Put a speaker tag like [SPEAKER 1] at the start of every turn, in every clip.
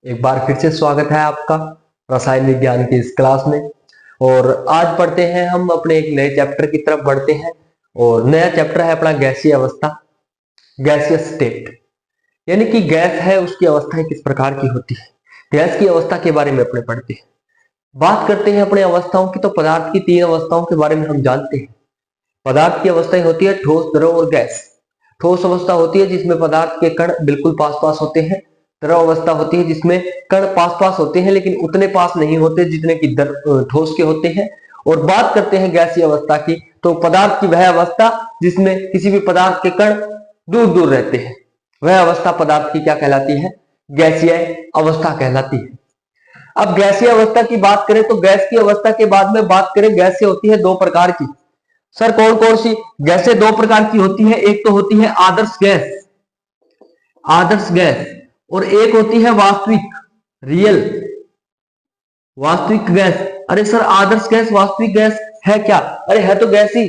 [SPEAKER 1] एक बार फिर से स्वागत है आपका रसायन विज्ञान की इस क्लास में। और आज पढ़ते हैं हम अपने एक नए चैप्टर की तरफ बढ़ते हैं। और नया चैप्टर है अपना गैसीय अवस्था, गैसियस स्टेट। यानी कि गैस है, उसकी अवस्थाएं किस प्रकार की होती है, गैस की अवस्था के बारे में अपने पढ़ते हैं। बात करते हैं अपने अवस्थाओं की, तो पदार्थ की 3 अवस्थाओं के बारे में हम जानते हैं। पदार्थ की अवस्थाएं होती है ठोस, द्रव और गैस। ठोस अवस्था होती है जिसमें पदार्थ के कण बिल्कुल पास पास होते हैं। द्रव अवस्था होती है जिसमें कण पास पास होते हैं लेकिन उतने पास नहीं होते जितने कि ठोस के होते हैं। और बात करते हैं गैसीय अवस्था की, तो पदार्थ की वह अवस्था जिसमें किसी भी पदार्थ के कण दूर दूर रहते हैं, वह अवस्था पदार्थ की क्या कहलाती है? गैसीय अवस्था कहलाती है। अब गैसीय अवस्था की बात करें तो गैस की अवस्था के बाद में बात करें, गैसें होती है 2 प्रकार की। सर कौन कौन सी गैसें 2 प्रकार की होती है? एक तो होती है आदर्श गैस, आदर्श गैस, और एक होती है वास्तविक, रियल, वास्तविक गैस। अरे सर आदर्श गैस वास्तविक गैस है क्या? अरे है तो गैस ही,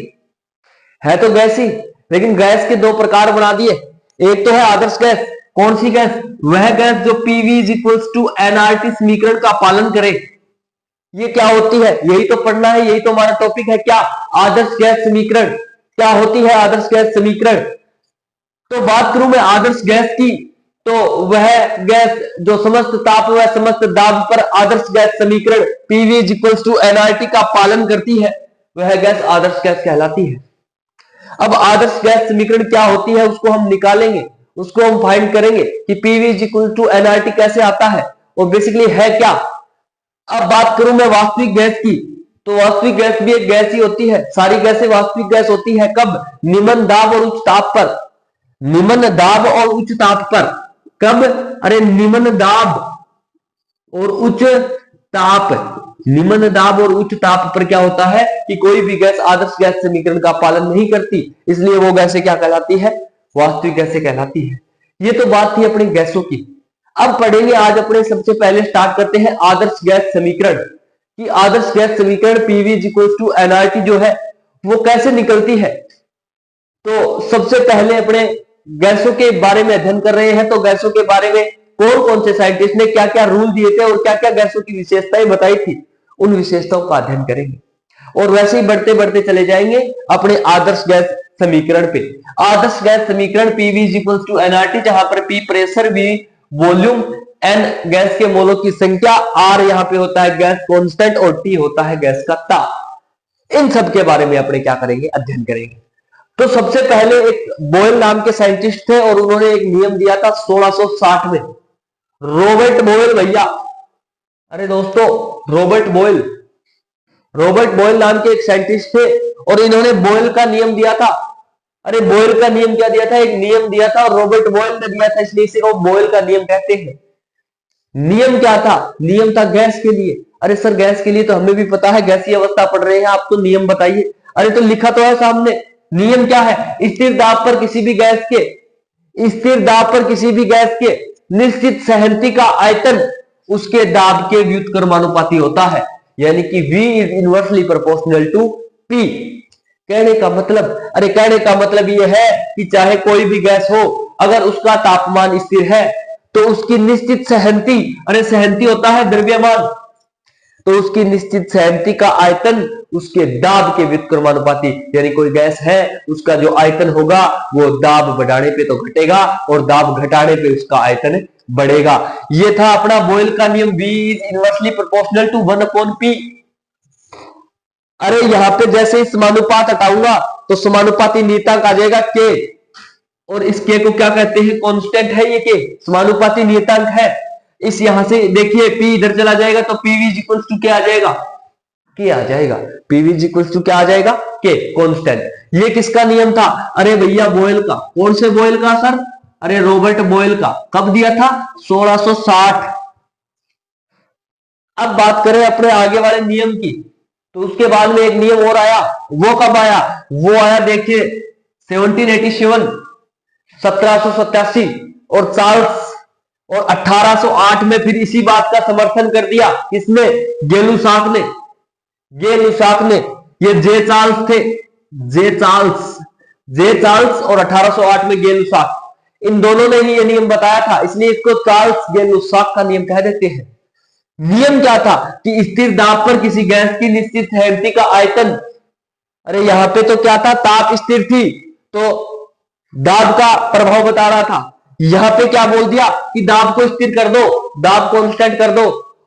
[SPEAKER 1] है तो गैस ही, लेकिन गैस के 2 प्रकार बना दिए। एक तो है आदर्श गैस। कौन सी गैस? वह गैस जो PV is equals to NRT समीकरण का पालन करे। ये क्या होती है? यही तो पढ़ना है, यही तो हमारा टॉपिक है। क्या? आदर्श गैस समीकरण। क्या होती है आदर्श गैस समीकरण? तो बात करूं मैं आदर्श गैस की, तो वह गैस जो समस्त ताप व समस्त दाब पर आदर्श गैस समीकरण PV is equals to NRT का पालन करती है, वह गैस आदर्श गैस कहलाती है। अब आदर्श गैस समीकरण क्या होती है उसको हम निकालेंगे, उसको हम फाइंड करेंगे कि PV is equal to NRT कैसे आता है और बेसिकली है क्या। अब बात करूं मैं वास्तविक गैस की, तो वास्तविक गैस भी एक गैस ही होती है। सारी गैसें वास्तविक गैस होती है कब? निम्न दाब और उच्च ताप पर। निम्न दाब और उच्च ताप पर। कब? अरे निम्न दाब और उच्च ताप। निम्न दाब और उच्च ताप पर क्या होता है कि कोई भी गैस आदर्श गैस समीकरण का पालन नहीं करती, इसलिए वो गैसें क्या कहलाती है? वास्तविक गैसें कहलाती है। ये तो बात थी अपनी गैसों की। अब पढ़ेंगे आज अपने, सबसे पहले स्टार्ट करते हैं आदर्श गैस समीकरण कि आदर्श गैस समीकरण PV is equal to NRT जो है वो कैसे निकलती है। तो सबसे पहले अपने गैसों के बारे में अध्ययन कर रहे हैं, तो गैसों के बारे में कौन कौन से साइंटिस्ट ने क्या क्या रूल दिए थे और क्या क्या गैसों की विशेषताएं बताई थी, उन विशेषताओं का अध्ययन करेंगे। और वैसे ही बढ़ते बढ़ते चले जाएंगे अपने आदर्श गैस समीकरण पे। आदर्श गैस समीकरण PV is equal to NRT, जहां पर P pressure, V volume, N gas के मोलों की संख्या, आर यहाँ पे होता है गैस कांस्टेंट और टी होता है गैस का ताप। इन सब के बारे में अपने क्या करेंगे? अध्ययन करेंगे। तो सबसे पहले एक बॉयल नाम के साइंटिस्ट थे और उन्होंने एक नियम दिया था 1660 में। रॉबर्ट बॉयल भैया, अरे दोस्तों रॉबर्ट बॉयल, रॉबर्ट बॉयल नाम के एक साइंटिस्ट थे और इन्होंने बॉयल का नियम दिया था। अरे बॉयल का नियम क्या दिया था? एक नियम दिया था और रॉबर्ट बॉयल ने दिया था, इसलिए इसे वो बॉयल का नियम कहते हैं। नियम क्या था? नियम था गैस के लिए। अरे सर गैस के लिए तो हमें भी पता है, गैसीय अवस्था पढ़ रहे हैं, आप तो नियम बताइए। अरे तो लिखा तो है सामने। नियम क्या है? स्थिर दाब पर किसी भी गैस के, स्थिर दाब पर किसी भी गैस के निश्चित सहनती का आयतन उसके दाब के व्युत्क्रमानुपाती होता है, यानी कि V is inversely proportional to P। कहने का मतलब, अरे कहने का मतलब यह है कि चाहे कोई भी गैस हो, अगर उसका तापमान स्थिर है तो उसकी निश्चित सहनती, अरे सहनती होता है द्रव्यमान, तो उसकी निश्चित सहनती का आयतन उसके दाब के व्युत्क्रमानुपाती, यानी कोई गैस है उसका जो आयतन होगा वो दाब बढ़ाने पे तो घटेगा और दाब घटाने पे उसका आयतन बढ़ेगा। ये था अपना बॉयल का नियम, V is inversely proportional to 1/P। अरे यहां पे जैसे ही समानुपात हटाऊंगा तो समानुपाती नियतांक आ जाएगा K, और इस K को क्या कहते हैं? कांस्टेंट है ये K, समानुपाती नियतांक है। इस यहां से देखिए P इधर चला जाएगा तो PV इज इक्वल्स टू क्या आ जाएगा? K आ जाएगा। PV इज इक्वल्स टू क्या आ जाएगा? K, constant. ये किसका नियम था? अरे भैया बॉयल का। कौन से बॉयल का सर? अरे रॉबर्ट बॉयल का। कब दिया था? 1660। अब बात करें अपने आगे वाले नियम की, तो उसके बाद में एक नियम और आया। वो कब आया? वो आया देखिए 1787, 1787, और चार्ल्स, और 1808 में फिर इसी बात का समर्थन कर दिया। किसने? गेलुसाक ने। गेलुसाक ने, ये जे चार्ल्स थे, जे चार्ल्स, जे चार्ल्स, और 1808 में गेलुसाक। इन दोनों ने ही ये नियम बताया था, इसलिए इसको चार्ल्स गेल-लुसाक का नियम कह देते हैं। नियम क्या था कि स्थिर दाब पर किसी गैस की निश्चित संहति का आयतन, अरे यहां पे तो क्या था, ताप स्थिर थी तो दाब का प्रभाव बता रहा था। यहां पे क्या बोल दिया कि दाब को स्थिर कर दो, दाब कांस्टेंट कर दो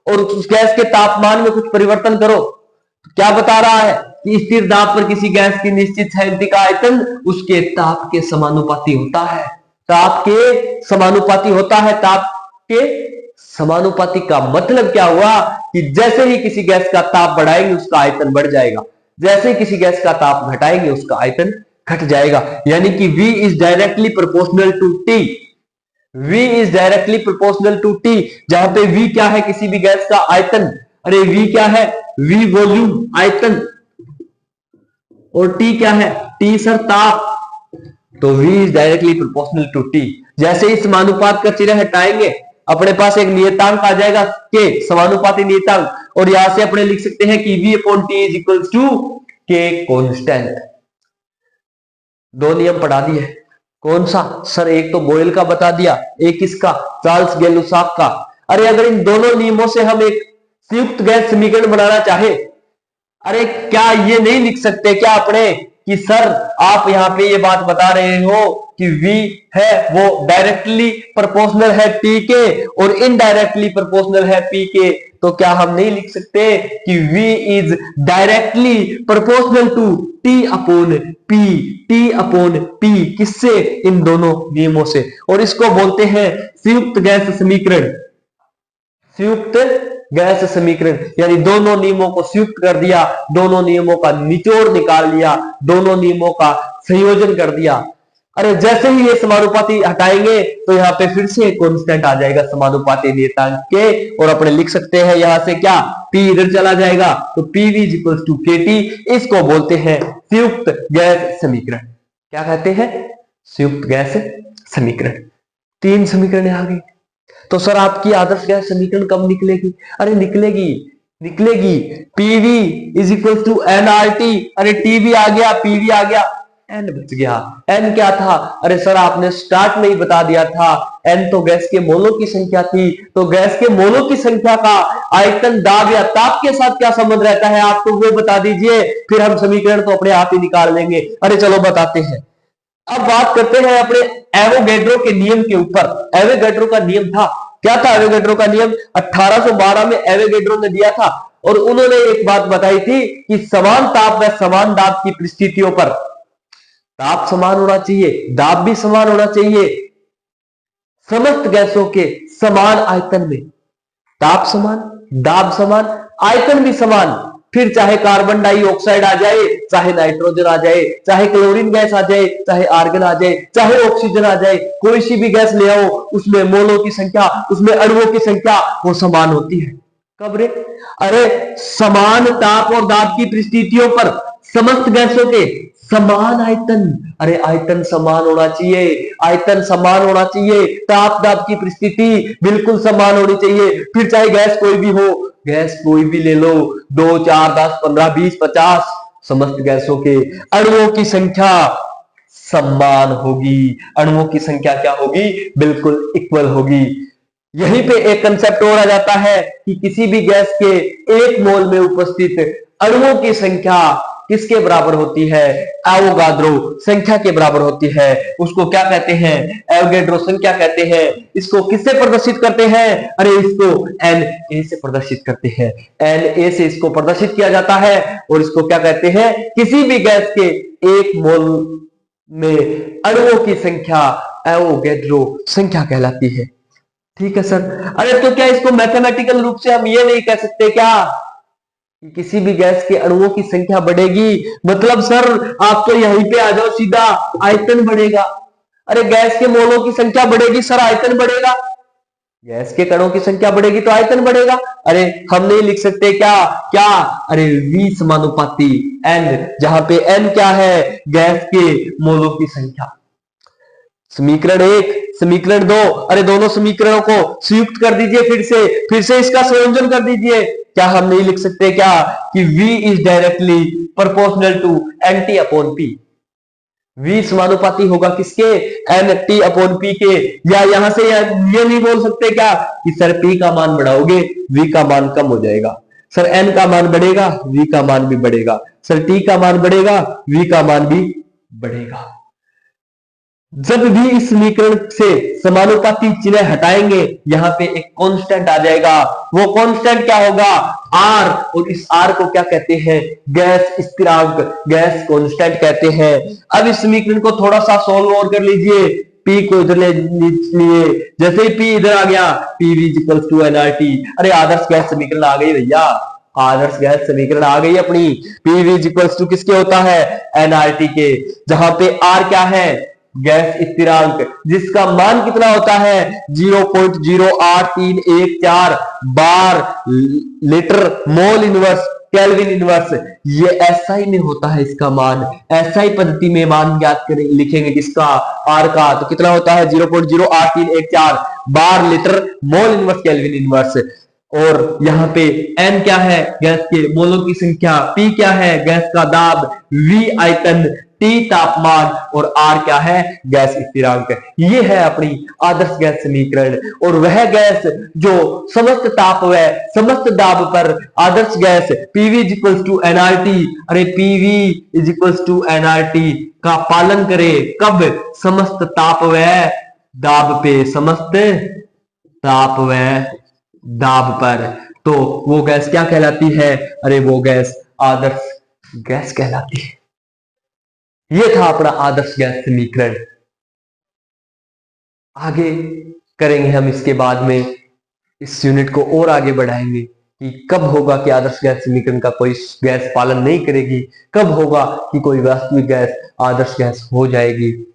[SPEAKER 1] और उस गैस के तापमान में कुछ परिवर्तन करो। तो क्या बता रहा है कि स्थिर दाब पर किसी गैस की निश्चित संहति का आयतन उसके ताप के समानुपाती होता है। ताप के समानुपाती होता है। ताप के समानुपाती का मतलब क्या हुआ कि जैसे ही किसी गैस का ताप बढ़ाएंगे उसका आयतन बढ़ जाएगा, जैसे ही किसी गैस का ताप घटाएंगे उसका आयतन घट जाएगा। यानी कि V is directly proportional to T। V is directly proportional to T, जहां पे V क्या है, किसी भी गैस का आयतन। अरे V क्या है, V वॉल्यूम आयतन, और T क्या है, T सर ताप। तो V is directly proportional to T। जैसे ही समानुपात का चिन्ह हटाएंगे अपने पास एक नियतांक आ जाएगा K, समानुपाती नियतांक, और यहां से अपने लिख सकते हैं कि V upon T is equal to K constant. दो नियम पढ़ा दिए। कौन सा सर, एक तो बोयल का बता दिया, एक किसका, चार्ल्स गेल-लुसाक का। अरे अगर इन दोनों नियमों से हम एक संयुक्त गैस समीकरण बनाना चाहे, अरे क्या ये नहीं लिख सकते क्या अपने कि सर आप यहां पे ये बात बता रहे हो कि V है वो डायरेक्टली प्रोपोर्शनल है T के और इनडायरेक्टली प्रोपोर्शनल है P के, तो क्या हम नहीं लिख सकते कि V is directly proportional to T upon P, T upon P किससे, इन दोनों नियमों से। और इसको बोलते हैं संयुक्त गैस समीकरण। संयुक्त गैस समीकरण यानी दोनों नियमों को संयुक्त कर दिया, दोनों नियमों का निचोड़ निकाल लिया, दोनों नियमों का संयोजन कर दिया। अरे जैसे ही ये समानुपाती हटाएंगे तो यहाँ पे फिर से कांस्टेंट आ जाएगा समानुपाती नियतांक के, और अपने लिख सकते हैं यहां से क्या, P इधर चला जाएगा तो PV is equal to KT। इसको बोलते हैं संयुक्त गैस समीकरण। क्या कहते हैं, संयुक्त गैस समीकरण। तीन समीकरण आ गई। तो सर आपकी आदर्श गैस समीकरण कब निकलेगी, अरे निकलेगी PV is equal to nRT। अरे TV आ गया, PV आ गया, N बच गया। N क्या था, अरे सर आपने स्टार्ट में ही बता दिया था, N तो गैस के मोलों की संख्या थी। तो गैस के मोलों की संख्या का आयतन दाब या ताप के साथ क्या संबंध रहता है आप तो वो बता दीजिए, फिर हम समीकरण तो अपने आप ही निकाल लेंगे। अरे चलो बताते हैं। अब बात करते हैं अपने एवोगैड्रो के नियम के ऊपर। एवोगैड्रो का नियम था, क्या था एवोगैड्रो का नियम, 1812 में एवोगैड्रो ने दिया था, और उन्होंने एक बात बताई थी कि समान ताप व समान दाब की परिस्थितियों पर ताप समान होना चाहिए, दाब भी समान होना चाहिए, समस्त गैसों के समान आयतन में, ताप समान, दाब समान, आयतन भी समान। फिर चाहे कार्बन डाइऑक्साइड आ जाए, चाहे नाइट्रोजन आ जाए, चाहे क्लोरीन गैस आ जाए, चाहे आर्गन आ जाए, चाहे ऑक्सीजन आ जाए, कोई सी भी गैस ले आओ, उसमें मोलों की संख्या, उसमें अणुओं की संख्या वो समान होती है। कब रे, अरे समान ताप और दाब की परिस्थितियों पर समस्त गैसों के समान आयतन। अरे आयतन समान होना चाहिए, आयतन समान होना चाहिए, ताप दाब की परिस्थिति बिल्कुल समान होनी चाहिए। फिर चाहे गैस कोई भी हो, गैस कोई भी ले लो, 2, 4, 10, 15, 20, 50, समस्त गैसों के अणुओं की संख्या समान होगी। अणुओं की संख्या क्या होगी, बिल्कुल इक्वल होगी। यहीं पे एक कंसेप्ट और आ जाता है कि किसी भी गैस के एक मोल में उपस्थित अणुओं की संख्या किसके बराबर होती है, एवोगाड्रो संख्या के बराबर होती है। उसको क्या कहते हैं, एवोगैड्रो संख्या कहते हैं। इसको किससे प्रदर्शित करते हैं, अरे इसको Na से प्रदर्शित करते हैं। Na से इसको प्रदर्शित किया जाता है, और इसको क्या कहते हैं, किसी भी गैस के एक मोल में अणुओं की संख्या एवोगैड्रो संख्या कहलाती है। ठीक है सर। अरे तो क्या इसको मैथमेटिकल रूप से हम ये नहीं कह सकते क्या कि किसी भी गैस के अणुओं की संख्या बढ़ेगी, मतलब सर आप तो यहीं पे आ जाओ सीधा, आयतन बढ़ेगा। अरे गैस के मोलों की संख्या बढ़ेगी सर, आयतन बढ़ेगा। गैस के कणों की संख्या बढ़ेगी तो आयतन बढ़ेगा। अरे हम नहीं लिख सकते क्या, अरे V समानुपाती N, जहां पे N क्या है, गैस के मोलों की संख्या। समीकरण 1, समीकरण 2, अरे दोनों समीकरणों को संयुक्त कर दीजिए, फिर से इसका संयोजन कर दीजिए। क्या हम नहीं लिख सकते क्या कि V is directly proportional to NT upon P। V समानुपाती होगा किसके, NT/P के। या यहां से ये नहीं बोल सकते क्या कि सर P का मान बढ़ाओगे V का मान कम हो जाएगा, सर N का मान बढ़ेगा V का मान भी बढ़ेगा, सर T का मान बढ़ेगा V का मान भी बढ़ेगा। जब भी इस समीकरण से समानुपाती चिन्ह हटाएंगे यहां पे एक कांस्टेंट आ जाएगा। वो कांस्टेंट क्या होगा, आर, और इस आर को क्या कहते हैं, गैस स्थिरांक, गैस कांस्टेंट कहते हैं। अब इस समीकरण को थोड़ा सा सोल्व और कर लीजिए। पी को इधर ले लिए, जैसे ही पी इधर आ गया पीवी इक्वल्स टू एनआरटी। अरे आदर्श गैस समीकरण आ गई भैया, आदर्श गैस समीकरण आ गई अपनी। पीवी इक्वल्स टू किसके होता है, एनआरटी के, जहां पे आर क्या है, गैस स्थिरांक, जिसका मान कितना होता है 0.08314 bar litre mole inverse kelvin inverse. ये एसआई में होता है इसका मान, एसआई पद्धति में मान ज्ञात करें, लिखेंगे किसका, आर का, तो कितना होता है 0.08314 bar litre mole inverse kelvin inverse. और यहाँ पे n क्या है, गैस के मोलों की संख्या, p क्या है, गैस का दाब, v आयतन, t तापमान, और r क्या है, गैस स्थिरांक। ये है अपनी आदर्श गैस समीकरण। और वह गैस जो समस्त ताप व समस्त दाब पर आदर्श gas pv equals to NRT, अरे pv इक्वल्स टू एनआरटी का पालन करे, कब, समस्त ताप व दाब पे, समस्त ताप व दाब पर, तो वो गैस क्या कहलाती है, अरे वो गैस आदर्श गैस कहलाती है। ये था अपना आदर्श गैस समीकरण। आगे करेंगे हम इसके बाद में, इस यूनिट को और आगे बढ़ाएंगे कि कब होगा कि आदर्श गैस समीकरण का कोई गैस पालन नहीं करेगी, कब होगा कि कोई वास्तविक गैस आदर्श गैस हो जाएगी।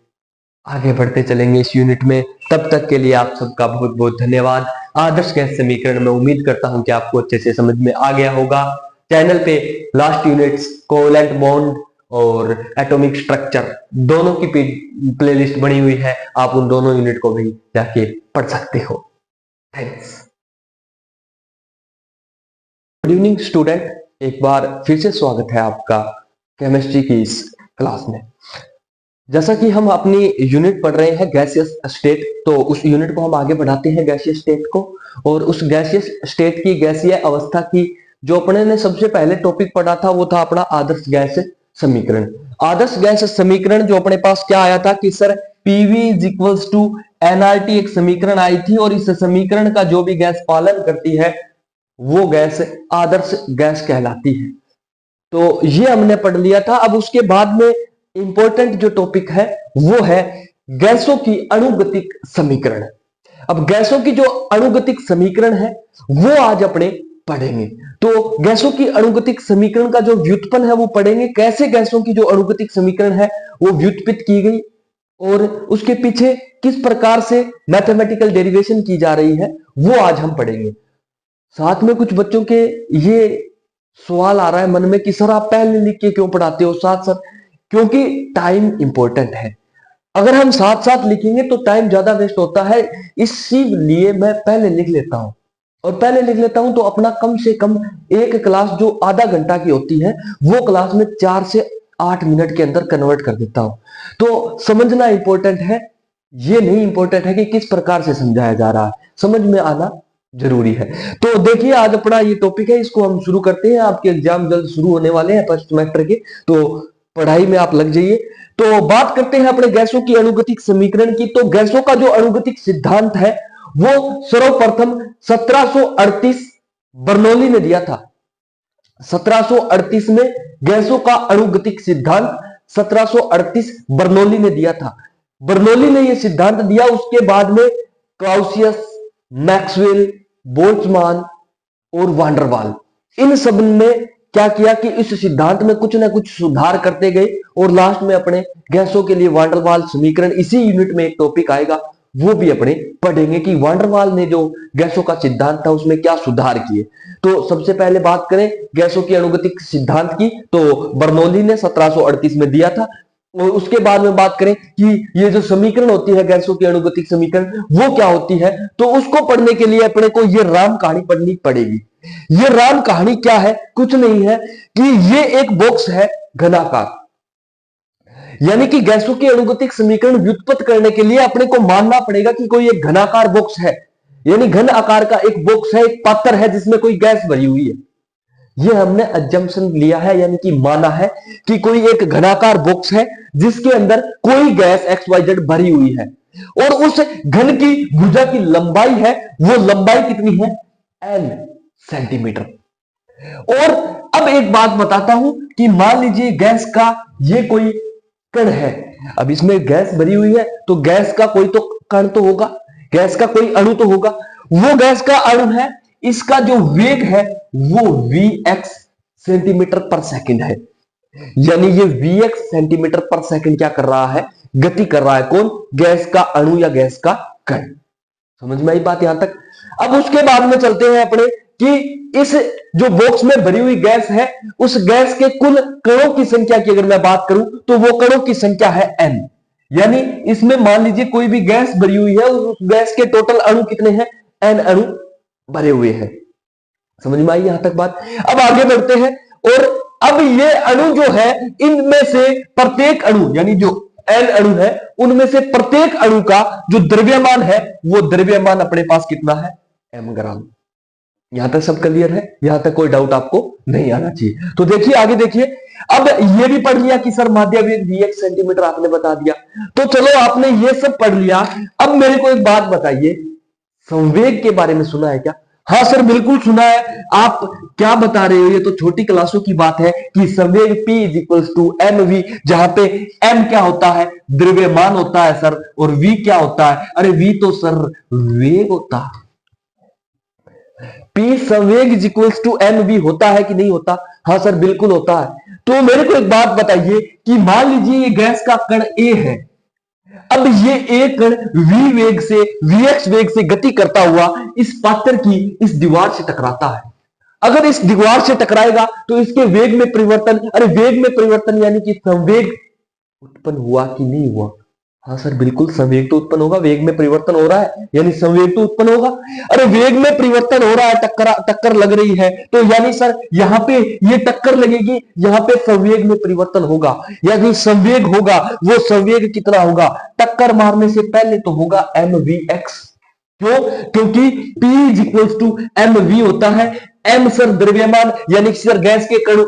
[SPEAKER 1] आगे बढ़ते चलेंगे इस यूनिट में। तब तक के लिए आप सबका बहुत बहुत धन्यवाद। आदर्श गैस समीकरण में उम्मीद करता हूं कि आपको अच्छे से समझ में आ गया होगा। चैनल पे लास्ट यूनिट्स, कोवेलेंट बॉन्ड और एटॉमिक स्ट्रक्चर दोनों की प्लेलिस्ट बनी हुई है, आप उन दोनों यूनिट को भी जाके पढ़ सकते हो। थैंक्स। गुड इवनिंग स्टूडेंट, एक बार फिर से स्वागत है आपका केमिस्ट्री की इस क्लास में। जैसा कि हम अपनी यूनिट पढ़ रहे हैं गैसियस स्टेट, तो उस यूनिट को हम आगे बढ़ाते हैं गैसियस स्टेट को। और उस गैसियस स्टेट की, गैसीय अवस्था की जो अपने ने सबसे पहले टॉपिक पढ़ा था वो था अपना आदर्श गैस समीकरण। आदर्श गैस समीकरण जो अपने पास क्या आया था कि sir PV equals to NRT एक समीकरण आई थी, और इस समीकरण का जो भी गैस पालन करती है वो गैस आदर्श गैस कहलाती है। तो ये हमने पढ़ लिया था। अब उसके बाद में इंपॉर्टेंट जो टॉपिक है वो है गैसों की अणुगतिक समीकरण। अब गैसों की जो अणुगतिक समीकरण है वो आज अपने पढ़ेंगे। तो गैसों की अणुगतिक समीकरण का जो व्युत्पन्न है वो पढ़ेंगे, कैसे गैसों की जो अणुगतिक समीकरण है वो व्युत्पित की गई और उसके पीछे किस प्रकार से मैथमेटिकल डेरिवेशन की जा रही है वो आज हम पढ़ेंगे। साथ में कुछ बच्चों के ये सवाल आ रहा है मन में कि सर आप पहले लिख के क्यों पढ़ाते हो साथ साथ, क्योंकि टाइम इंपॉर्टेंट है। अगर हम साथ साथ लिखेंगे तो टाइम ज्यादा वेस्ट होता है, इसीलिए मैं पहले लिख लेता हूं। और पहले लिख लेता हूं तो अपना कम से कम एक क्लास जो आधा घंटा की होती है वो क्लास में 4 से 8 मिनट के अंदर कन्वर्ट कर देता हूं। तो समझना इंपॉर्टेंट है, ये नहीं इंपॉर्टेंट है कि किस प्रकार से समझाया जा रहा है, समझ में आना जरूरी है। तो देखिए आज अपना ये टॉपिक है, इसको हम शुरू करते हैं। आपके एग्जाम जल्द शुरू होने वाले हैं फर्स्ट सेमेस्टर के, तो पढ़ाई में आप लग जाइए। तो बात करते हैं अपने गैसों की अणुगतिक समीकरण की। तो गैसों का जो अणुगतिक सिद्धांत है वो सर्वप्रथम 1738 बर्नौली ने दिया था। 1738 में गैसों का अणुगतिक सिद्धांत 1738 बर्नौली ने दिया था। बर्नौली ने यह सिद्धांत दिया, उसके बाद में क्लाउसियस, मैक्सवेल, बोल्ट्जमान और वांडरवाल, इन सब ने क्या किया कि इस सिद्धांत में कुछ ना कुछ सुधार करते गए और लास्ट में अपने गैसों के लिए वांडरवाल समीकरण, इसी यूनिट में एक टॉपिक आएगा वो भी अपने पढ़ेंगे कि वांडरवाल ने जो गैसों का सिद्धांत था उसमें क्या सुधार किए। तो सबसे पहले बात करें गैसों की अणुगतिक सिद्धांत की, तो बर्नौली ने 1738 में दिया था। और उसके बाद में बात करें कि ये जो समीकरण होती है गैसों की अणुगतिक समीकरण वो क्या होती है, तो उसको पढ़ने के लिए अपने को ये राम कहानी पढ़नी पड़ेगी। ये राम कहानी क्या है, कुछ नहीं है कि ये एक बॉक्स है घनाकार। यानी कि गैसों के अणुगतिक समीकरण व्युत्पत्त करने के लिए अपने को मानना पड़ेगा कि कोई एक घनाकार बॉक्स है, यानी घन आकार का एक बॉक्स है, एक पात्र है जिसमें कोई गैस भरी हुई है। ये हमने अजम्पशन लिया है, यानी कि माना है कि कोई एक घनाकार बॉक्स है जिसके अंदर कोई गैस XYZ भरी हुई है और उस घन की भुजा की लंबाई है, वो लंबाई कितनी है, n सेंटीमीटर। और अब एक बात बताता हूं कि मान लीजिए गैस का ये कोई कण है, अब इसमें गैस भरी हुई है तो गैस का कोई तो कण तो होगा, गैस का कोई अणु तो होगा, वो गैस का अणु है, इसका जो वेग है वो Vx सेंटीमीटर पर सेकंड है, यानी ये Vx सेंटीमीटर पर सेकंड क्या कर रहा है, गति कर रहा है। कौन, गैस का अणु या गैस का कण। समझ में आई बात यहां तक। अब उसके बाद में चलते हैं अपने कि इस जो बॉक्स में भरी हुई गैस है, उस गैस के कुल कणों की संख्या की अगर मैं बात करूं तो वो कणों की संख्या है n, यानी इसमें मान लीजिए कोई भी गैस भरी हुई है, उस गैस के टोटल अणु कितने हैं, n अणु भरे हुए हैं। समझ में आई यहां तक बात। अब आगे बढ़ते हैं और अब ये अणु जो है, इनमें से प्रत्येक अणु यानी जो n अणु है, उनमें से प्रत्येक अणु का जो द्रव्यमान है वो द्रव्यमान अपने पास कितना है, m ग्राम। यहां तक सब क्लियर है, यहां तक कोई डाउट आपको नहीं आना चाहिए। तो देखिए आगे देखिए, अब ये भी पढ़ लिया कि सर माध्य वेग Vx सेंटीमीटर आपने बता दिया, तो चलो आपने ये सब पढ़ लिया। अब मेरे को एक बात बताइए, संवेग के बारे में सुना है क्या? हाँ सर बिल्कुल सुना है। आप क्या बता रहे हो, ये तो छोटी क्लासों की बात है कि संवेग P is equals to mv, जहां पे m क्या होता है, द्रव्यमान होता है सर, और v क्या होता है, अरे v तो सर वेग होता है। P संवेग इज इक्वल्स टू mv होता है कि नहीं होता? हाँ सर बिल्कुल होता है। तो मेरे को एक बात बताइए कि मान लीजिए ये गैस का कण A है, अब ये एक कण v वेग से Vx वेग से गति करता हुआ इस पात्र की इस दीवार से टकराता है। अगर इस दीवार से टकराएगा तो इसके वेग में परिवर्तन, अरे वेग में परिवर्तन यानी कि संवेग उत्पन्न हुआ कि नहीं हुआ? हाँ सर बिल्कुल संवेग तो उत्पन्न होगा, वेग में परिवर्तन हो रहा है यानी संवेग तो उत्पन्न होगा। अरे वेग में परिवर्तन हो रहा है, टक्कर लग रही है, तो यानी सर यहाँ पे ये टक्कर लगेगी, यहाँ पे संवेग में परिवर्तन होगा, यानी संवेग होगा, वो संवेग कितना होगा, टक्कर मारने से पहले तो होगा mvx। क्यों? क्योंकि P is equals to mv होता है। m सर द्रव्यमान, यानी सर गैस के कण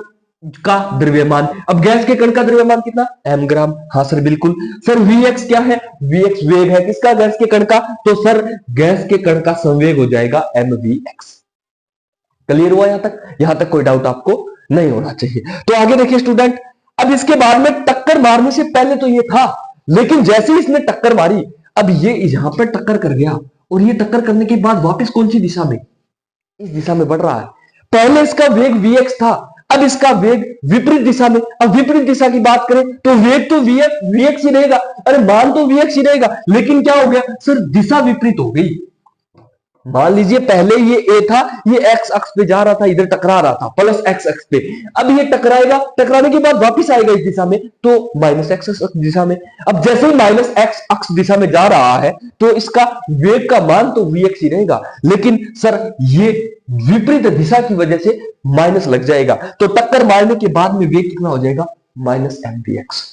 [SPEAKER 1] का द्रव्यमान। अब गैस के कण का द्रव्यमान कितना, m ग्राम। हाँ सर बिल्कुल। सर Vx क्या है, Vx वेग है किसका, गैस के कण का, तो सर गैस के कण का संवेग हो जाएगा mvx। क्लियर हुआ यहां तक? यहां तक कोई डाउट आपको नहीं होना चाहिए। तो आगे देखिए स्टूडेंट, अब इसके बाद में टक्कर मारने से पहले तो ये था, लेकिन जैसे ही इसने टक्कर मारी, अब ये यहां पर टक्कर कर गया, और ये टक्कर करने के बाद वापस कौन सी दिशा में, इस दिशा में बढ़ रहा है। पहले इसका वेग Vx था, अब इसका वेग विपरीत दिशा में। अब विपरीत दिशा की बात करें तो वेग तो Vx ही रहेगा, अरे मान तो Vx ही रहेगा, लेकिन क्या हो गया सर, दिशा विपरीत हो गई। मान लीजिए पहले ये A था, ये x अक्ष पे जा रहा था, इधर टकरा रहा था प्लस x अक्ष पे, अब ये टकराएगा, टकराने के बाद वापस आएगा इस दिशा में, तो माइनस x अक्ष दिशा में। अब जैसे ही माइनस x अक्ष दिशा में जा रहा है तो इसका वेग का मान तो Vx ही रहेगा, लेकिन सर ये विपरीत दिशा की वजह से माइनस लग जाएगा, तो टक्कर मारने के बाद में वेग कितना हो जाएगा, माइनस mvx।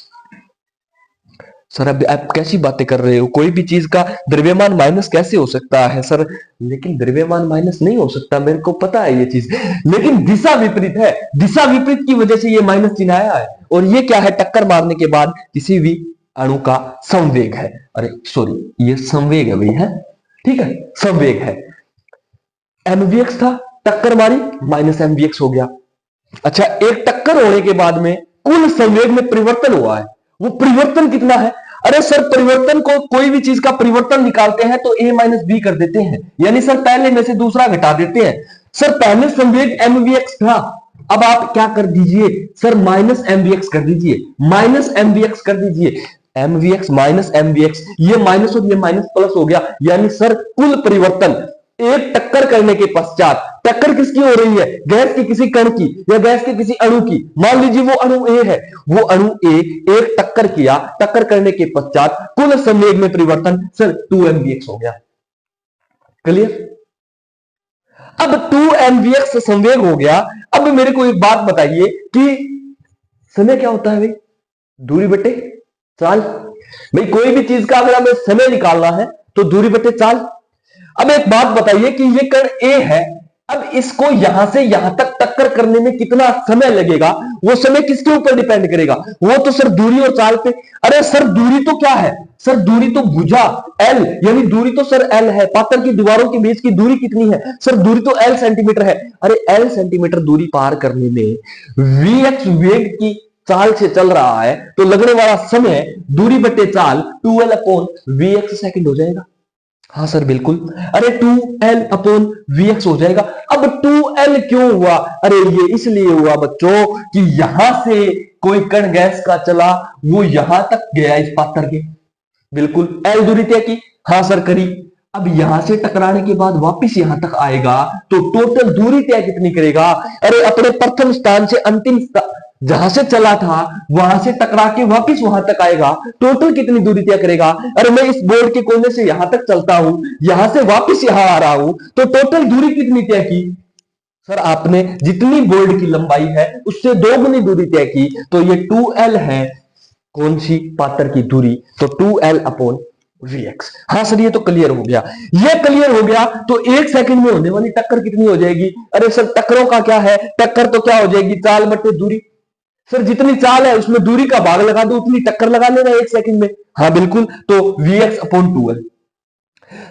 [SPEAKER 1] सर अब आप कैसी बातें कर रहे हो, कोई भी चीज का द्रव्यमान माइनस कैसे हो सकता है सर? लेकिन द्रव्यमान माइनस नहीं हो सकता, मेरे को पता है ये चीज, लेकिन दिशा विपरीत है, दिशा विपरीत की वजह से ये माइनस चिन्ह आया है। और ये क्या है, टक्कर मारने के बाद किसी भी अणु का संवेग है, अरे सॉरी ये संवेग है भाई, है ठीक है, संवेग है। mvx था, टक्कर मारी माइनस mvx हो गया। अच्छा, एक टक्कर होने के बाद में कुल संवेग में परिवर्तन हुआ है, वो परिवर्तन कितना है? अरे सर परिवर्तन को, कोई भी चीज का परिवर्तन निकालते हैं तो a माइनस बी कर देते हैं, यानी सर पहले में से दूसरा घटा देते हैं। सर पहले संवेग mvx था, अब आप क्या कर दीजिए सर, माइनस mvx कर दीजिए, माइनस mvx कर दीजिए, mvx माइनस mvx, ये माइनस और ये माइनस प्लस हो गया, यानी सर कुल परिवर्तन एक टक्कर करने के पश्चात, टक्कर किसकी हो रही है, गैस के किसी कण की या गैस के किसी अणु की, मान लीजिए वो अणु A है, वो अणु A एक टक्कर किया, टक्कर करने के पश्चात कुल संवेग में परिवर्तन सर 2mvx हो गया। क्लियर? अब 2mvx संवेग हो गया। अब मेरे को एक बात बताइए कि समय क्या होता है भाई, दूरी बटे चाल। भाई कोई भी चीज का अगर हमें समय निकालना है तो दूरी बटे चाल। अब एक बात बताइए कि ये कण ए है, अब इसको यहां से यहां तक टक्कर करने में कितना समय लगेगा, वो समय किसके ऊपर डिपेंड करेगा? वो तो सर दूरी और चाल पे। अरे सर दूरी तो क्या है सर? दूरी तो भुजा एल, यानी दूरी तो सर एल है। पात्र की दीवारों के बीच की दूरी कितनी है सर? दूरी तो एल सेंटीमीटर है। अरे एल सेंटीमीटर दूरी पार करने में वी एक्स वेग की चाल से चल रहा है तो लगने वाला समय दूरी बटे चाल 2l upon we x second हो जाएगा। हाँ सर बिल्कुल। अरे 2l अपॉन वी एक्स हो जाएगा। अब 2l क्यों हुआ? अरे ये इसलिए हुआ बच्चों कि यहां से कोई कण गैस का चला, वो यहां तक गया इस पात्र के। बिल्कुल l दूरी तय की। हाँ सर करी। अब यहां से टकराने के बाद वापिस यहां तक आएगा तो टोटल दूरी तय कितनी करेगा? अरे अपने प्रथम स्थान से अंतिम जहां से चला था वहां से टकरा के वापिस वहां तक आएगा, टोटल कितनी दूरी तय करेगा? अरे मैं इस बोर्ड के कोने से यहां तक चलता हूं, यहां से वापिस यहां आ रहा हूं, तो टोटल दूरी कितनी तय की? सर आपने जितनी बोर्ड की लंबाई है उससे 2 गुनी दूरी तय की, तो ये 2l है। कौन सी? पात्र की दूरी। तो 2l अपॉन vx। हाँ सर ये तो क्लियर हो गया। ये क्लियर हो गया तो 1 सेकंड में होने वाली टक्कर कितनी हो जाएगी? अरे सर टक्करों का क्या है? टक्कर तो क्या हो जाएगी? चाल बटे दूरी। सर जितनी चाल है उसमें दूरी का भाग लगा दो, उतनी टक्कर लगा लेना 1 सेकंड में। हाँ बिल्कुल। तो vx upon 2l।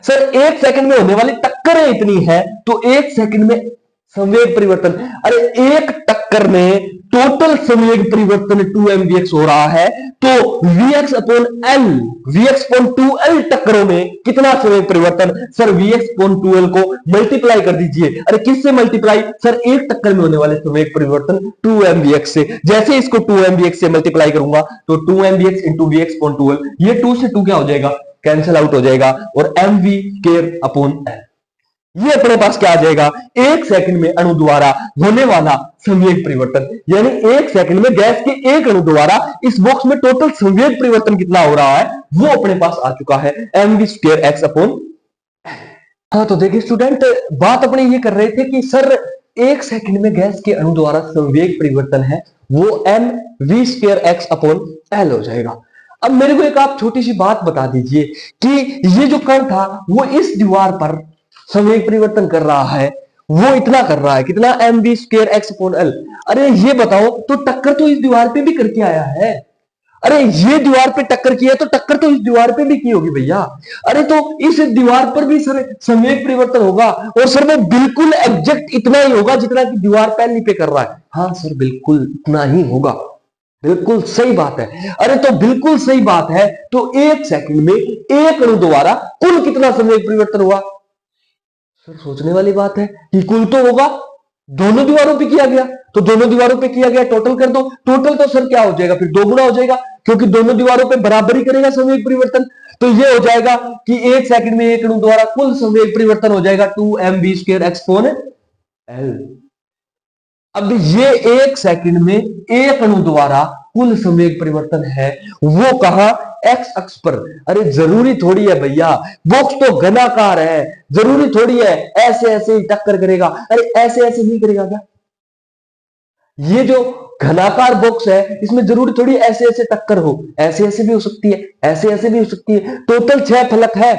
[SPEAKER 1] Sir 1 second में होने वाली टक्कर इतनी है तो 1 सेकंड में संवेग परिवर्तन, अरे एक टक्कर में टोटल संवेग परिवर्तन 2mvx हो रहा है, तो vx upon l, vx upon 2l टक्करों में कितना संवेग परिवर्तन? सर vx अपॉन 2l को मल्टीप्लाई कर दीजिए। अरे किससे मल्टीप्लाई? सर एक टक्कर में होने वाले संवेग परिवर्तन 2mvx से। जैसे इसको 2mvx से मल्टीप्लाई करूंगा तो 2mvx into vx upon 2l, ये 2 से 2 क्या हो जाएगा? कैंसिल आउट हो जाएगा और mv स्क्वायर अपॉन l। ये अपने पास क्या आ जाएगा? 1 सेकंड में अणु द्वारा होने वाला संवेग परिवर्तन, यानी 1 सेकंड में गैस के एक अणु द्वारा इस बॉक्स में टोटल संवेग परिवर्तन कितना हो रहा है वो अपने पास आ चुका है, mv स्क्वायर x अपॉन। हाँ तो देखिए स्टूडेंट, बात अपने ये कर रहे थे कि सर 1 सेकंड में गैस के अणु द्वारा संवेग परिवर्तन है वो mv square x upon l हो जाएगा। अब मेरे को एक आप छोटी सी बात बता दीजिए कि ये जो कण था वो इस दीवार पर संवेग परिवर्तन कर रहा है, वो इतना कर रहा है, कितना? mv square x upon l। अरे ये बताओ तो टक्कर तो इस दीवार पे भी करके आया है। अरे ये दीवार पे टक्कर किया तो टक्कर तो इस दीवार पे भी की होगी भैया। अरे तो इस दीवार पर भी सर संवेग परिवर्तन होगा और सर वो बिल्कुल एग्जैक्ट इतना ही होगा जितना कि दीवार पहली पे कर रहा है। हाँ सर बिल्कुल इतना ही होगा। बिल्कुल सही बात है। अरे तो बिल्कुल सही बात है। तो 1 सेकंड में एक अणु द्वारा कुल कितना संवेग परिवर्तन हुआ? सर सोचने वाली बात है कि कुल तो होगा, दोनों दीवारों पे किया गया, तो दोनों दीवारों पे किया गया टोटल कर दो। टोटल तो सर क्या हो जाएगा? फिर 2 गुना हो जाएगा, क्योंकि दोनों दीवारों पे बराबर ही करेगा संवेग परिवर्तन। तो ये हो जाएगा कि 1 सेकंड में एक अणु द्वारा कुल संवेग परिवर्तन हो जाएगा 2mv square x upon l। अब ये 1 सेकंड में एक अणु द्वारा कुल संवेग परिवर्तन है, वो कहा? एक्स अक्ष पर। अरे जरूरी थोड़ी है भैया, बॉक्स तो घनाकार है, जरूरी थोड़ी है ऐसे ऐसे ही टक्कर करेगा। अरे ऐसे ऐसे नहीं करेगा क्या? ये जो घनाकार बॉक्स है इसमें जरूरी थोड़ी ऐसे ऐसे टक्कर हो, ऐसे ऐसे भी हो सकती है, ऐसे ऐसे भी हो सकती है। टोटल 6 फलक है,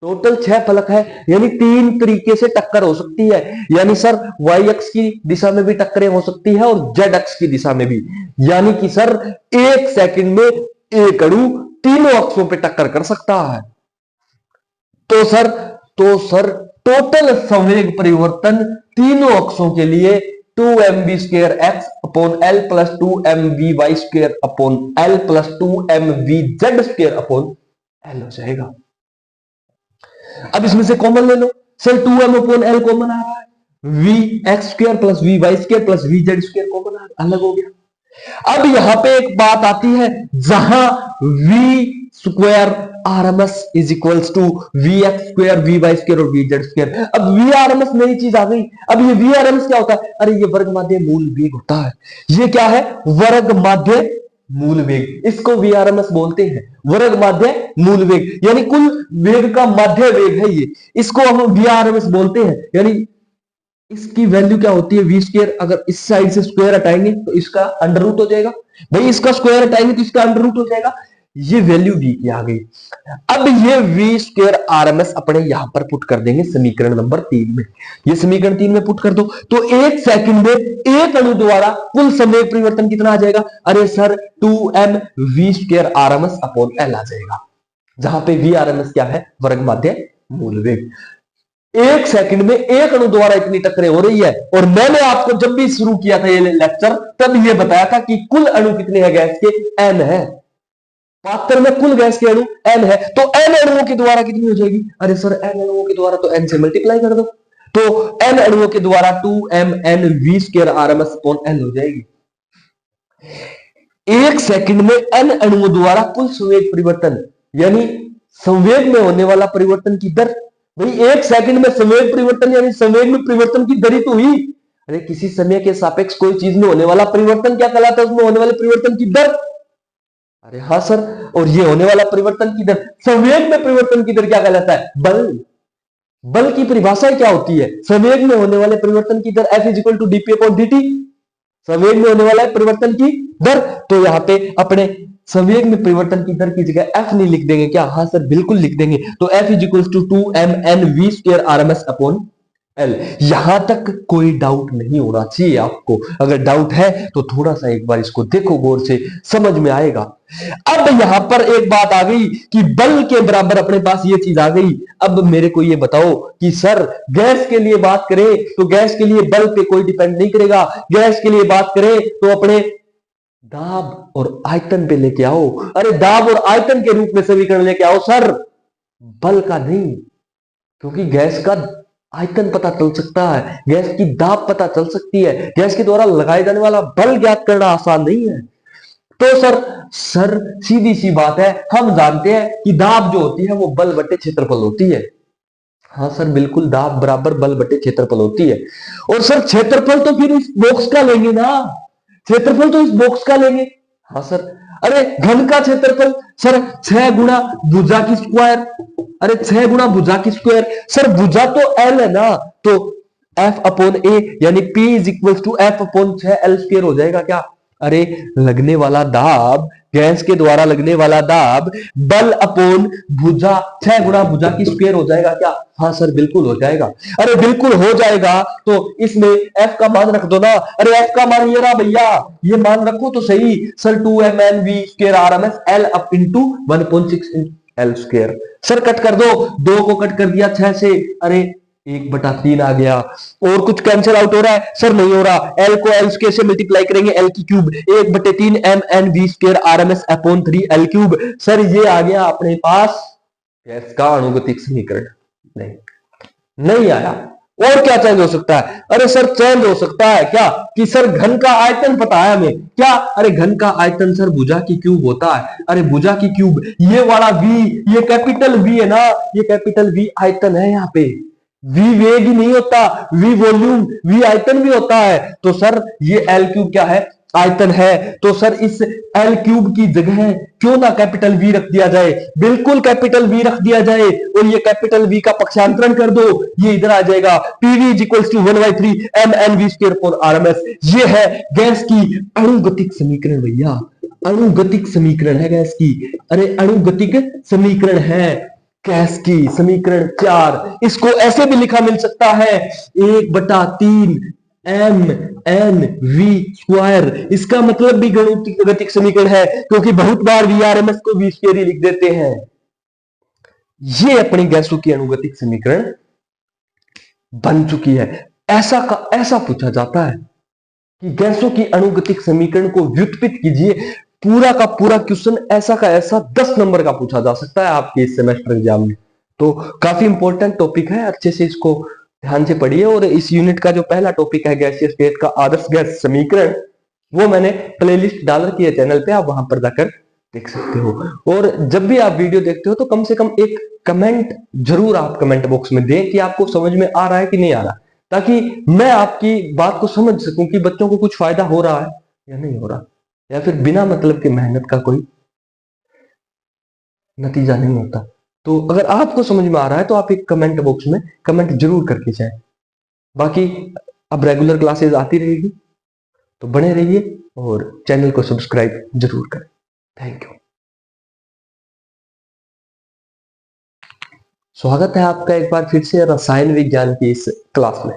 [SPEAKER 1] टोटल 6 फलक है, यानी 3 तरीके से टक्कर हो सकती है। यानी सर y अक्ष की दिशा में भी टक्करें हो सकती है और z अक्ष की दिशा में भी। यानी कि सर 1 सेकंड में एक अणु तीनों अक्षों पे टक्कर कर सकता है। तो सर टोटल संवेग परिवर्तन तीनों अक्षों के लिए 2mv square x upon l plus 2mv y square upon l plus 2mv z square upon l हो जाएगा। अब इसमें से कॉमन ले लो। Sir 2m upon l common आ रहा है, v x square plus v y square plus v z square common अलग हो गया। अब यहां पे एक बात आती है, जहां v square RMS is equals to V X square V Y square और वी जेड स्क्वायर। अब वी RMS नई चीज आ गई। अब ये वी RMS क्या होता है? अरे ये वर्ग माध्य मूल वेग होता है। ये क्या है? वर्ग माध्य मूल वेग, इसको वी RMS बोलते हैं, वर्ग माध्य मूल वेग, यानी कुल वेग का माध्य वेग है ये, इसको हम वी RMS बोलते हैं। यानी इसकी वैल्यू क्या होती है? V square. अगर इस साइड से स्क्वायर हटाएंगे तो इसका अंडर रूट हो जाएगा, भाई इसका स्क्वायर हटाएंगे तो इसका अंडर रूट हो जाएगा। ये वैल्यू v की आ गई। अब ये v स्क्वायर RMS अपने यहां पर पुट कर देंगे समीकरण नंबर 3 में। ये समीकरण 3 में पुट कर दो तो 1 सेकंड में एक अणु द्वारा कुल संवेग परिवर्तन कितना आ जाएगा? अरे sir 2m v square RMS upon l आ जाएगा, जहां पे v RMS क्या है? वर्ग माध्य मूल वेग। एक सेकंड में एक अणु द्वारा इतनी टक्करें हो रही है। और मैंने आपको जब भी शुरू किया था ये लेक्चर तब ये बताया था कि कुल अणु कितने हैं गैस के? n है। पात्र में कुल गैस के अणु n है, तो n अणुओं के द्वारा कितनी हो जाएगी? अरे सर n अणुओं के द्वारा तो n से मल्टीप्लाई कर दो, तो n अणुओं के द्वारा 2mn v square RMS upon l हो जाएगी। एक सेकंड में n अणुओं द्वारा कुल संवेग परिवर्तन, यानी संवेग में होने वाला परिवर्तन की दर। भाई एक सेकंड में संवेग परिवर्तन यानी संवेग में परिवर्तन की दर ही तो हुई। अरे किसी समय के सापेक्ष कोई चीज में होने वाला परिवर्तन क्या कहलाता है? उसमें होने वाले परिवर्तन की दर। अरे हाँ सर, और ये होने वाला परिवर्तन की दर, संवेग में परिवर्तन की दर क्या कहलाता है? बल। बल की परिभाषा क्या होती है? संवेग में होने वाले परिवर्तन की दर F is equal to dp/dt। संवेग में होने वाला है परिवर्तन की दर, तो यहां पे अपने संवेग में परिवर्तन की दर की जगह f नहीं लिख देंगे क्या? हाँ सर बिल्कुल लिख देंगे। तो F is equal to 2mn v square RMS upon l। यहां तक कोई डाउट नहीं होना चाहिए आपको। अगर डाउट है तो थोड़ा सा एक बार इसको देखो गौर से, समझ में आएगा। अब यहां पर एक बात आ गई कि बल के बराबर अपने पास ये चीज आ गई। अब मेरे को ये बताओ कि सर गैस के लिए बात करें तो गैस के लिए बल पे कोई डिपेंड नहीं करेगा। गैस के लिए बात करें तो अपने दाब और आयतन पे लेके आओ। अरे दाब और आयतन के रूप में समीकरण लेके आओ सर, बल का नहीं। क्योंकि गैस का आयतन पता चल सकता है, गैस की दाब पता चल सकती है, गैस के द्वारा लगाए जाने वाला बल ज्ञात करना आसान नहीं है। तो सर सीधी सी बात है, हम जानते हैं कि दाब जो होती है वो बल बटे क्षेत्रफल होती है। हाँ सर बिल्कुल, दाब बराबर बल बटे क्षेत्रफल होती है। और सर क्षेत्रफल तो फिर इस बॉक्स का लेंगे ना, क्षेत्रफल तो इस बॉक्स का लेंगे। हाँ सर, अरे घन का क्षेत्रफल सर 6 गुणा भुजा की स्क्वायर। अरे 6 गुणा भुजा की स्क्वायर, सर भुजा तो L है ना, तो F अपॉन A यानी P is equal to F upon 6L square हो जाएगा क्या? अरे लगने वाला दाब, गैस के द्वारा लगने वाला दाब बल अपॉन भुजा 6 गुणा भुजा की स्क्वायर हो जाएगा क्या? हाँ सर बिल्कुल हो जाएगा। अरे बिल्कुल हो जाएगा तो इसमें F का मान रख दो ना। अरे F का मान ये रहा भैया, ये मान रखो तो सही sir, 2mn v square RMS L up into 1.6 L square. Sir cut कर दो, 2 को कट कर दिया 6 से, अरे 1/3 आ गया। और कुछ कैंसिल आउट हो रहा है? सर नहीं हो रहा। L को L स्क्वायर से मल्टीप्लाई करेंगे, L की cube 1/3 mn v square RMS upon 3 L cube. Sir ये आ गया अपने पास गैस का अणुगतिक समीकरण। नहीं, नहीं आया। और क्या चेंज हो सकता है? अरे सर चेंज हो सकता है क्या कि सर घन का आयतन पता है हमें क्या? अरे घन का आयतन सर भुजा की क्यूब होता है। अरे भुजा की क्यूब, ये वाला v, ये कैपिटल V है ना, ये कैपिटल V आयतन है। यहाँ पे v वेग ही नहीं होता, v वॉल्यूम, v आयतन भी होता है। तो सर ये L क्यूब क्या है? आयतन है। तो सर इस L क्यूब की जगह क्यों ना कैपिटल V रख दिया जाए? बिल्कुल कैपिटल V रख दिया जाए और ये कैपिटल V का पक्षांतरण कर दो, ये इधर आ जाएगा। PV is equal to 1/3 mn v square upon RMS। ये है गैस की अणुगतिक समीकरण भैया, अणुगतिक समीकरण है गैस की। अरे अणुगतिक समीकरण है गैस की, समीकरण 4। इसको ऐसे भी लिखा मिल सकता है 1/3 mn v स्क्वायर। इसका मतलब भी गतिक समीकरण है, क्योंकि बहुत बार VRMS को v स्क्वायर ही लिख देते हैं। ये अपनी गैसों की अणुगतिक समीकरण बन चुकी है। ऐसा का ऐसा पूछा जाता है कि गैसों की अणुगतिक समीकरण को व्युत्पत्ति कीजिए। पूरा का पूरा क्वेश्चन ऐसा का ऐसा 10 नंबर का पूछा जा सकता है आपके इस सेमेस्टर एग्जाम में। तो काफी इंपॉर्टेंट टॉपिक है, अच्छे से इसको ध्यान से पढ़िए। और इस यूनिट का जो पहला टॉपिक है गैसीय स्टेट का आदर्श गैस समीकरण, वो मैंने प्लेलिस्ट डाल रखी है चैनल पे, आप वहां पर जाकर देख सकते हो। और जब भी आप वीडियो देखते हो तो कम से कम एक कमेंट जरूर आप कमेंट बॉक्स में दें कि आपको समझ में आ रहा है कि नहीं आ रहा, ताकि मैं आपकी बात को समझ सकूं कि बच्चों को कुछ फायदा हो रहा है या नहीं हो रहा, या फिर बिना मतलब के मेहनत का कोई नतीजा नहीं होता। तो अगर आपको समझ में आ रहा है तो आप एक कमेंट बॉक्स में कमेंट जरूर करके जाएं। बाकी अब रेगुलर क्लासेस आती रहेगी, तो बने रहिए और चैनल को सब्सक्राइब जरूर करें। Thank you. स्वागत है आपका एक बार फिर से रसायन विज्ञान की इस क्लास में।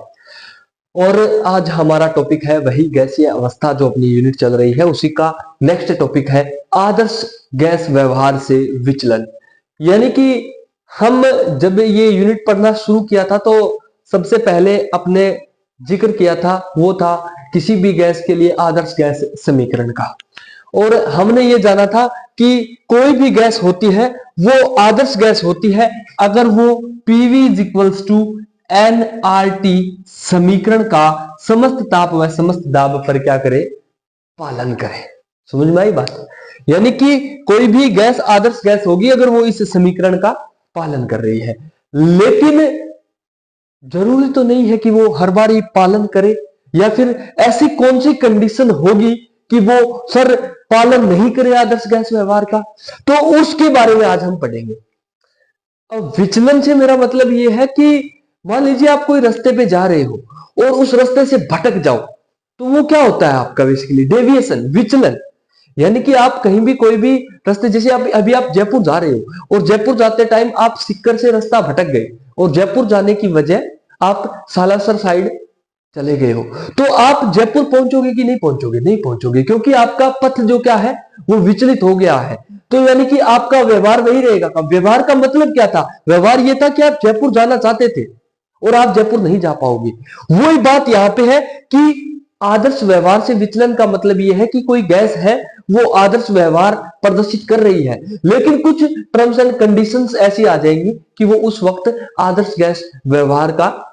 [SPEAKER 1] और आज हमारा टॉपिक है वही गैसीय अवस्था जो अपनी यूनिट चल रही है, उसी का नेक्स्ट टॉपिक है आदर्श गैस व्यवहार से विचलन। यानी कि हम जब ये यूनिट पढ़ना शुरू किया था तो सबसे पहले अपने जिक्र किया था वो था किसी भी गैस के लिए आदर्श गैस समीकरण का। और हमने ये जाना था कि कोई भी गैस होती है वो आदर्श गैस होती है अगर वो PV is equals to nRT समीकरण का समस्त ताप व समस्त दाब पर क्या करे, पालन करे। समझ में आई बात? यानी कि कोई भी गैस आदर्श गैस होगी अगर वो इस समीकरण का पालन कर रही है। लेकिन जरूरी तो नहीं है कि वो हर बार ही पालन करे, या फिर ऐसी कौन सी कंडीशन होगी कि वो सर पालन नहीं करे आदर्श गैस व्यवहार का, तो उसके बारे में आज हम पढ़ेंगे। अब विचलन से मेरा मतलब ये है कि मान लीजिए आप कोई रास्ते पे जा रहे हो और उस रास्ते से भटक जाओ, तो वो क्या होता है आपका बेसिकली डेविएशन, विचलन। यानी कि आप कहीं भी कोई भी रास्ते, जैसे अभी आप जयपुर जा रहे हो और जयपुर जाते टाइम आप सिक्कर से रास्ता भटक गए और जयपुर जाने की वजह आप सालासर साइड चले गए हो, तो आप जयपुर पहुंचोगे कि नहीं पहुंचोगे? नहीं पहुंचोगे, क्योंकि आपका पथ जो क्या है वो विचलित हो गया है। तो यानी कि आपका व्यवहार वही रहेगा। व्यवहार का मतलब क्या था? व्यवहार ये था कि आप जयपुर जाना चाहते थे और आप जयपुर नहीं जा पाओगे। वही बात यहां पे है कि आदर्श व्यवहार से विचलन का मतलब यह है कि कोई गैस है वो आदर्श व्यवहार प्रदर्शित कर रही है, लेकिन कुछ टर्म्स एंड कंडीशंस ऐसी आ जाएंगी कि वो उस वक्त आदर्श गैस व्यवहार का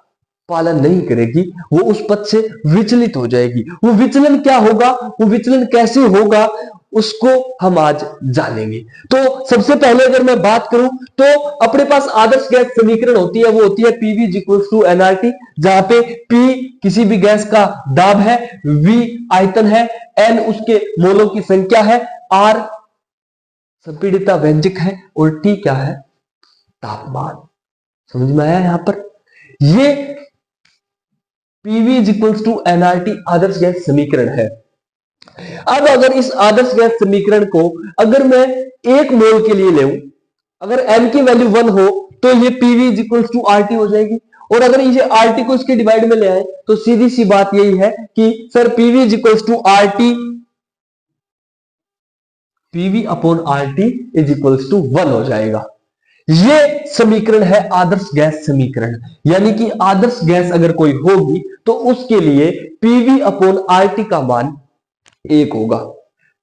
[SPEAKER 1] पालन नहीं करेगी, वो उस पथ से विचलित हो जाएगी। वो विचलन क्या होगा, वो विचलन कैसे होगा, उसको हम आज जानेंगे। तो सबसे पहले अगर मैं बात करूं तो अपने पास आदर्श गैस समीकरण होती है, वो होती है PV is equal to nRT, जहां पे P किसी भी गैस का दाब है, V आयतन है, N उसके मोलों की संख्या है, R संपीड़ितता व्यंजक है और T क्या है, तापमान। समझ में आया? यहां पर ये PV is equals to nRT आदर्श गैस समीकरण है। अब अगर इस आदर्श गैस समीकरण को अगर मैं 1 मोल के लिए लेऊं, अगर n की वैल्यू 1 हो तो ये PV is equals to RT हो जाएगी। और अगर इसे RT को इसके डिवाइड में ले आए तो सीधी सी बात यही है कि sir PV is equals to RT, PV upon RT is equals to 1 हो जाएगा। ये समीकरण है आदर्श गैस समीकरण। यानी कि आदर्श गैस अगर कोई होगी तो उसके लिए PV अपॉन RT का मान 1 होगा।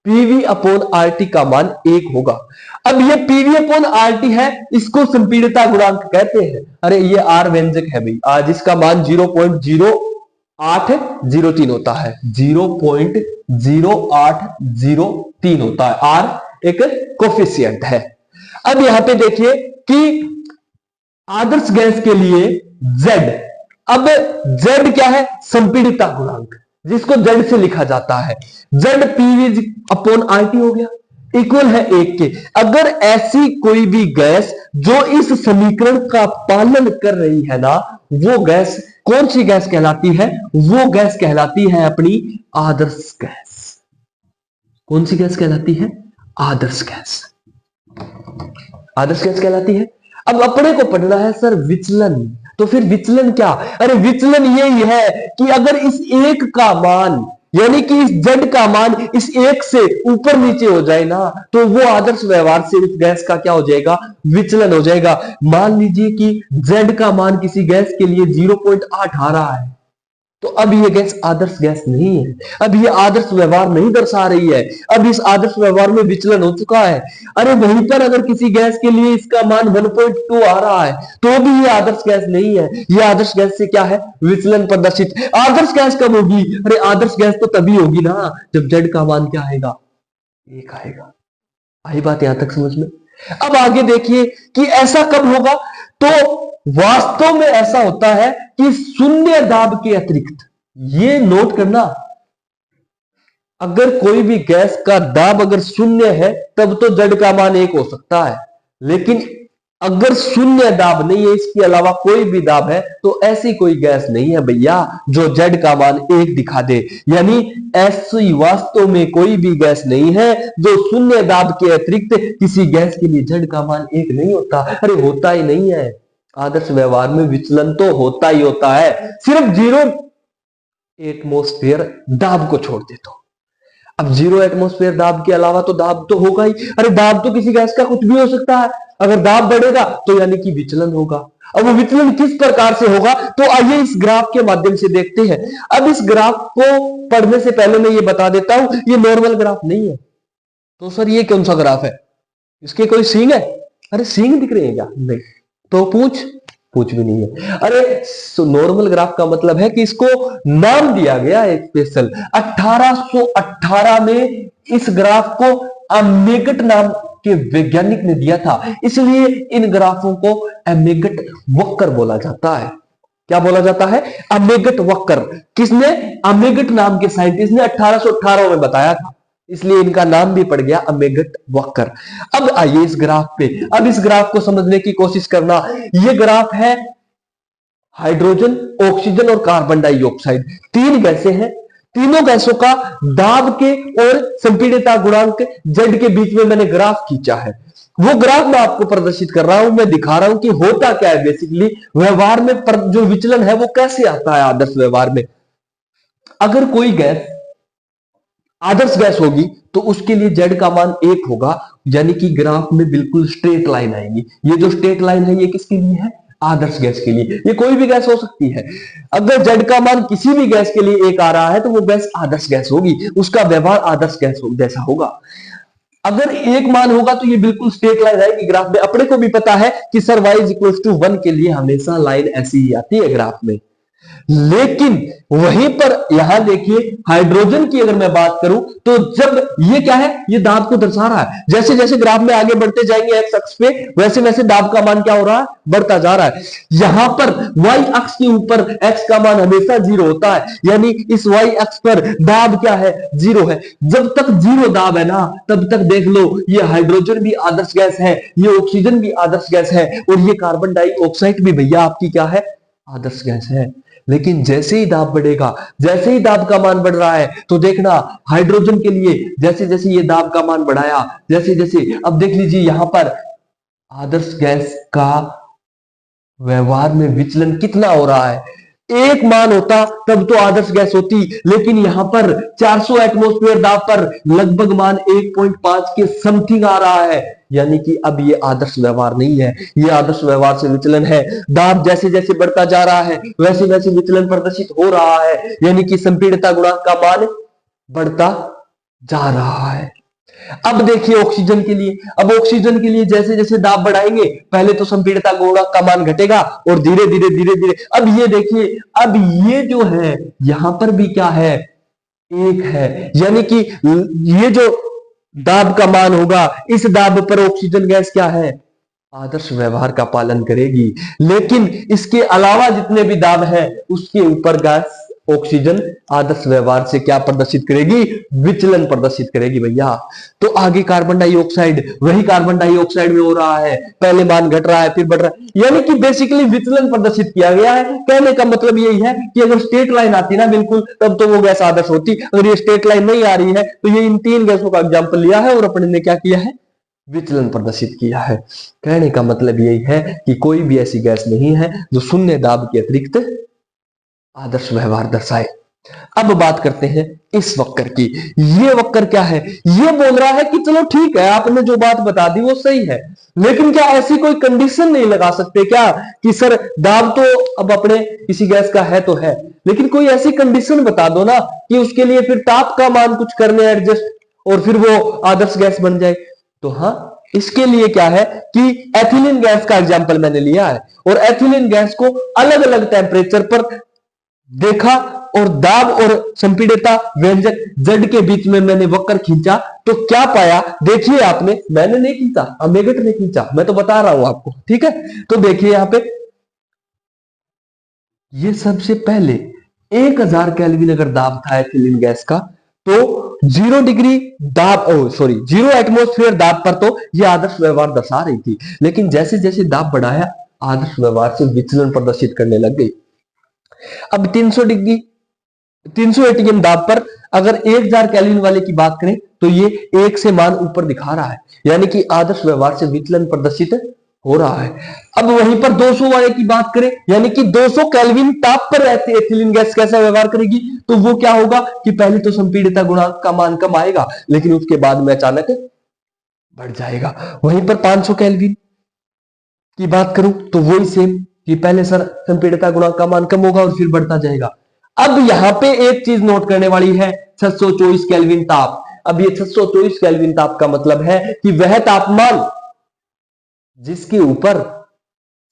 [SPEAKER 1] PV अपॉन RT का मान 1 होगा। अब ये PV अपॉन RT है, इसको संपीड़ितता गुणांक कहते हैं। अरे ये R व्यंजक है भाई, आज इसका मान 0.0803 होता है, 0.0803 होता है। R एक कोफिशिएंट है। अब यहां पे देखिए कि आदर्श गैस के लिए Z, अब Z क्या है? संपीड़ितता गुणांक, जिसको Z से लिखा जाता है। Z PV अपॉन RT हो गया, इक्वल है 1 के। अगर ऐसी कोई भी गैस जो इस समीकरण का पालन कर रही है ना, वो गैस कौन सी गैस कहलाती है? वो गैस कहलाती है अपनी आदर्श गैस। कौन सी गैस कहलाती है? आदर्श गैस। आदर्श गैस कहलाती है। अब अपने को पढ़ना है सर विचलन, तो फिर विचलन क्या? अरे विचलन यही है कि अगर इस 1 का मान, यानी कि इस Z का मान इस 1 से ऊपर नीचे हो जाए ना, तो वो आदर्श व्यवहार से उस गैस का क्या हो जाएगा? विचलन हो जाएगा। मान लीजिए कि Z का मान किसी गैस के लिए 0.8 आ रहा है, तो अब ये गैस आदर्श गैस नहीं है, अब ये आदर्श व्यवहार नहीं दर्शा रही है, अब इस आदर्श व्यवहार में विचलन हो चुका है। अरे वहीं पर अगर किसी गैस के लिए इसका मान 1.2 आ रहा है तो भी ये आदर्श गैस नहीं है, ये आदर्श गैस से क्या है? विचलन प्रदर्शित। आदर्श गैस कब होगी? अरे आदर्श गैस तो तभी होगी ना जब Z का मान क्या आएगा? 1 आएगा। आई बात यहां तक समझ में? अब आगे देखिए कि ऐसा कब होगा, तो वास्तव में ऐसा होता है कि शून्य दाब के अतिरिक्त, ये नोट करना, अगर कोई भी गैस का दाब अगर शून्य है तब तो Z का मान 1 हो सकता है, लेकिन अगर शून्य दाब नहीं है, इसके अलावा कोई भी दाब है, तो ऐसी कोई गैस नहीं है भैया जो Z का मान 1 दिखा दे। यानी ऐसी वास्तव में कोई भी गैस नहीं है जो शून्य दाब के अतिरिक्त किसी गैस के लिए Z का मान 1 नहीं होता। अरे होता ही नहीं है। आदर्श व्यवहार में विचलन तो होता ही होता है, सिर्फ 0 एटमॉस्फेयर दाब को छोड़ दे तो। अब 0 एटमॉस्फेयर दाब के अलावा तो दाब तो होगा ही। अरे दाब तो किसी गैस का कुछ भी हो सकता है, अगर दाब बढ़ेगा तो यानी कि विचलन होगा। अब वो विचलन किस प्रकार से होगा, तो आइए इस ग्राफ के माध्यम से देखते हैं। अब इस ग्राफ को पढ़ने से पहले मैं ये बता देता हूं, ये नॉर्मल ग्राफ नहीं है। तो सर ये कौन सा ग्राफ है, इसके कोई सींग है? अरे सींग दिख रहे हैं क्या? नहीं। तो पूछ भी नहीं है। अरे नॉर्मल ग्राफ का मतलब है कि इसको नाम दिया गया है स्पेशल। 1818 में इस ग्राफ को अमेगट नाम के वैज्ञानिक ने दिया था, इसलिए इन ग्राफों को अमेगट वक्र बोला जाता है। क्या बोला जाता है? अमेगट वक्र। किसने? अमेगट नाम के साइंटिस्ट ने 1818 में बताया था, इसलिए इनका नाम भी पड़ गया अमेगट वक्र। अब आइए इस ग्राफ पे, अब इस ग्राफ को समझने की कोशिश करना। यह ग्राफ है हाइड्रोजन, ऑक्सीजन और कार्बन डाइऑक्साइड, 3 गैसें हैं। तीनों गैसों का दाब के और संपीड़ितता गुणांक जेड के बीच में मैंने ग्राफ खींचा है। वो ग्राफ मैं आपको प्रदर्शित कर रहा हूं, मैं दिखा रहा हूं कि होता क्या है बेसिकली व्यवहार में जो विचलन है वो कैसे आता है आदर्श व्यवहार में। अगर कोई गैस आदर्श गैस होगी तो उसके लिए जेड का मान 1 होगा, यानी कि ग्राफ में बिल्कुल स्ट्रेट लाइन आएगी। ये जो स्ट्रेट लाइन है ये किसके लिए है? आदर्श गैस के लिए। ये कोई भी गैस हो सकती है। अगर जेड का मान किसी भी गैस के लिए 1 आ रहा है तो वो गैस आदर्श गैस होगी, उसका व्यवहार आदर्श गैस जैसा होगा। अगर 1 मान होगा तो ये बिल्कुल स्ट्रेट लाइन आएगी ग्राफ में। अपने को भी पता है कि सर y = 1 के लिए हमेशा लाइन ऐसी ही आती है ग्राफ में। लेकिन वहीं पर यहां देखिए हाइड्रोजन की अगर मैं बात करूं तो जब ये क्या है, ये दाब को दर्शा रहा है। जैसे जैसे ग्राफ में आगे बढ़ते जाएंगे एक्स अक्ष पे, वैसे वैसे दाब का मान क्या हो रहा है? बढ़ता जा रहा है। यहां पर वाई अक्ष के ऊपर एक्स का मान हमेशा 0 होता है, यानी इस वाई अक्ष पर दाब क्या है? 0 है। जब तक 0 दाब है ना, तब तक देख लो ये हाइड्रोजन भी आदर्श गैस है, ये ऑक्सीजन भी आदर्श गैस है, और ये कार्बन डाइऑक्साइड भी भैया आपकी क्या है? आदर्श गैस है। लेकिन जैसे ही दाब बढ़ेगा, जैसे ही दाब का मान बढ़ रहा है, तो देखना हाइड्रोजन के लिए जैसे जैसे ये दाब का मान बढ़ाया, जैसे जैसे, अब देख लीजिए यहां पर आदर्श गैस का व्यवहार में विचलन कितना हो रहा है। 1 मान होता तब तो आदर्श गैस होती, लेकिन यहां पर 400 एटमॉस्फेयर दाब पर लगभग मान 1.5 के समथिंग आ रहा है, यानी कि अब ये आदर्श व्यवहार नहीं है, ये आदर्श व्यवहार से विचलन है। दाब जैसे जैसे बढ़ता जा रहा है वैसे वैसे विचलन प्रदर्शित हो रहा है, यानी कि संपीड़ितता गुणांक का मान बढ़ता जा रहा है। अब देखिए ऑक्सीजन के लिए, अब ऑक्सीजन के लिए जैसे जैसे दाब बढ़ाएंगे पहले तो संपीड़ितता गुणांक का मान घटेगा और धीरे धीरे धीरे धीरे, अब ये देखिए, अब ये जो है यहां पर भी क्या है? 1 है, यानी कि ये जो दाब का मान होगा इस दाब पर ऑक्सीजन गैस क्या है? आदर्श व्यवहार का पालन करेगी। लेकिन इसके अलावा जितने भी दाब है उसके ऊपर गैस ऑक्सीजन आदर्श व्यवहार से क्या प्रदर्शित करेगी? विचलन प्रदर्शित करेगी भैया। तो आगे कार्बन डाइऑक्साइड, वही कार्बन डाइऑक्साइड में हो रहा है, पहले मान घट रहा है फिर बढ़ रहा है, यानी कि बेसिकली विचलन प्रदर्शित किया गया है। कहने का मतलब यही है कि अगर स्ट्रेट लाइन आती ना बिल्कुल, तब तो वो गैस आदर्श होती। अगर ये स्ट्रेट लाइन नहीं आ रही है तो ये इन 3 गैसों का एग्जाम्पल लिया है और अपने ने क्या किया है? विचलन प्रदर्शित किया है। कहने का मतलब यही है कि कोई भी ऐसी गैस नहीं है जो शून्य दाब के अतिरिक्त आदर्श व्यवहार दर्शाए। अब बात करते हैं इस वक्र की। ये वक्र क्या है? ये बोल रहा है कि चलो ठीक है आपने जो बात बता दी वो सही है, लेकिन क्या ऐसी कोई कंडीशन नहीं लगा सकते क्या कि सर दाब तो अब अपने किसी गैस का है तो है, लेकिन कोई ऐसी कंडीशन बता दो ना कि उसके लिए फिर ताप का मान कुछ करने एडजस्ट और फिर वो आदर्श गैस बन जाए। तो हाँ, इसके लिए क्या है कि एथिलीन गैस का एग्जाम्पल मैंने लिया है और एथिलीन गैस को अलग अलग टेम्परेचर पर देखा और दाब और संपीड़ितता व्यंजक जेड के बीच में मैंने वक्र खींचा तो क्या पाया? देखिए आपने, मैंने नहीं खींचा, अमेगट ने खींचा, मैं तो बता रहा हूं आपको, ठीक है। तो देखिए यहां पे ये सबसे पहले 1000 केल्विन अगर दाब था एथिलीन गैस का तो 0 डिग्री दाब, 0 एटमॉस्फेयर दाब पर तो ये आदर्श व्यवहार दर्शा रही थी, लेकिन जैसे जैसे दाब बढ़ाया आदर्श व्यवहार से विचलन प्रदर्शित करने लग गई। अब 300 एटीएम दाब पर अगर 1000 केल्विन वाले की बात करें तो ये 1 से मान ऊपर दिखा रहा है, यानी कि आदर्श व्यवहार से विचलन प्रदर्शित हो रहा है। अब वहीं पर 200 वाले की बात करें, यानी कि 200 केल्विन ताप पर रहती एथिलीन गैस कैसा व्यवहार करेगी, तो वो क्या होगा कि पहले तो संपीड़ितता गुणांक का मान कम आएगा, लेकिन उसके बाद में अचानक बढ़ जाएगा। वहीं पर 500 केल्विन की बात करूं तो वही सेम कि पहले सर संपीड़ितता गुणांक का मान कम होगा और फिर बढ़ता जाएगा। अब यहां पे एक चीज नोट करने वाली है, 624 केल्विन ताप। अब ये 624 केल्विन ताप का मतलब है कि वह तापमान जिसके ऊपर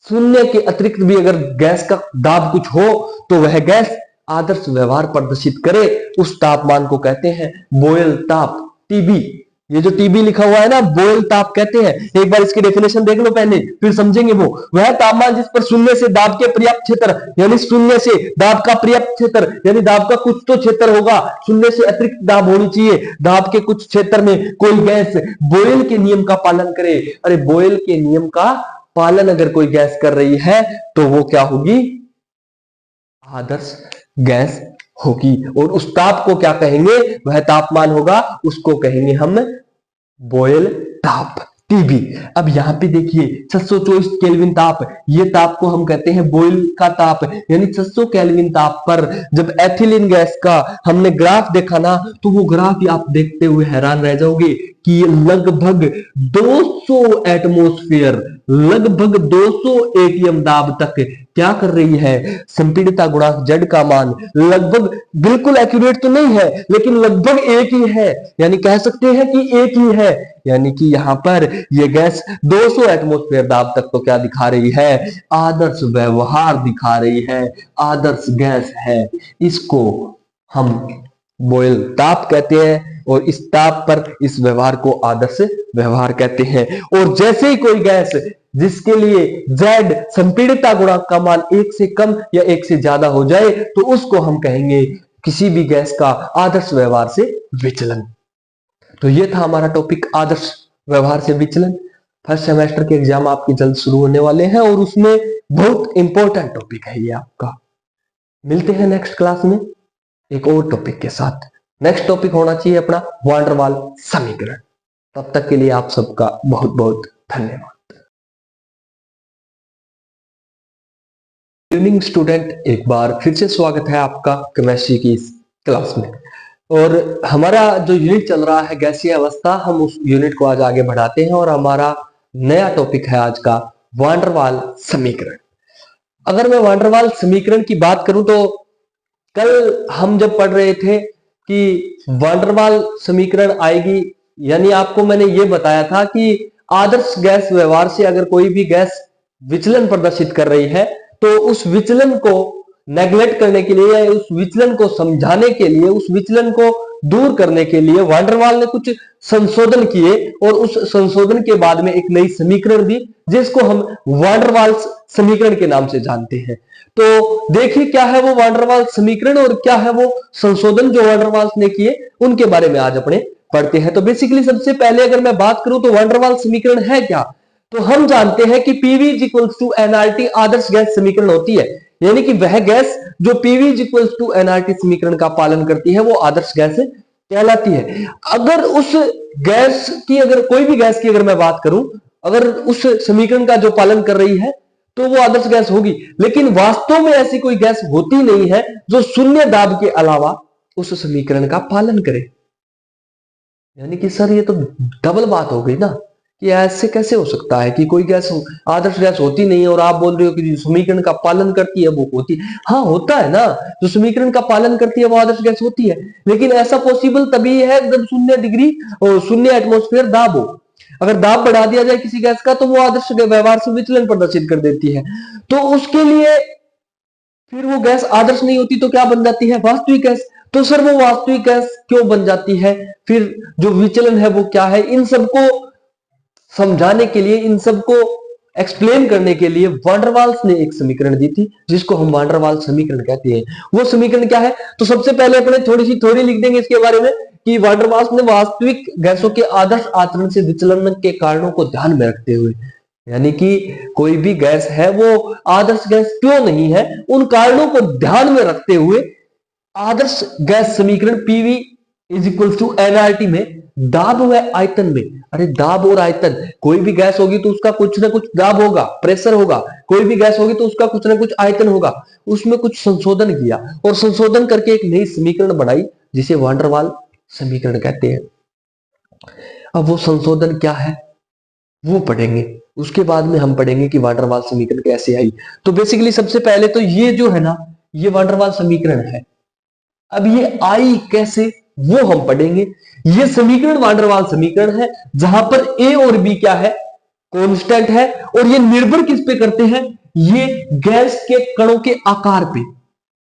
[SPEAKER 1] शून्य के अतिरिक्त भी अगर गैस का दाब कुछ हो तो वह गैस आदर्श व्यवहार प्रदर्शित करे, उस तापमान को कहते हैं बॉयल ताप, टीबी। ये जो टीबी लिखा हुआ है ना, बॉयल ताप कहते हैं। एक बार इसकी डेफिनेशन देख लो पहले, फिर समझेंगे। वो वह तापमान जिस पर शून्य से दाब के पर्याप्त क्षेत्र, यानी शून्य से दाब का पर्याप्त क्षेत्र, यानी दाब का कुछ तो क्षेत्र होगा, शून्य से अतिरिक्त दाब होनी चाहिए, दाब के कुछ क्षेत्र में कोई गैस बॉयल के नियम का पालन करे। अरे बॉयल के नियम का पालन अगर कोई गैस कर रही है तो वो क्या होगी, आदर्श गैस होगी। और उस ताप को क्या कहेंगे, वह तापमान होगा, उसको कहेंगे हम बॉयल ताप, टीबी। अब यहां पे देखिए 624 केल्विन ताप, ये ताप को हम कहते हैं बॉयल का ताप, यानी 600 केल्विन ताप पर जब एथिलीन गैस का हमने ग्राफ देखा ना, तो वो ग्राफ ही आप देखते हुए हैरान रह जाओगे कि ये लगभग 200 एटमॉस्फेयर, लगभग 200 एटीएम दाब तक क्या कर रही है, संपीड़ितता गुणांक जेड का मान लगभग, बिल्कुल एक्यूरेट तो नहीं है लेकिन लगभग एक ही है, यानी कह सकते हैं कि एक ही है। यानी कि यहां पर ये गैस 200 एटमॉस्फेयर दाब तक तो क्या दिखा रही है, आदर्श व्यवहार दिखा रही है, आदर्श गैस है। इसको हम बॉयल ताप कहते हैं और इस ताप पर इस व्यवहार को आदर्श व्यवहार कहते हैं। और जैसे ही कोई गैस जिसके लिए Z संपीड़ितता गुणांक का मान 1 से कम या 1 से ज्यादा हो जाए तो उसको हम कहेंगे किसी भी गैस का आदर्श व्यवहार से विचलन। तो ये था हमारा टॉपिक, आदर्श व्यवहार से विचलन। फर्स्ट सेमेस्टर के एग्जाम आपके जल्द शुरू होने वाले हैं और उसमें बहुत इंपॉर्टेंट टॉपिक है ये आपका। मिलते हैं नेक्स्ट क्लास में एक और टॉपिक के साथ। नेक्स्ट टॉपिक होना चाहिए अपना वान डेर वाल समीकरण। तब तक के लिए आप सबका बहुत बहुत धन्यवाद। इवनिंग स्टूडेंट, एक बार फिर से स्वागत है आपका केमिस्ट्री की इस क्लास में। और हमारा जो यूनिट चल रहा है गैसीय अवस्था, हम उस यूनिट को आज आगे बढ़ाते हैं और हमारा नया टॉपिक है आज का वान डेर वाल समीकरण। अगर मैं वान डेर वाल समीकरण की बात करूं तो कल हम जब पढ़ रहे थे कि वान डेर वाल समीकरण आएगी, यानी आपको मैंने ये बताया था कि आदर्श गैस व्यवहार से अगर कोई भी गैस विचलन प्रदर्शित कर रही है तो उस विचलन को नेग्लेक्ट करने के लिए या उस विचलन को समझाने के लिए, उस विचलन को दूर करने के लिए वान डेर वाल ने कुछ संशोधन किए और उस संशोधन के बाद में एक नई समीकरण दी जिसको हम वान डेर वाल समीकरण के नाम से जानते हैं। तो देखिए क्या है वो वान डेर वाल समीकरण और क्या है वो संशोधन जो वान डेर वाल्स ने किए, उनके बारे में आज अपने पढ़ते हैं। तो बेसिकली सबसे पहले अगर मैं बात करूं तो वान डेर वाल समीकरण है क्या, तो हम जानते हैं कि PV इक्वल्स टू nRT आदर्श गैस समीकरण होती है, यानी कि वह गैस जो PV इक्वल्स टू nRT समीकरण का पालन करती है वो आदर्श गैस कहलाती है। अगर उस गैस की, अगर कोई भी गैस की अगर मैं बात करूं, अगर उस समीकरण का जो पालन कर रही है तो वो आदर्श गैस होगी। लेकिन वास्तव में ऐसी कोई गैस होती नहीं है जो शून्य दाब के अलावा उस समीकरण का पालन करे। यानी कि सर ये तो डबल बात हो गई ना, कि ऐसे कैसे हो सकता है कि कोई गैस आदर्श गैस होती नहीं है और आप बोल रहे हो कि जो समीकरण का पालन करती है वो होती है। हाँ होता है ना, जो समीकरण का पालन करती है वो आदर्श गैस होती है, लेकिन ऐसा पॉसिबल तभी है जब 0 डिग्री और 0 एटमॉस्फेयर दाब हो। अगर दाब बढ़ा दिया जाए किसी गैस का तो वो आदर्श व्यवहार से विचलन प्रदर्शित कर देती है। तो उसके लिए फिर वो गैस आदर्श नहीं होती तो क्या बन जाती है, वास्तविक गैस। तो सर वो वास्तविक गैस क्यों बन जाती है, फिर जो विचलन है वो क्या है, इन सबको समझाने के लिए, इन सबको एक्सप्लेन करने के लिए वान डेर वाल्स ने एक समीकरण दी थी जिसको हम वान डेर वाल समीकरण कहते हैं। वो समीकरण क्या है, तो सबसे पहले अपने थोड़ी थ्योरी लिख देंगे इसके बारे में कि वान डेर वाल्स ने वास्तविक गैसों के आदर्श आचरण से विचलन के कारणों को ध्यान में रखते हुए, यानी कि कोई भी गैस है वो आदर्श गैस क्यों नहीं है, उन कारणों को ध्यान में रखते हुए आदर्श गैस समीकरण PV is equal to nRT में दाब व आयतन में। अरे दाब और आयतन, कोई भी गैस होगी तो उसका कुछ ना कुछ दाब होगा, प्रेशर होगा, कोई भी गैस होगी तो उसका कुछ ना कुछ आयतन होगा। उसमें कुछ संशोधन किया और संशोधन करके एक नई समीकरण बनाई जिसे वान डर वाल समीकरण कहते हैं। अब वो संशोधन क्या है वो पढ़ेंगे, उसके बाद में हम पढ़ेंगे कि वान डर वाल समीकरण कैसे आई। तो बेसिकली सबसे पहले तो ये जो है ना, ये वान डर वाल समीकरण है। अब ये आई कैसे वो हम पढ़ेंगे। ये समीकरण वान डर वाल समीकरण है जहां पर ए और बी क्या है, कांस्टेंट है, और ये निर्भर किस पे करते हैं, ये गैस के कणों के आकार पे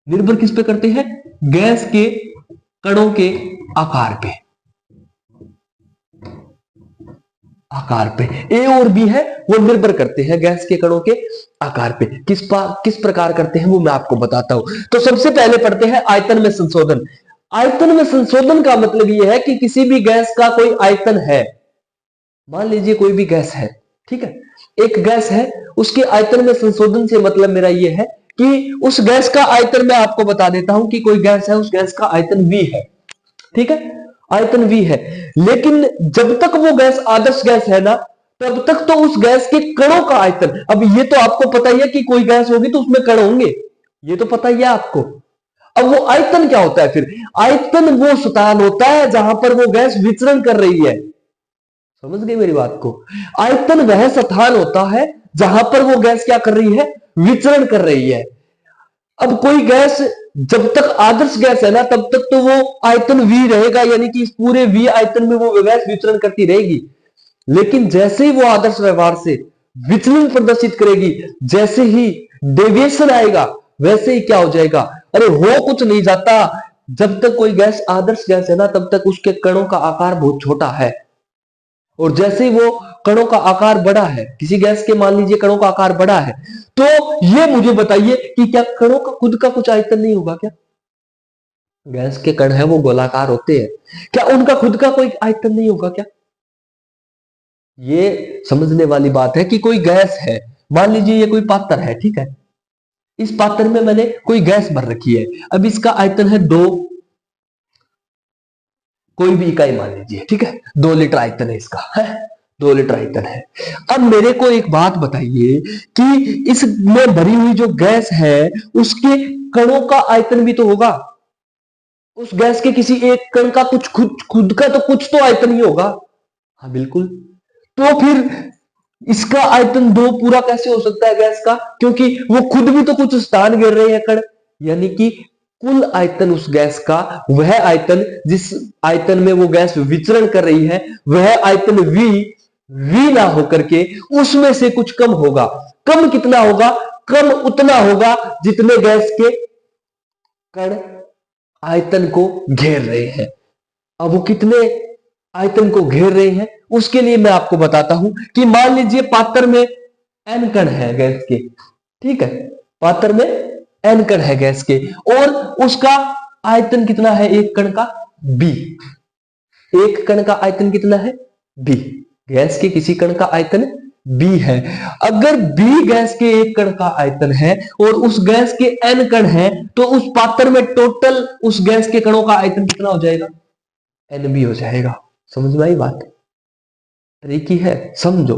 [SPEAKER 1] निर्भर किस पे करते हैं, गैस के कणों के आकार पे ए और बी है वो निर्भर करते हैं गैस के कणों के आकार पे। किस प्रकार करते हैं वो मैं आपको बताता हूं। तो सबसे पहले पढ़ते हैं आयतन में संशोधन। आयतन में संशोधन का मतलब यह है कि किसी भी गैस का कोई आयतन है, मान लीजिए कोई भी गैस है, ठीक है, एक गैस है, उसके आयतन में संशोधन से मतलब मेरा यह है कि उस गैस का आयतन मैं आपको बता देता हूं कि कोई गैस है, उस गैस का आयतन V है, ठीक है, आयतन V है। लेकिन जब तक वो गैस आदर्श गैस है ना, तब तक तो उस गैस के कणों का आयतन, अब ये तो आपको पता ही है कि कोई गैस होगी तो उसमें कण होंगे, ये तो पता ही है आपको। अब वो आयतन क्या होता है फिर, आयतन वो स्थान होता है जहां पर वो गैस विचरण कर रही है। समझ गए मेरी बात को, आयतन वह स्थान होता है जहां पर वो गैस क्या कर रही है, विचरण कर रही है। अब कोई गैस जब तक आदर्श गैस है ना, तब तक तो वो आयतन V रहेगा, यानी कि इस पूरे V आयतन में वो गैस विचरण करती रहेगी। लेकिन जैसे ही वो आदर्श व्यवहार से विचलन प्रदर्शित करेगी, जैसे ही डेविएशन आएगा, वैसे ही क्या हो जाएगा, अरे हो कुछ नहीं जाता। जब तक कोई गैस आदर्श गैस है ना, तब तक उसके कणों का आकार बहुत छोटा है, और जैसे ही वो कणों का आकार बड़ा है, किसी गैस के मान लीजिए कणों का आकार बड़ा है, तो ये मुझे बताइए कि क्या कणों का खुद का कुछ आयतन नहीं होगा क्या? गैस के कण है वो गोलाकार होते हैं, क्या उनका खुद का कोई आयतन नहीं होगा क्या? ये समझने वाली बात है कि कोई गैस है, मान लीजिए ये कोई पात्र है, ठीक है, इस पात्र में मैंने कोई गैस भर रखी है, अब इसका आयतन है 2, कोई भी इकाई मान लीजिए, ठीक है, 2 लीटर आयतन है इसका, है 2 लीटर आयतन है। अब मेरे को एक बात बताइए कि इसमें भरी हुई जो गैस है उसके कणों का आयतन भी तो होगा, उस गैस के किसी एक कण का कुछ खुद का तो कुछ तो आयतन ही होगा। हाँ बिल्कुल, तो फिर इसका आयतन 2 पूरा कैसे हो सकता है गैस का, क्योंकि वो खुद भी तो कुछ स्थान घेर रहे हैं कण, यानी कि कुल आयतन उस गैस का, वह आयतन जिस आयतन में वो गैस विचरण कर रही है, वह आयतन V ना होकर के उसमें से कुछ कम होगा। कम कितना होगा, कम उतना होगा जितने गैस के कण आयतन को घेर रहे हैं। अब वो कितने आयतन को घेर रहे हैं उसके लिए मैं आपको बताता हूं कि मान लीजिए पात्र में n कण है गैस के, ठीक है, पात्र में n कण है गैस के, और उसका आयतन कितना है एक कण का, B। एक कण का आयतन कितना है, B। गैस के किसी कण का आयतन B है। अगर B गैस के एक कण का आयतन है और उस गैस के n कण है, तो उस पात्र में टोटल उस गैस के कणों का आयतन कितना हो जाएगा, NB हो जाएगा। समझ में आई बात, तरीकी है, समझो।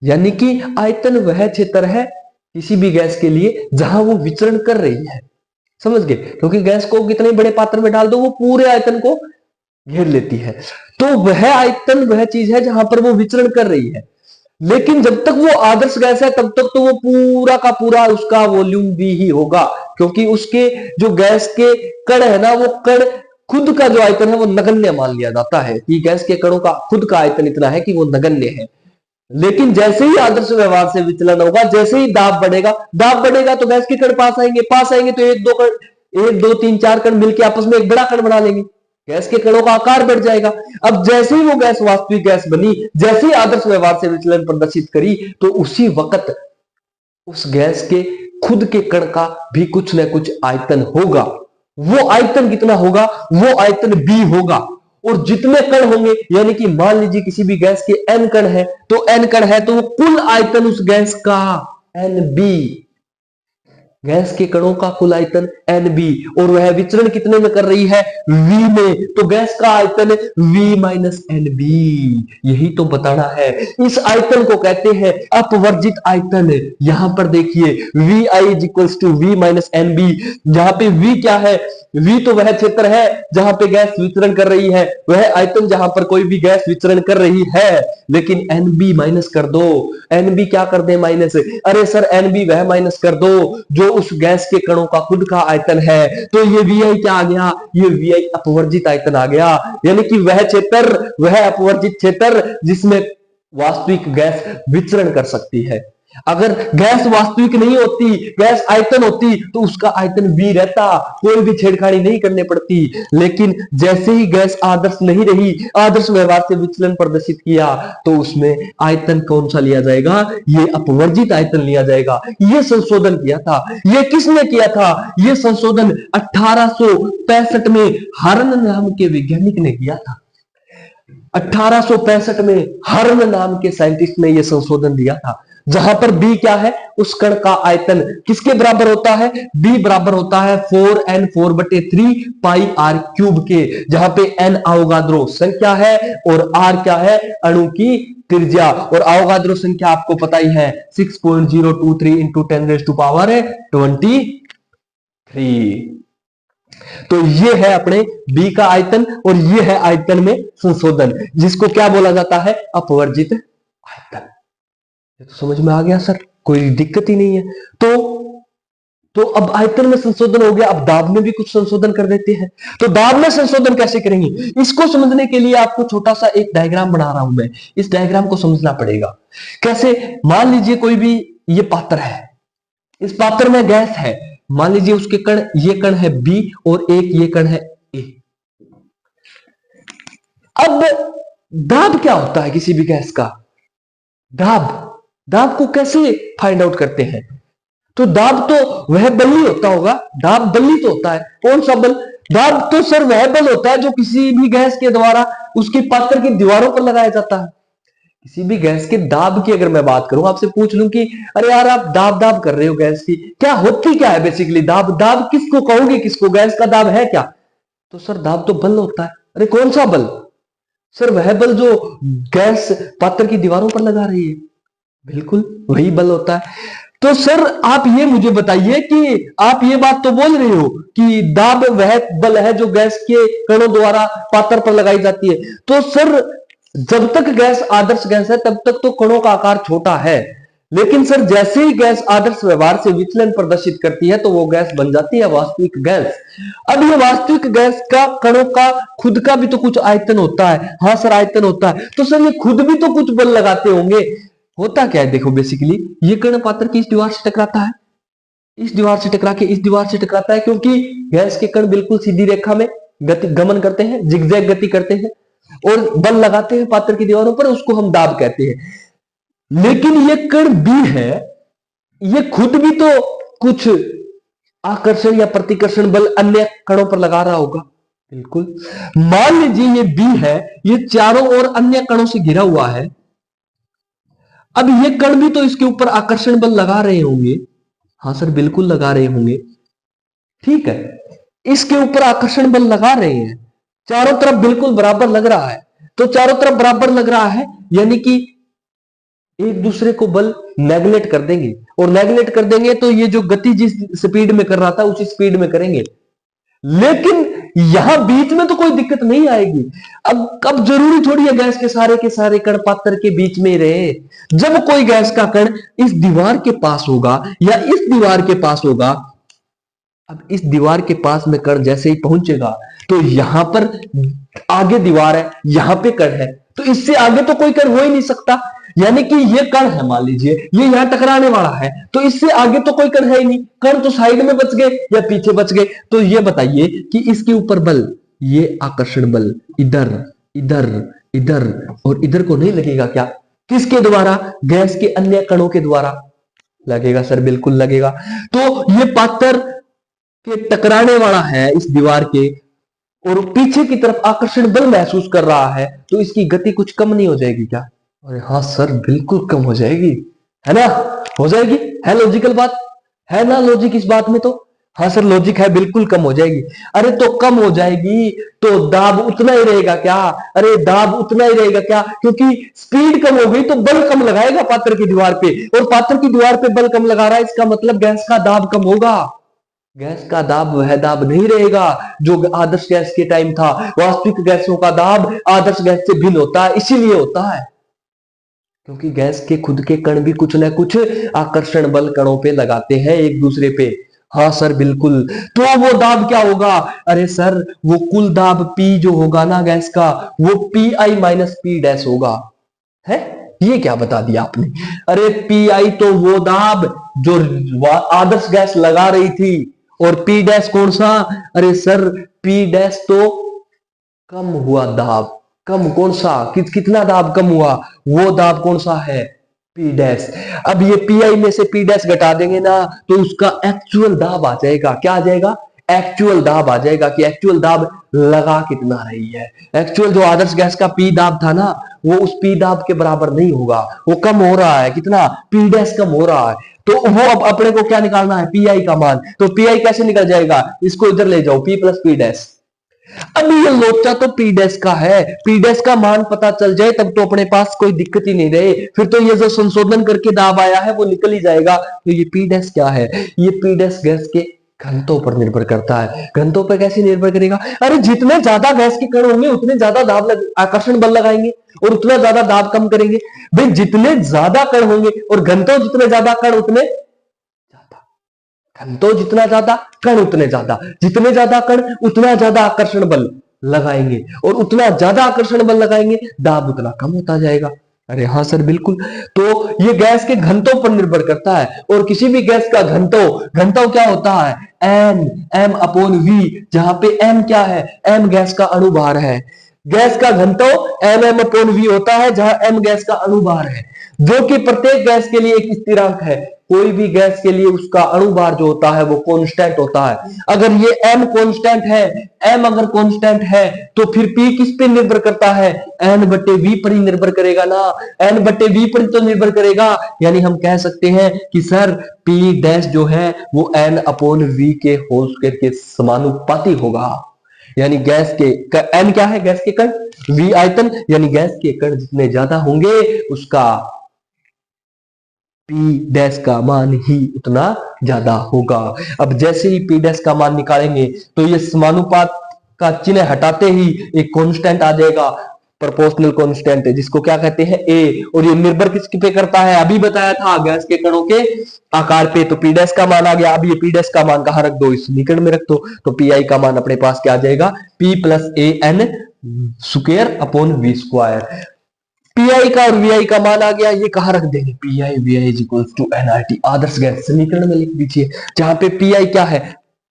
[SPEAKER 1] यानी कि आयतन वह क्षेत्र है किसी भी गैस के लिए जहां वो विचरण कर रही है, समझ गए, क्योंकि गैस को कितने बड़े पात्र में डाल दो वो पूरे आयतन को घेर लेती है, तो वह आयतन वह चीज है जहां पर वो विचरण कर रही है। लेकिन जब तक वो आदर्श गैस है तब तक तो वो पूरा का पूरा उसका वॉल्यूम भी ही होगा, क्योंकि उसके जो गैस के कण है ना, वो कण खुद का जो आयतन है वो नगण्य मान लिया जाता है कि गैस के कणों का खुद का आयतन इतना है कि वो नगण्य है। लेकिन जैसे ही आदर्श व्यवहार से विचलन होगा, जैसे ही दाब बढ़ेगा तो गैस के कण पास आएंगे तो एक दो तीन चार कण मिलकर आपस में एक बड़ा कण बना लेंगे, गैस के कणों का आकार बढ़ जाएगा। अब जैसे ही वो गैस वास्तविक गैस बनी, जैसे ही आदर्श व्यवहार से विचलन प्रदर्शित करी, तो उसी वक्त उस गैस के खुद के कण का भी कुछ न कुछ आयतन होगा। वो आयतन कितना होगा, वो आयतन B होगा। और जितने कण होंगे, यानी कि मान लीजिए किसी भी गैस के n कण है, तो n कण है तो वो कुल आयतन उस गैस का NB। गैस के कणों का कुल आयतन Nb, और वह विचरण कितने में कर रही है? V में। तो गैस का आयतन V माइनस Nb, यही तो बताना है। इस आयतन को कहते हैं अपवर्जित आयतन। यहां पर देखिए Vi is equals to V minus Nb। जहां पे V क्या है? V तो वह क्षेत्र है जहां पे गैस विचरण कर रही है, वह आयतन जहां पर कोई भी गैस विचरण कर रही है। लेकिन Nb माइनस कर दो। Nb क्या कर दे? माइनस। अरे सर Nb वह माइनस कर दो जो उस गैस के कणों का खुद का आयतन है। तो ये Vi क्या आ गया? ये Vi अपवर्जित आयतन आ गया, यानी कि वह क्षेत्र, वह अपवर्जित क्षेत्र जिसमें वास्तविक गैस विचरण कर सकती है। अगर गैस वास्तविक नहीं होती, गैस आयतन होती, तो उसका आयतन V रहता, कोई भी छेड़खानी नहीं करनी पड़ती। लेकिन जैसे ही गैस आदर्श नहीं रही, आदर्श व्यवहार से विचलन प्रदर्शित किया, तो उसमें आयतन कौन सा लिया जाएगा? ये अपवर्जित आयतन लिया जाएगा। ये संशोधन किया था। ये किसने किया था? ये संशोधन 1865 में हर्न नाम के वैज्ञानिक ने किया था। 1865 में हर्न नाम के साइंटिस्ट ने यह संशोधन दिया था, जहां पर B क्या है? उस कण का आयतन किसके बराबर होता है? B बराबर होता है 4n4/3 पाई r क्यूब के, जहां पे n अवोगाद्रो संख्या है और r क्या है? अणु की त्रिज्या। और अवोगाद्रो संख्या आपको पता ही है 6.023 इंटू 10⁻23। तो ये है अपने B का आयतन, और ये है आयतन में संशोधन, जिसको क्या बोला जाता है? अपवर्जित आयतन। तो समझ में आ गया सर? कोई दिक्कत ही नहीं है। तो अब आयतन में संशोधन हो गया, अब दाब में भी कुछ संशोधन कर देते हैं। तो दाब में संशोधन कैसे करेंगे, इसको समझने के लिए आपको छोटा सा एक डायग्राम बना रहा हूं मैं। इस डायग्राम को समझना पड़ेगा। कैसे? मान लीजिए कोई भी ये पात्र है, इस पात्र में गैस है, मान लीजिए उसके कण, ये कण है B और एक ये कण है A। अब दाब क्या होता है किसी भी गैस का? दाब को कैसे फाइंड आउट करते हैं? तो दाब तो वह बल ही होता होगा, दाब बल ही तो होता है। कौन सा बल? दाब तो सर वह बल होता है जो किसी भी गैस के द्वारा उसकी पात्र की दीवारों पर लगाया जाता है। किसी भी गैस के दाब की अगर मैं बात करूं, आपसे पूछ लूं कि अरे यार आप दाब कर रहे हो गैस की, क्या होती क्या है बेसिकली दाब किसको कहोगे? किसको? गैस का दाब है क्या? तो सर दाब तो बल होता है। अरे कौन सा बल? सर वह बल जो गैस पात्र की दीवारों पर लगा रही है, बिल्कुल वही बल होता है। तो सर आप ये मुझे बताइए कि आप ये बात तो बोल रहे हो कि दाब वह बल है जो गैस के कणों द्वारा पात्र पर लगाई जाती है। तो सर जब तक गैस आदर्श गैस है तब तक तो कणों का आकार छोटा है, लेकिन सर जैसे ही गैस आदर्श व्यवहार से विचलन प्रदर्शित करती है तो वो गैस बन जाती है वास्तविक गैस। अब ये वास्तविक गैस का कणों का खुद का भी तो कुछ आयतन होता है। हाँ सर आयतन होता है। तो सर ये खुद भी तो कुछ बल लगाते होंगे। होता क्या है देखो, बेसिकली ये कण पात्र की इस दीवार से टकराता है, इस दीवार से टकरा के इस दीवार से टकराता है, क्योंकि गैस के कण बिल्कुल सीधी रेखा में गमन करते हैं, जिगजैग गति करते हैं और बल लगाते हैं पात्र की दीवारों पर, उसको हम दाब कहते हैं। लेकिन ये कण B है, ये खुद भी तो कुछ आकर्षण या प्रतिकर्षण बल अन्य कणों पर लगा रहा होगा। बिल्कुल। मान लीजिए ये B है, ये चारों ओर अन्य कणों से घिरा हुआ है। अब ये कण भी तो इसके ऊपर आकर्षण बल लगा रहे होंगे। हाँ सर बिल्कुल लगा रहे होंगे। ठीक है, इसके ऊपर आकर्षण बल लगा रहे हैं, चारों तरफ बिल्कुल बराबर लग रहा है। तो चारों तरफ बराबर लग रहा है यानी कि एक दूसरे को बल नेगलेक्ट कर देंगे, और नेगलेक्ट कर देंगे तो ये जो गति जिस स्पीड में कर रहा था उसी स्पीड में करेंगे। लेकिन यहां बीच में तो कोई दिक्कत नहीं आएगी। अब जरूरी थोड़ी है गैस के सारे कण पात्र के बीच में ही रहे। जब कोई गैस का कण इस दीवार के पास होगा या इस दीवार के पास होगा, अब इस दीवार के पास में कण जैसे ही पहुंचेगा तो यहां पर आगे दीवार है, यहां पे कण है, तो इससे आगे तो कोई कण हो ही नहीं सकता। यानी कि ये कण है, मान लीजिए ये यहां टकराने वाला है, तो इससे आगे तो कोई कण है ही नहीं, कण तो साइड में बच गए या पीछे बच गए। तो ये बताइए कि इसके ऊपर बल, ये आकर्षण बल इधर इधर इधर और इधर को नहीं लगेगा क्या? किसके द्वारा? गैस के अन्य कणों के द्वारा लगेगा सर, बिल्कुल लगेगा। तो ये पात्र के टकराने वाला है इस दीवार के, और पीछे की तरफ आकर्षण बल महसूस कर रहा है, तो इसकी गति कुछ कम नहीं हो जाएगी क्या? अरे हाँ सर बिल्कुल कम हो जाएगी, है ना? हो जाएगी, है लॉजिकल बात, है ना लॉजिक इस बात में? तो हाँ सर लॉजिक है, बिल्कुल कम हो जाएगी। अरे तो कम हो जाएगी तो दाब उतना ही रहेगा क्या? अरे दाब उतना ही रहेगा क्या? क्योंकि स्पीड कम हो गई तो बल कम लगाएगा पात्र की दीवार पे, और पात्र की दीवार पे बल कम लगा रहा है, इसका मतलब गैस का दाब कम होगा। गैस का दाब वह दाब नहीं रहेगा जो आदर्श गैस के टाइम था। वास्तविक गैसों का दाब आदर्श गैस से भिन्न होता है, इसीलिए होता है क्योंकि गैस के खुद के कण भी कुछ ना कुछ आकर्षण बल कणों पे लगाते हैं एक दूसरे पे। हाँ सर बिल्कुल। तो वो दाब क्या होगा? अरे सर वो कुल दाब P जो होगा ना गैस का, वो PI माइनस P डैश होगा। है ये क्या बता दिया आपने? अरे PI तो वो दाब जो आदर्श गैस लगा रही थी, और P डैश कौन सा? अरे सर P डैश तो कम हुआ दाब। कम कौन सा? कितना दाब कम हुआ? वो दाब कौन सा है? P dash. अब ये PI में से P डैश घटा देंगे ना तो उसका एक्चुअल दाब आ जाएगा। क्या आ जाएगा? एक्चुअल दाब आ जाएगा कि एक्चुअल दाब लगा कितना रही है। एक्चुअल जो आदर्श गैस का P दाब था ना, वो उस P दाब के बराबर नहीं होगा, वो कम हो रहा है। कितना? P डैश कम हो रहा है। तो वो अब अपने को क्या निकालना है? PI का मान। तो PI कैसे निकल जाएगा? इसको इधर ले जाओ, P प्लस P डैश। अभी ये लोचा तो पी डैश का है, पी डैश का मान पता चल जाए तब तो अपने पास कोई दिक्कत ही नहीं रहे, फिर तो ये जो संशोधन करके दाब आया है वो निकल ही जाएगा। तो ये पी डैश क्या है? ये पी डैश गैस के घनत्व पर निर्भर करता है। घनत्व पर कैसे निर्भर करेगा? अरे जितने ज्यादा गैस के कण होंगे उतने ज्यादा दाब आकर्षण बल लगाएंगे, और उतना ज्यादा दाब कम करेंगे। भाई जितने ज्यादा कण होंगे और घनत्व जितने ज्यादा कण उतने घनत्व जितना ज्यादा कण उतने ज्यादा, जितने ज्यादा कण उतना ज्यादा आकर्षण बल लगाएंगे, और उतना ज्यादा आकर्षण बल लगाएंगे दाब उतना कम होता जाएगा। अरे हाँ सर बिल्कुल। तो ये गैस के घनत्व पर निर्भर करता है, और किसी भी गैस का घनत्व घनत्व क्या होता है? एन एम अपॉन वी, जहां पे एम क्या है? एम गैस का अणुभार है। गैस का घनत्व एम एम अपॉन वी होता है जहां एम गैस का अणुभार है, जो कि प्रत्येक गैस के लिए एक स्थिरांक है। कोई भी गैस के लिए उसका अणुभार जो होता है वो कांस्टेंट होता है। अगर ये m कांस्टेंट है, m अगर कांस्टेंट है तो फिर p किस पे निर्भर करता है? n बटे v पर ही निर्भर करेगा ना। n बटे v पर तो निर्भर करेगा, यानी हम कह सकते हैं कि सर p डैश जो है वो n अपॉन v के होल स्क्वायर के समानुपाती होगा। यानी गैस के n क्या है? गैस के कण, v आयतन, यानी गैस के कण जितने ज्यादा होंगे उसका P डैश का मान ही उतना ज्यादा होगा। अब जैसे ही P डैश का मान निकालेंगे तो ये समानुपात का चिन्ह हटाते ही एक कांस्टेंट आ जाएगा, प्रोपोर्शनल कांस्टेंट, जिसको क्या कहते हैं? A। और ये निर्भर किस पे करता है? अभी बताया था गैस के कणों के आकार पे। तो P डैश का मान आ गया। अब ये P डैश का मान कहां रख दो? इस समीकरण में रख दो। तो PI का मान अपने पास क्या आ जाएगा? P plus AN square upon V square. Pi का और वीआई का मान आ गया, ये कहां रख देंगे? PI VI is equal to NRT, आदर्श गैस समीकरण में लिख दीजिए, जहां पे पीआई क्या है?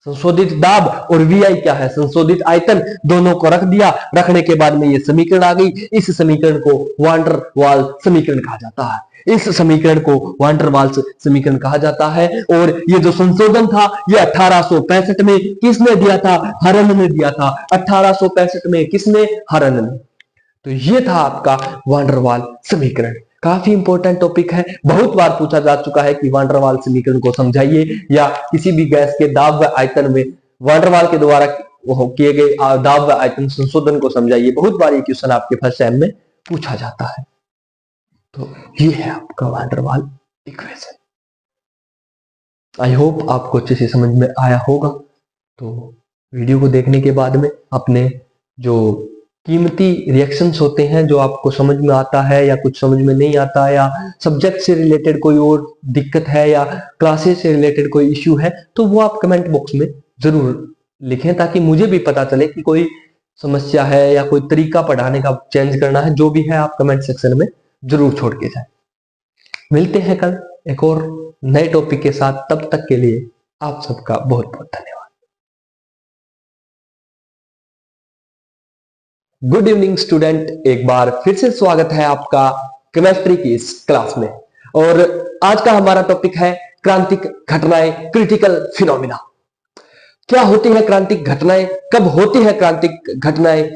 [SPEAKER 1] संशोधित दाब, और वीआई क्या है? संशोधित आयतन। दोनों को रख दिया, रखने के बाद में ये समीकरण आ गई। इस समीकरण को वांडर वाल समीकरण कहा जाता है। इस समीकरण को वांडर वाल्स समीकरण कहा जाता है। और ये जो संशोधन था ये 1865 में किसने दिया था? हरन ने दिया था। 1865 में किसने? हरन ने। तो ये था आपका वांडरवाल समीकरण। काफी इंपॉर्टेंट टॉपिक है, बहुत बार पूछा जा चुका है कि वांडरवाल समीकरण को समझाइए, या किसी भी गैस के दाब व आयतन में वांडरवाल के द्वारा किए गए दाब व आयतन संशोधन को समझाइए। बहुत बार ये क्वेश्चन आपके फर्स्ट सेम में पूछा जाता है। तो ये है आपका वांडरवाल इक्वेशन। आई होप आपको अच्छे से समझ में आया होगा। तो वीडियो को देखने के बाद में अपने जो कीमती रिएक्शंस होते हैं, जो आपको समझ में आता है या कुछ समझ में नहीं आता, या सब्जेक्ट से रिलेटेड कोई और दिक्कत है, या क्लासेस से रिलेटेड कोई इश्यू है, तो वो आप कमेंट बॉक्स में जरूर लिखें, ताकि मुझे भी पता चले कि कोई समस्या है या कोई तरीका पढ़ाने का चेंज करना है। जो भी है आप कमेंट सेक्शन में जरूर छोड़ के जाए। मिलते हैं कल एक और नए टॉपिक के साथ। तब तक के लिए आप सबका बहुत बहुत धन्यवाद। गुड इवनिंग स्टूडेंट, एक बार फिर से स्वागत है आपका केमिस्ट्री की इस क्लास में। और आज का हमारा टॉपिक है क्रांतिक घटनाएं, क्रिटिकल फिनोमिना। क्या होती है क्रांतिक घटनाएं? कब होती है क्रांतिक घटनाएं?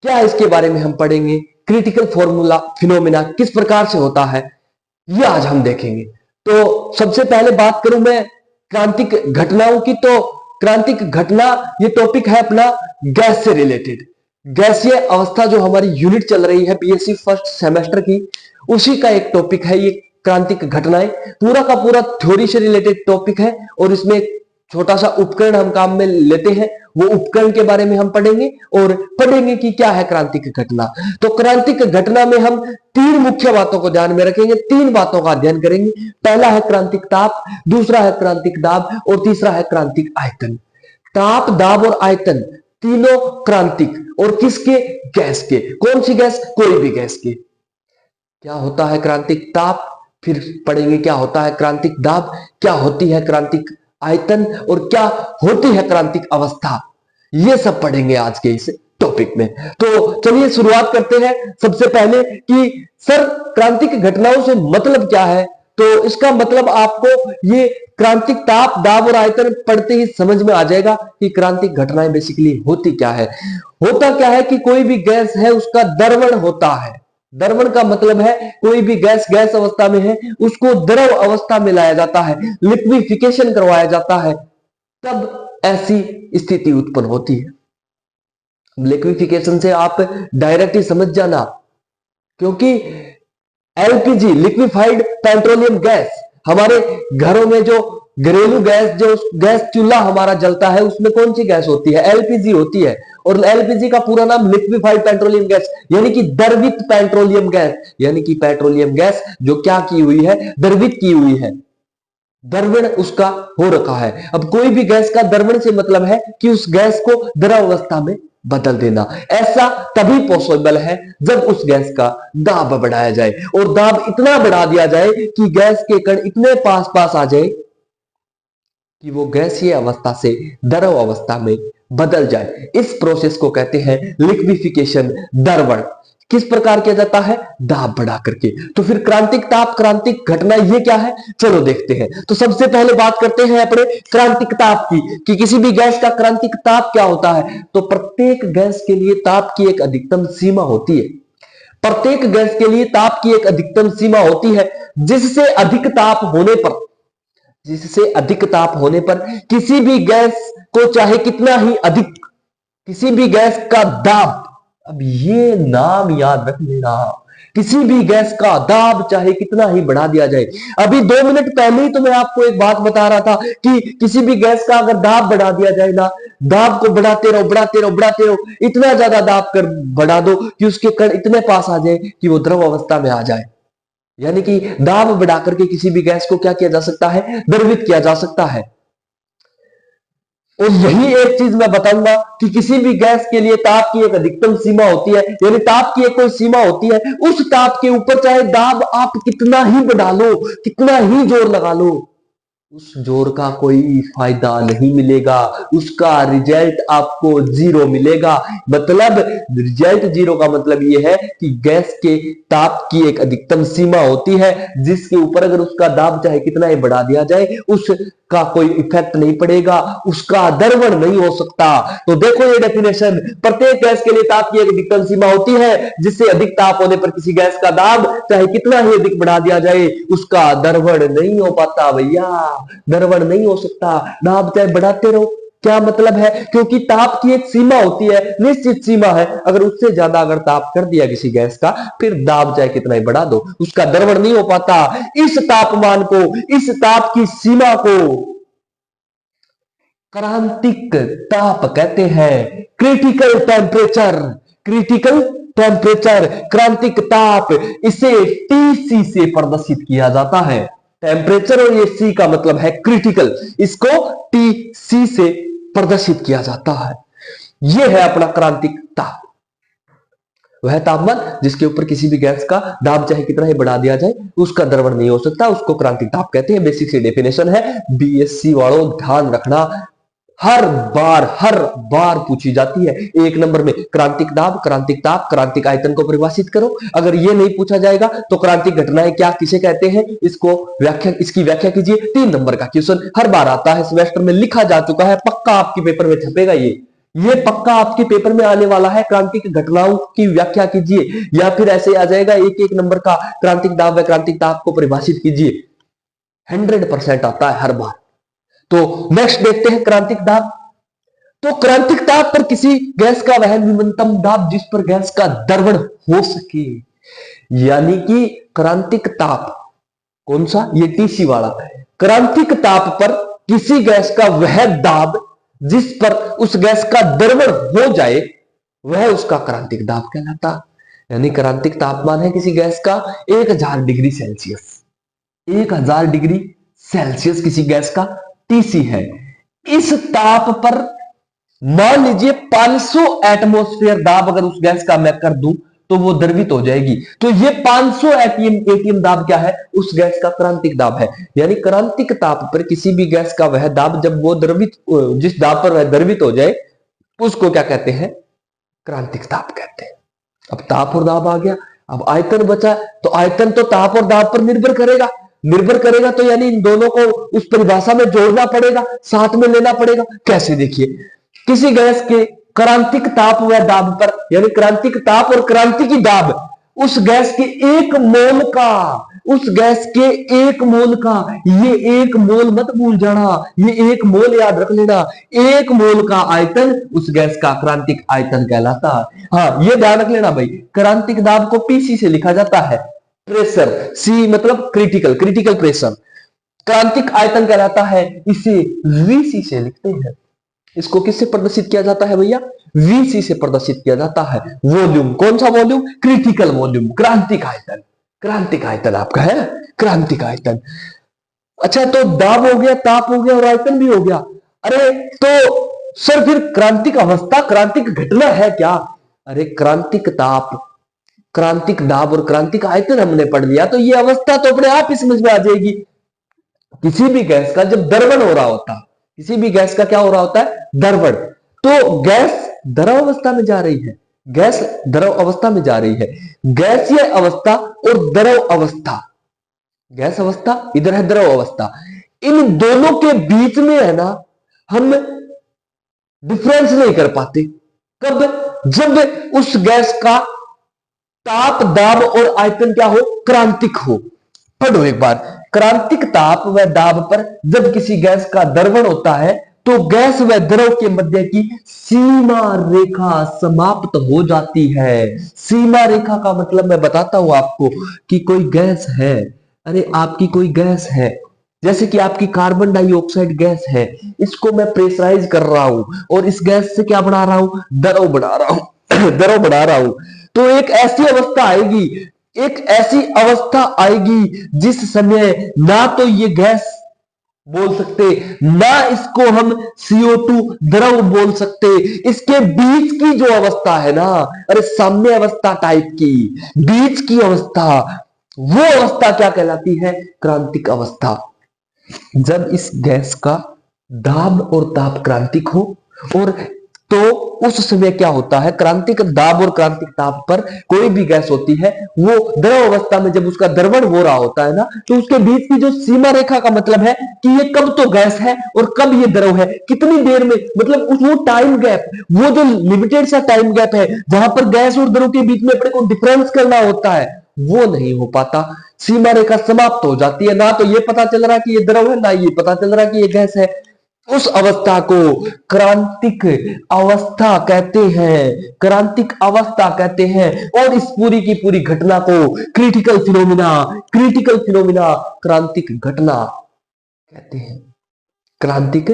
[SPEAKER 1] क्या इसके बारे में हम पढ़ेंगे। क्रिटिकल फॉर्मूला फिनोमिना किस प्रकार से होता है, ये आज हम देखेंगे। तो सबसे पहले बात करूं मैं क्रांतिक घटनाओं की, तो क्रांतिक घटना ये टॉपिक है अपना गैस से रिलेटेड। गैसीय अवस्था जो हमारी यूनिट चल रही है बीएससी फर्स्ट सेमेस्टर की, उसी का एक टॉपिक है ये क्रांतिक घटनाएं। पूरा का पूरा थ्योरी से रिलेटेड टॉपिक है और इसमें छोटा सा उपकरण हम काम में लेते हैं, वो उपकरण के बारे में हम पढ़ेंगे और पढ़ेंगे कि क्या है क्रांतिक घटना। तो क्रांतिक घटना में हम तीन मुख्य बातों को ध्यान में रखेंगे, तीन बातों का अध्ययन करेंगे। पहला है क्रांतिक ताप, दूसरा है क्रांतिक दाब और तीसरा है क्रांतिक आयतन। ताप, दाब और आयतन तीनों क्रांतिक, और किसके? गैस के। कौन सी गैस? कोई भी गैस के। क्या होता है क्रांतिक ताप, फिर पढ़ेंगे क्या होता है क्रांतिक दाब, क्या होती है क्रांतिक आयतन और क्या होती है क्रांतिक अवस्था। ये सब पढ़ेंगे आज के इस टॉपिक में। तो चलिए शुरुआत करते हैं सबसे पहले कि सर क्रांतिक घटनाओं से मतलब क्या है। तो इसका मतलब आपको ये क्रांतिक ताप, दाब और आयतन पढ़ते ही समझ में आ जाएगा कि क्रांतिक घटनाएं बेसिकली होती क्या है। होता क्या है कि कोई भी गैस है उसका द्रवण होता है। द्रवण का मतलब है कोई भी गैस गैस अवस्था में है उसको द्रव अवस्था में लाया जाता है, लिक्विफिकेशन करवाया जाता है, तब ऐसी स्थिति उत्पन्न होती है। लिक्विफिकेशन से आप डायरेक्ट ही समझ जाना, क्योंकि एलपीजी लिक्विफाइड पेट्रोलियम गैस, हमारे घरों में जो घरेलू गैस, जो गैस चूल्हा हमारा जलता है उसमें कौन सी गैस होती है? एलपीजी होती है। और एलपीजी का पूरा नाम लिक्विफाइड पेट्रोलियम गैस यानी कि द्रवित पेट्रोलियम गैस, यानी कि पेट्रोलियम गैस जो क्या की हुई है? द्रवित की हुई है, द्रवण उसका हो रखा है। अब कोई भी गैस का द्रवण से मतलब है कि उस गैस को द्रव अवस्था में बदल देना। ऐसा तभी पॉसिबल है जब उस गैस का दाब बढ़ाया जाए, और दाब इतना बढ़ा दिया जाए कि गैस के कण इतने पास पास आ जाए कि वो गैसीय अवस्था से द्रव अवस्था में बदल जाए। इस प्रोसेस को कहते हैं लिक्विफिकेशन, द्रवण। किस प्रकार किया जाता है? दाब बढ़ा करके। तो फिर क्रांतिक ताप, क्रांतिक घटना ये क्या है? चलो देखते हैं। तो सबसे पहले बात करते हैं अपने क्रांतिक ताप की कि किसी भी गैस का क्रांतिक ताप क्या होता है। तो प्रत्येक गैस के लिए ताप की एक अधिकतम सीमा होती है। प्रत्येक गैस के लिए ताप की एक अधिकतम सीमा होती है, जिससे अधिक ताप होने पर, जिससे अधिक ताप होने पर किसी भी गैस को चाहे कितना ही अधिक, किसी भी गैस का दाब, अब ये नाम याद रख लेना, किसी भी गैस का दाब चाहे कितना ही बढ़ा दिया जाए। अभी 2 मिनट पहले ही तो मैं आपको एक बात बता रहा था कि किसी भी गैस का अगर दाब बढ़ा दिया जाए ना, दाब को बढ़ाते रहो बढ़ाते रहो बढ़ाते रहो, इतना ज्यादा दाब कर बढ़ा दो कि उसके कण इतने पास आ जाए कि वो द्रव अवस्था में आ जाए। यानी कि दाब बढ़ा करके किसी भी गैस को क्या किया जा सकता है? द्रवित किया जा सकता है। और यही एक चीज मैं बताऊंगा कि किसी भी गैस के लिए ताप की एक अधिकतम सीमा होती है, यानी ताप की एक कोई सीमा होती है, उस ताप के ऊपर चाहे दाब आप कितना ही बढ़ा लो, कितना ही जोर लगा लो, उस जोर का कोई फायदा नहीं मिलेगा, उसका रिजल्ट आपको जीरो मिलेगा। मतलब रिजल्ट जीरो का मतलब यह है कि गैस के ताप की एक अधिकतम सीमा होती है, जिसके ऊपर अगर उसका दाब चाहे कितना ही बढ़ा दिया जाए उसका कोई इफेक्ट नहीं पड़ेगा, उसका द्रवण नहीं हो सकता। तो देखो ये डेफिनेशन, प्रत्येक गैस के लिए ताप की एक अधिकतम सीमा होती है, जिससे अधिक ताप होने पर किसी गैस का दाब चाहे कितना ही अधिक बढ़ा दिया जाए उसका द्रवण नहीं हो पाता। भैया द्रवण नहीं हो सकता, दाब चाहे बढ़ाते रहो। क्या मतलब है? क्योंकि ताप की एक सीमा होती है, निश्चित सीमा है, अगर उससे ज्यादा अगर ताप कर दिया किसी गैस का, फिर दाब चाहे कितना ही बढ़ा दो उसका द्रवण नहीं हो पाता। इस तापमान को, इस ताप की सीमा को क्रांतिक ताप कहते हैं। क्रिटिकल टेम्परेचर, क्रिटिकल टेम्परेचर, क्रांतिक ताप, इसे टीसी से प्रदर्शित किया जाता है। टेम्परेचर और ये सी का मतलब है क्रिटिकल, इसको टीसी से प्रदर्शित किया जाता है। यह है अपना क्रांतिक ताप, वह तापमान जिसके ऊपर किसी भी गैस का दाब चाहे कितना ही बढ़ा दिया जाए उसका द्रवण नहीं हो सकता, उसको क्रांतिक ताप कहते हैं। बेसिक सी डेफिनेशन है, बीएससी वालों ध्यान रखना, हर बार पूछी जाती है। एक नंबर में क्रांतिक दाब, क्रांतिक ताप, क्रांतिक आयतन को परिभाषित करो। अगर ये नहीं पूछा जाएगा तो क्रांतिक घटनाएं क्या किसे कहते हैं, इसको व्याख्या, इसकी व्याख्या कीजिए। 3 नंबर का क्वेश्चन हर बार आता है, सेमेस्टर में लिखा जा चुका है, पक्का आपके पेपर में छपेगा। ये पक्का आपके पेपर में आने वाला है। क्रांतिक घटनाओं की व्याख्या कीजिए, या फिर ऐसे आ जाएगा 1-1 नंबर का क्रांतिक दाब व क्रांतिक ताप को परिभाषित कीजिए। 100% आता है हर बार। तो नेक्स्ट देखते हैं क्रांतिक दाब। तो क्रांतिक दाब पर किसी गैस का वह न्यूनतम दाब जिस पर गैस का द्रवण हो सके, यानी कि क्रांतिक ताप कौन सा, ये टीसी वाला। क्रांतिक ताप पर किसी गैस का वह दाब जिस पर उस गैस का द्रवण हो जाए वह उसका क्रांतिक दाब कहलाता। यानी क्रांतिक तापमान है किसी गैस का 1000 डिग्री सेल्सियस, 1000 डिग्री सेल्सियस किसी गैस का टीसी है। इस ताप पर मान लीजिए 500 एटमॉस्फेयर दाब अगर उस गैस का मैं कर दूं तो वो द्रवित हो जाएगी। तो ये 500 एटीएम दाब क्या है, उस गैस का क्रांतिक दाब है। यानी क्रांतिक ताप पर किसी भी गैस का वह दाब जब वो द्रवित, जिस दाब पर वह द्रवित हो जाए उसको क्या कहते हैं, क्रांतिक ताप कहते हैं। अब ताप और दाब आ गया, अब आयतन बचा। तो आयतन तो ताप और दाब पर निर्भर करेगा, तो यानी इन दोनों को उस परिभाषा में जोड़ना पड़ेगा, साथ में लेना पड़ेगा। कैसे, देखिए किसी गैस के क्रांतिक ताप व दाब पर, यानी क्रांतिक ताप और क्रांतिकी दाब उस गैस के एक मोल का, उस गैस के एक मोल का, ये एक मोल मत भूल जाना, ये एक मोल याद रख लेना, एक मोल का आयतन उस गैस का क्रांतिक आयतन कहलाता है। हाँ ये ध्यान रख लेना भाई, क्रांतिक दाब को पीसी से लिखा जाता है, प्रेशर, सी मतलब क्रिटिकल प्रेशर। क्रांतिक आयतन कहलाता है, इसे वीसी से लिखते हैं। इसको किससे प्रदर्शित किया जाता है भैया, वीसी से प्रदर्शित किया जाता है। वॉल्यूम, कौन सा वॉल्यूम, क्रिटिकल वॉल्यूम, क्रांतिक आयतन। क्रांतिक आयतन आपका है क्रांतिक आयतन। अच्छा तो दाब हो गया, ताप हो गया और आयतन भी हो गया। अरे तो सर फिर क्रांतिक अवस्था, क्रांतिक घटना है क्या? अरे क्रांतिक ताप, क्रांतिक दाब और क्रांतिक आयतन हमने पढ़ लिया, तो ये अवस्था तो अपने आप ही समझ में आ जाएगी। किसी भी गैस का जब द्रवण हो रहा होता, किसी भी गैस का क्या हो रहा होता है, द्रवण, तो गैस द्रव अवस्था में जा रही है, गैस द्रव अवस्था में जा रही है। गैसीय अवस्था और द्रव अवस्था, गैस अवस्था इधर है द्रव अवस्था, इन दोनों के बीच में है ना हम डिफरेंस नहीं कर पाते। कब, जब उस गैस का ताप, दाब और आयतन क्या हो, क्रांतिक हो। पढ़ो एक बार, क्रांतिक ताप व दाब पर जब किसी गैस का द्रवण होता है तो गैस व द्रव के मध्य की सीमा रेखा समाप्त हो जाती है। सीमा रेखा का मतलब मैं बताता हूं आपको कि कोई गैस है, अरे आपकी कोई गैस है, जैसे कि आपकी कार्बन डाइऑक्साइड गैस है, इसको मैं प्रेशराइज कर रहा हूं और इस गैस से क्या बना रहा हूं, द्रव बना रहा हूं द्रव बना रहा हूं। तो एक ऐसी अवस्था आएगी, एक ऐसी अवस्था आएगी जिस समय ना तो ये गैस बोल सकते, ना इसको हम CO2 द्रव बोल सकते, इसके बीच की जो अवस्था है ना, अरे साम्य अवस्था टाइप की, बीच की अवस्था, वो अवस्था क्या कहलाती है, क्रांतिक अवस्था। जब इस गैस का दाब और ताप क्रांतिक हो, और तो उस समय क्या होता है, क्रांतिक दाब और क्रांतिक ताप पर कोई भी गैस होती है वो द्रव अवस्था में जब उसका द्रवण हो रहा होता है ना, तो उसके बीच की जो सीमा रेखा का मतलब है कि ये कब तो गैस है और कब ये द्रव है, कितनी देर में, मतलब वो टाइम गैप, वो जो लिमिटेड सा टाइम गैप है जहां पर गैस और द्रव के बीच में अपने को डिफरेंस करना होता है, वो नहीं हो पाता। सीमा रेखा समाप्त हो जाती है, ना तो ये पता चल रहा कि ये द्रव है, ना ये पता चल रहा कि ये गैस है। उस अवस्था को क्रांतिक अवस्था कहते हैं, क्रांतिक अवस्था कहते हैं। और इस पूरी की पूरी घटना को क्रिटिकल फिनोमिना, क्रांतिक घटना कहते हैं, क्रांतिक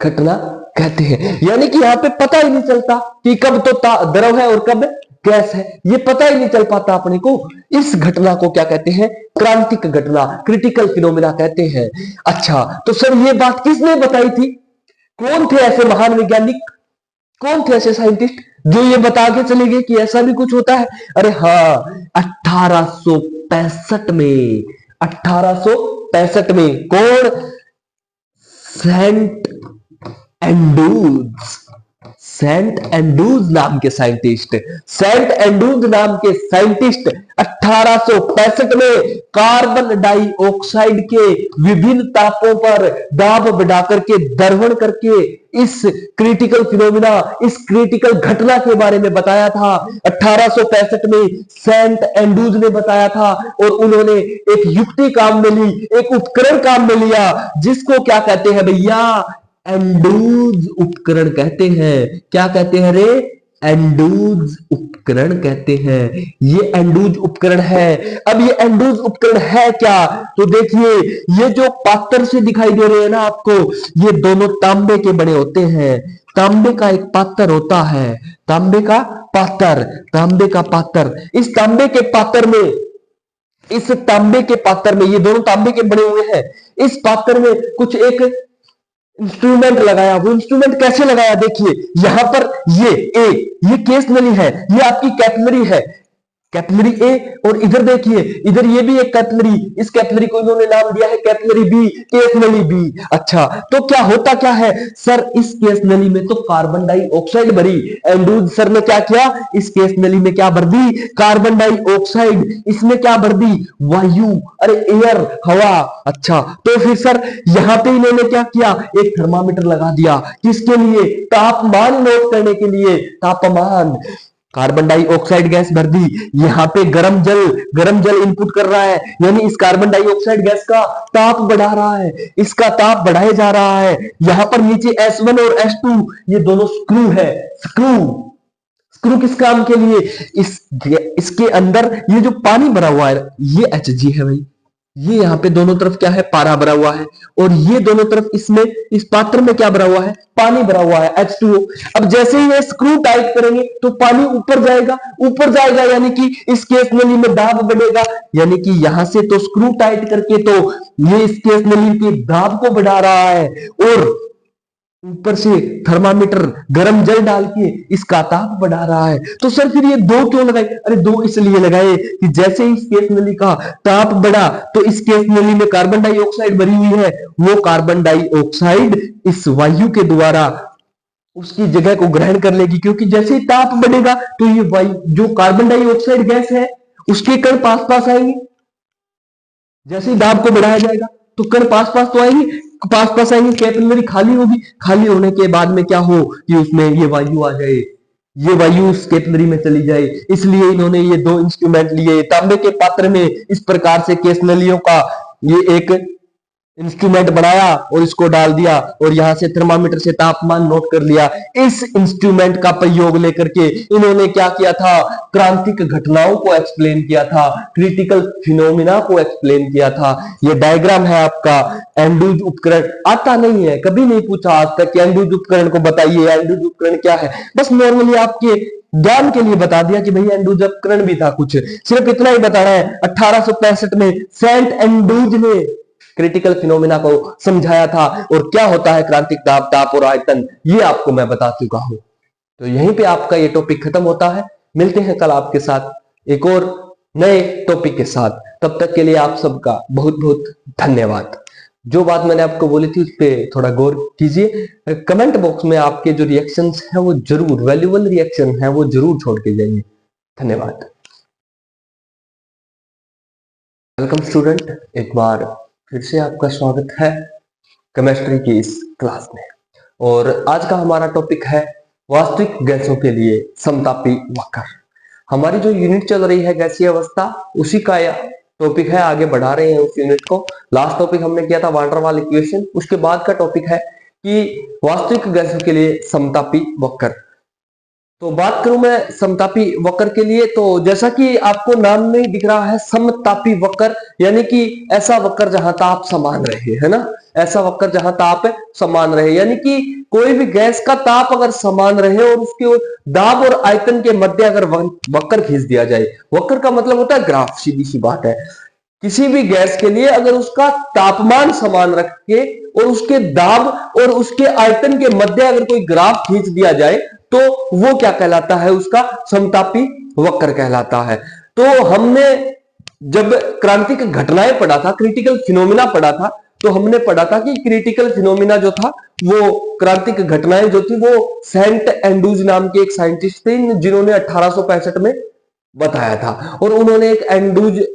[SPEAKER 1] घटना कहते हैं। यानी कि यहां पे पता ही नहीं चलता कि कब तो द्रव है और कब गैस है, ये पता ही नहीं चल पाता अपने को। इस घटना को क्या कहते हैं, क्रांतिक घटना, क्रिटिकल फिनोमिना कहते हैं। अच्छा तो सर ये बात किसने बताई थी, कौन थे ऐसे महान वैज्ञानिक, कौन थे ऐसे साइंटिस्ट जो ये बता के चले गए कि ऐसा भी कुछ होता है? अरे हाँ, 1865 में, 1865 में कौन, सेंट एंड्रूज, सेंट एंड्रूज नाम के साइंटिस्ट, सेंट एंड्रूज नाम के साइंटिस्ट 1865 में कार्बन डाइऑक्साइड के विभिन्न तापों पर दाब बढ़ा करके दर्पण करके इस क्रिटिकल फिनोमिना, इस क्रिटिकल घटना के बारे में बताया था। 1865 में सेंट एंड्रूज ने बताया था और उन्होंने एक युक्ति काम में ली, एक उपकरण काम में लिया जिसको क्या कहते हैं भैया, एंड्रूज उपकरण कहते हैं। क्या कहते हैं रे? एंड्रूज उपकरण कहते हैं। ये एंड्रूज उपकरण है। अब ये एंड्रूज उपकरण है क्या? तो देखिए, ये जो पात्र से दिखाई दे रहे हैं ना आपको, ये दोनों तांबे के बने होते हैं। तांबे का एक पात्र होता है, तांबे का पात्र, तांबे का पात्र। इस तांबे के पात्र में, इस तांबे के पात्र में, ये दोनों तांबे के बने हुए हैं। इस पात्र में कुछ एक इंस्ट्रूमेंट लगाया। वो इंस्ट्रूमेंट कैसे लगाया? देखिए, यहां पर ये केस नली है, ये आपकी कैपिलरी है, कैपिलरी ए। और इधर देखिए, इधर ये भी एक कैपिलरी, इस कैपिलरी को इन्होंने नाम दिया है कैपिलरी बी, केस नली बी। अच्छा, तो क्या होता क्या है सर? इस केस नली में तो कार्बन डाइऑक्साइड भरी। एंड्रूज सर ने क्या किया? इस केस नली में क्या भर दी? Carbon dioxide. इसमें क्या भर दी? वायु, अरे एयर, हवा। अच्छा, तो फिर सर यहां पे इन्होंने क्या किया? एक थर्मामीटर लगा दिया। किसके लिए? तापमान नोट करने के लिए। तापमान, कार्बन डाइऑक्साइड गैस भर दी, यहाँ पे गरम जल इनपुट कर रहा है, यानी इस कार्बन डाइऑक्साइड गैस का ताप बढ़ा रहा है, इसका ताप बढ़ाया जा रहा है। यहाँ पर नीचे S1 और S2 ये दोनों स्क्रू है। स्क्रू किस काम के लिए? इसके अंदर ये जो पानी भरा हुआ है, ये Hg है भाई, ये यहाँ पे दोनों तरफ क्या है? पारा भरा हुआ है। और ये दोनों तरफ इसमें, इस पात्र में क्या भरा हुआ है? पानी भरा हुआ है, H2O। अब जैसे ही ये स्क्रू टाइट करेंगे तो पानी ऊपर जाएगा, ऊपर जाएगा, यानी कि इस केस नली में दाब बढ़ेगा। यानी कि यहां से तो स्क्रू टाइट करके तो ये इस केस नली के दाब को बढ़ा रहा है, और ऊपर से थर्मामीटर गर्म जल डाल के इसका ताप बढ़ा रहा है। तो सर फिर ये दो क्यों लगाए? अरे दो इसलिए लगाए कि जैसे इस केस नली का ताप बढ़ा तो इस केस नली में कार्बन डाइऑक्साइड भरी हुई है, वो कार्बन डाइऑक्साइड इस वायु के द्वारा उसकी जगह को ग्रहण कर लेगी, क्योंकि जैसे ही ताप बढ़ेगा तो ये वायु, जो कार्बन डाइऑक्साइड गैस है, उसके कण पास पास आएंगे। जैसे ही दाब को बढ़ाया जाएगा तो कण पास पास तो आएंगे, पास पास आएंगे, कैपिलरी खाली होगी। खाली होने के बाद में क्या हो कि उसमें ये वायु आ जाए, ये वायु उस कैपिलरी में चली जाए। इसलिए इन्होंने ये दो इंस्ट्रूमेंट लिए। तांबे के पात्र में इस प्रकार से केस नलियों का ये एक इंस्ट्रूमेंट बनाया और इसको डाल दिया, और यहां से थर्मामीटर से तापमान नोट कर लिया। इस इंस्ट्रूमेंट का प्रयोग लेकर के इन्होंने क्या किया था? क्रांतिक घटनाओं को एक्सप्लेन किया था, क्रिटिकल फिनोमिना को एक्सप्लेन किया था। ये डायग्राम है आपका एंड्रूज उपकरण। आता नहीं है, कभी नहीं पूछा आज तक कि एंड्रूज उपकरण को बताइए, एंड्रूज उपकरण क्या है। बस नॉर्मली आपके ज्ञान के लिए बता दिया कि भाई एंड्रूज उपकरण भी था कुछ, सिर्फ इतना ही बताना है। 1865 में सेंट एंड्रूज ने क्रिटिकल फिनोमिना को समझाया था, और क्या होता है क्रांतिक दाब, ताप और आयतन, ये आपको मैं बता चुका हूं। तो यहीं पे आपका ये टॉपिक खत्म होता है। मिलते हैं कल आपके साथ एक और नए टॉपिक के साथ। तब तक के लिए आप सबका बहुत बहुत धन्यवाद। जो बात मैंने आपको बोली थी उस पर थोड़ा गौर कीजिए। कमेंट बॉक्स में आपके जो रिएक्शंस हैं वो जरूर, वैल्यूएबल रिएक्शन है वो जरूर छोड़ के जाइए। धन्यवाद। वेलकम स्टूडेंट, एक बार फिर से आपका स्वागत है केमिस्ट्री की इस क्लास में। और आज का हमारा टॉपिक है वास्तविक गैसों के लिए समतापी वक्र। हमारी जो यूनिट चल रही है गैसीय अवस्था, उसी का टॉपिक है, आगे बढ़ा रहे हैं उस यूनिट को। लास्ट टॉपिक हमने किया था वान डेर वाल इक्वेशन, उसके बाद का टॉपिक है कि वास्तविक गैसों के लिए समतापी वक्र। तो बात करूं मैं समतापी वक्र के लिए, तो जैसा कि आपको नाम में ही दिख रहा है समतापी वक्र, यानी कि ऐसा वक्र जहां ताप समान रहे, है ना, ऐसा वक्र जहां ताप समान रहे, यानी कि कोई भी गैस का ताप अगर समान रहे और उसके दाब और आयतन के मध्य अगर वक्र खींच दिया जाए। वक्र का मतलब होता है ग्राफ, सीधी सी बात है। किसी भी गैस के लिए अगर उसका तापमान समान रख के और उसके दाब और उसके आयतन के मध्य अगर कोई ग्राफ खींच दिया जाए तो वो क्या कहलाता है? उसका समतापी वक्र कहलाता है। तो हमने जब क्रांतिक घटनाएं पढ़ा था, क्रिटिकल फिनोमिना पढ़ा था, तो हमने पढ़ा था कि क्रिटिकल फिनोमिना जो था, वो क्रांतिक घटनाएं जो थी, वो सेंट एंड्रूज नाम के एक साइंटिस्ट थे जिन्होंने 1865 में बताया था, और उन्होंने एक एंड्रूज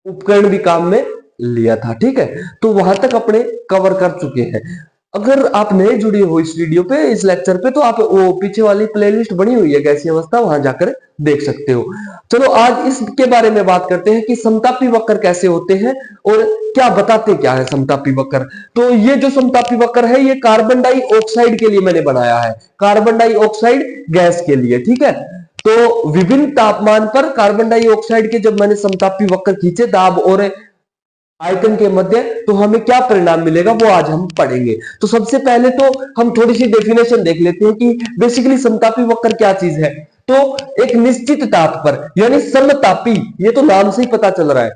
[SPEAKER 1] उपकरण भी काम में लिया था। ठीक है, तो वहां तक अपने कवर कर चुके हैं। अगर आप नए जुड़े हो इस वीडियो पे, इस लेक्चर पे, तो आप वो पीछे वाली प्लेलिस्ट बनी हुई है गैसीय अवस्था, वहां जाकर देख सकते हो। चलो आज इसके बारे में बात करते हैं कि समतापी वक्र कैसे होते हैं और क्या बताते क्या है समतापी वक्र। तो ये जो समतापी वक्र है, ये कार्बन डाइऑक्साइड के लिए मैंने बनाया है, कार्बन डाइऑक्साइड गैस के लिए। ठीक है, तो विभिन्न तापमान पर कार्बन डाइऑक्साइड के जब मैंने समतापी वक्र खींचे, दाब और आयतन के मध्य, तो हमें क्या परिणाम मिलेगा वो आज हम पढ़ेंगे। तो सबसे पहले तो हम थोड़ी सी डेफिनेशन देख लेते हैं कि बेसिकली समतापी वक्र क्या चीज है। तो एक निश्चित ताप पर, यानी समतापी, ये तो नाम से ही पता चल रहा है,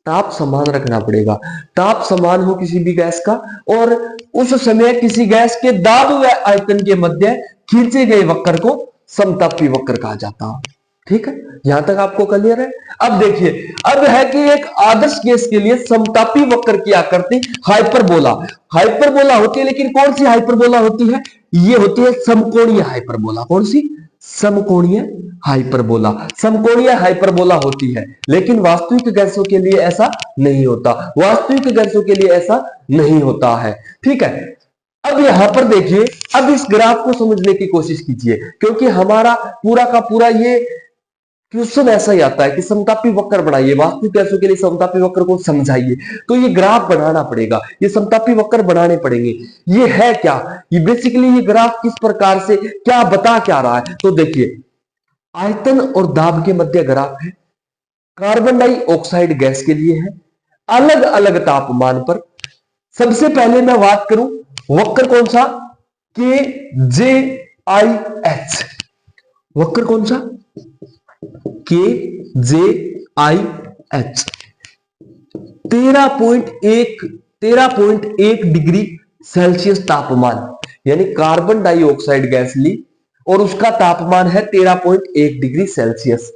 [SPEAKER 1] ताप समान रखना पड़ेगा, ताप समान हो किसी भी गैस का, और उस समय किसी गैस के दाब व आयतन के मध्य खींचे गए वक्र को समतापी वक्र कहा जाता है। ठीक है, यहां तक आपको क्लियर है। अब देखिए, अब है कि एक आदर्श गैस के लिए समतापी वक्र की आकृति हाइपरबोला, हाइपरबोला होती है, लेकिन कौन सी हाइपरबोला होती है? ये होती है समकोणीय हाइपरबोला। कौन सी? समकोणीय हाइपरबोला, समकोणीय हाइपरबोला होती है। लेकिन वास्तविक गैसों के लिए ऐसा नहीं होता, वास्तविक गैसों के लिए ऐसा नहीं होता है। ठीक है, अब यहां पर देखिए, अब इस ग्राफ को समझने की कोशिश कीजिए, क्योंकि हमारा पूरा का पूरा ये क्वेश्चन ऐसा ही आता है कि समतापी वक्र बनाइए, वास्तविक गैसों के लिए समतापी वक्र को समझाइए। तो ये ग्राफ बनाना पड़ेगा, ये समतापी वक्र बनाने पड़ेंगे। ये है क्या? ये बेसिकली ये ग्राफ किस प्रकार से क्या बता क्या रहा है? तो देखिए, आयतन और दाब के मध्य ग्राफ है, कार्बन डाइऑक्साइड गैस के लिए है, अलग अलग तापमान पर। सबसे पहले मैं बात करूं वक्र कौन सा? के जे आई एच, वक्र कौन सा? के जे आई एच। 13.1 डिग्री सेल्सियस तापमान, यानी कार्बन डाइऑक्साइड गैस ली और उसका तापमान है 13.1 डिग्री सेल्सियस।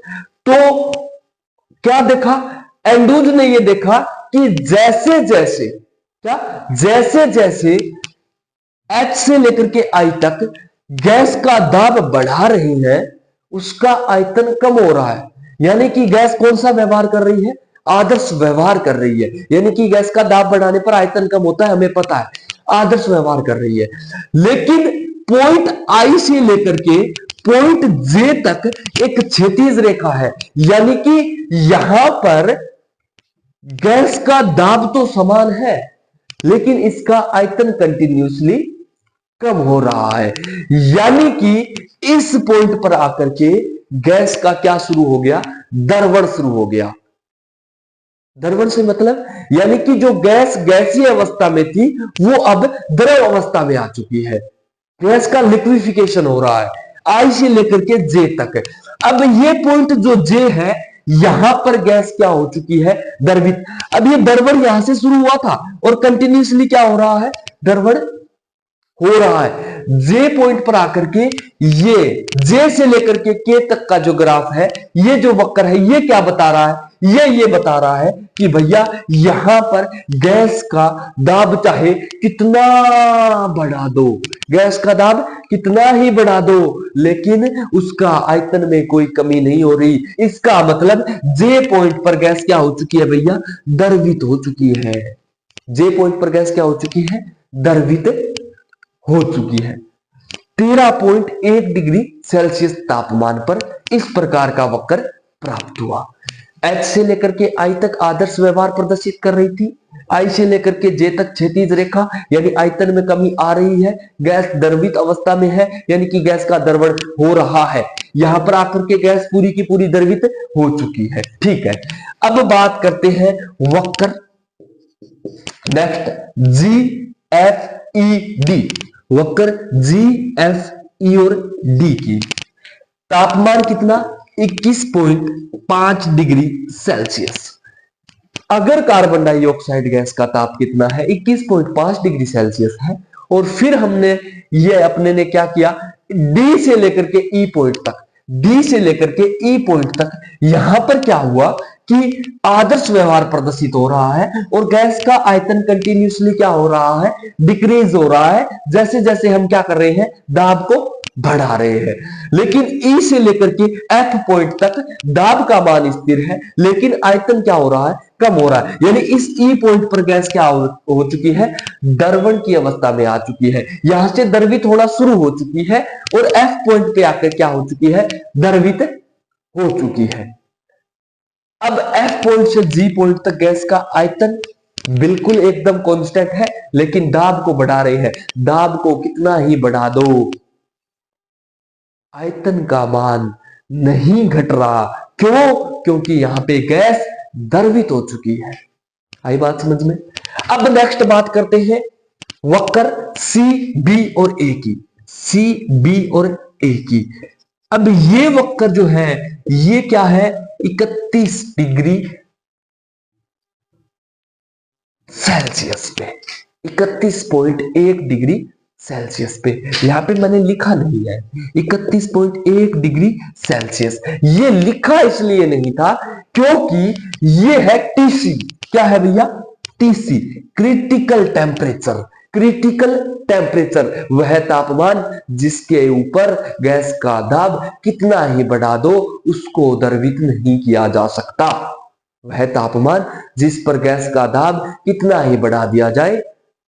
[SPEAKER 1] तो क्या देखा एंड्रूज ने? ये देखा कि जैसे जैसे क्या, जैसे जैसे H से लेकर के I तक गैस का दाब बढ़ा रही है, उसका आयतन कम हो रहा है। यानी कि गैस कौन सा व्यवहार कर रही है? आदर्श व्यवहार कर रही है। यानी कि गैस का दाब बढ़ाने पर आयतन कम होता है, हमें पता है, आदर्श व्यवहार कर रही है। लेकिन पॉइंट I से लेकर के पॉइंट J तक एक क्षैतिज रेखा है, यानी कि यहां पर गैस का दाब तो समान है, लेकिन इसका आयतन कंटिन्यूसली कम हो रहा है। यानी कि इस पॉइंट पर आकर के गैस का क्या शुरू हो गया? द्रवण शुरू हो गया। द्रवण से मतलब, यानी कि जो गैस गैसीय अवस्था में थी वो अब द्रव अवस्था में आ चुकी है। गैस का लिक्विफिकेशन हो रहा है आई से लेकर के जे तक। अब ये पॉइंट जो जे है, यहां पर गैस क्या हो चुकी है? द्रवित। अब ये द्रवण यहां से शुरू हुआ था और कंटिन्यूसली क्या हो रहा है? द्रवण हो रहा है। जे पॉइंट पर आकर के ये जे से लेकर के के तक का जो ग्राफ है, ये जो वक्र है, ये क्या बता रहा है? ये बता रहा है कि भैया यहां पर गैस का दाब चाहे कितना बढ़ा दो, गैस का दाब कितना ही बढ़ा दो, लेकिन उसका आयतन में कोई कमी नहीं हो रही। इसका मतलब जे पॉइंट पर गैस क्या हो चुकी है भैया? द्रवित हो चुकी है। जे पॉइंट पर गैस क्या हो चुकी है? द्रवित हो चुकी है। 13.1 डिग्री सेल्सियस तापमान पर इस प्रकार का वक्र प्राप्त हुआ। H से लेकर के I तक आदर्श व्यवहार प्रदर्शित कर रही थी, I से लेकर के J तक क्षैतिज रेखा, यानी आयतन में कमी आ रही है, गैस द्रवित अवस्था में है, यानी कि गैस का द्रवण हो रहा है। यहां पर आकर के गैस पूरी की पूरी द्रवित हो चुकी है। ठीक है, अब बात करते हैं वक्र नेक्स्ट GFED, वक्र GFE और D की। तापमान कितना? 21.5 डिग्री सेल्सियस। अगर कार्बन डाइऑक्साइड गैस का ताप कितना है? 21.5 डिग्री सेल्सियस है। और फिर हमने ये अपने ने क्या किया? डी से लेकर के ई पॉइंट तक, डी से लेकर के ई पॉइंट तक यहां पर क्या हुआ कि आदर्श व्यवहार प्रदर्शित हो रहा है और गैस का आयतन कंटिन्यूसली क्या हो रहा है, डिक्रीज हो रहा है, जैसे जैसे हम क्या कर रहे हैं, दाब को बढ़ा रहे हैं। लेकिन ई से लेकर के एफ पॉइंट तक दाब का मान स्थिर है, लेकिन आयतन क्या हो रहा है, कम हो रहा है। यानी इस ई पॉइंट पर गैस क्या हो चुकी है, द्रवण की अवस्था में आ चुकी है। यहां से द्रवित होना शुरू हो चुकी है और एफ पॉइंट पे आकर क्या हो चुकी है, द्रवित हो चुकी है। अब एफ पॉइंट से जी पॉइंट तक गैस का आयतन बिल्कुल एकदम कांस्टेंट है, लेकिन दाब को बढ़ा रहे हैं। दाब को कितना ही बढ़ा दो, आयतन का मान नहीं घट रहा। क्यों? क्योंकि यहां पे गैस द्रवित हो चुकी है। आई बात समझ में? अब नेक्स्ट बात करते हैं वक्र सी बी और ए की। सी बी और ए की। अब ये वक्र जो है ये क्या है, 31 डिग्री सेल्सियस पे, 31.1 डिग्री सेल्सियस पे। यहां पे मैंने लिखा नहीं है 31.1 डिग्री सेल्सियस। ये लिखा इसलिए नहीं था क्योंकि ये है टीसी। क्या है भैया? TC, critical temperature. Critical temperature वह तापमान जिसके ऊपर गैस का दाब कितना ही बढ़ा दो उसको द्रवित नहीं किया जा सकता। वह तापमान जिस पर गैस का दाब कितना ही बढ़ा दिया जाए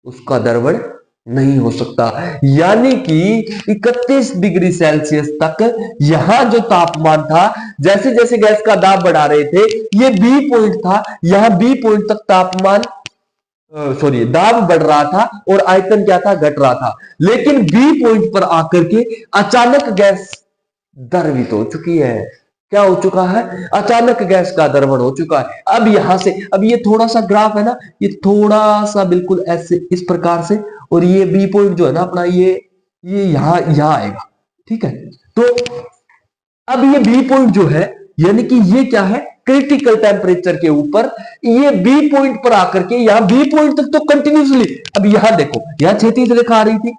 [SPEAKER 1] उसका द्रवण नहीं हो सकता। यानी कि 31 डिग्री सेल्सियस तक यहां जो तापमान था, जैसे जैसे गैस का दाब बढ़ा रहे थे, ये बी पॉइंट था, यहां बी पॉइंट तक तापमान दाब बढ़ रहा था और आयतन क्या था, घट रहा था। लेकिन बी पॉइंट पर आकर के अचानक गैस द्रवित हो चुकी है। क्या हो चुका है? अचानक गैस का द्रवण हो चुका है। अब यहां से, अब ये थोड़ा सा ग्राफ है ना, ये थोड़ा सा बिल्कुल ऐसे इस प्रकार से, और ये बी पॉइंट जो है ना अपना, ये यहां आएगा। ठीक है, तो अब ये बी पॉइंट जो है, यानी कि ये क्या है, क्रिटिकल टेम्परेचर के ऊपर ये बी पॉइंट पर आकर के यहां बी पॉइंट तक तो कंटिन्यूसली, अब यहां देखो, यहां क्षैतिज रेखा आ रही थी,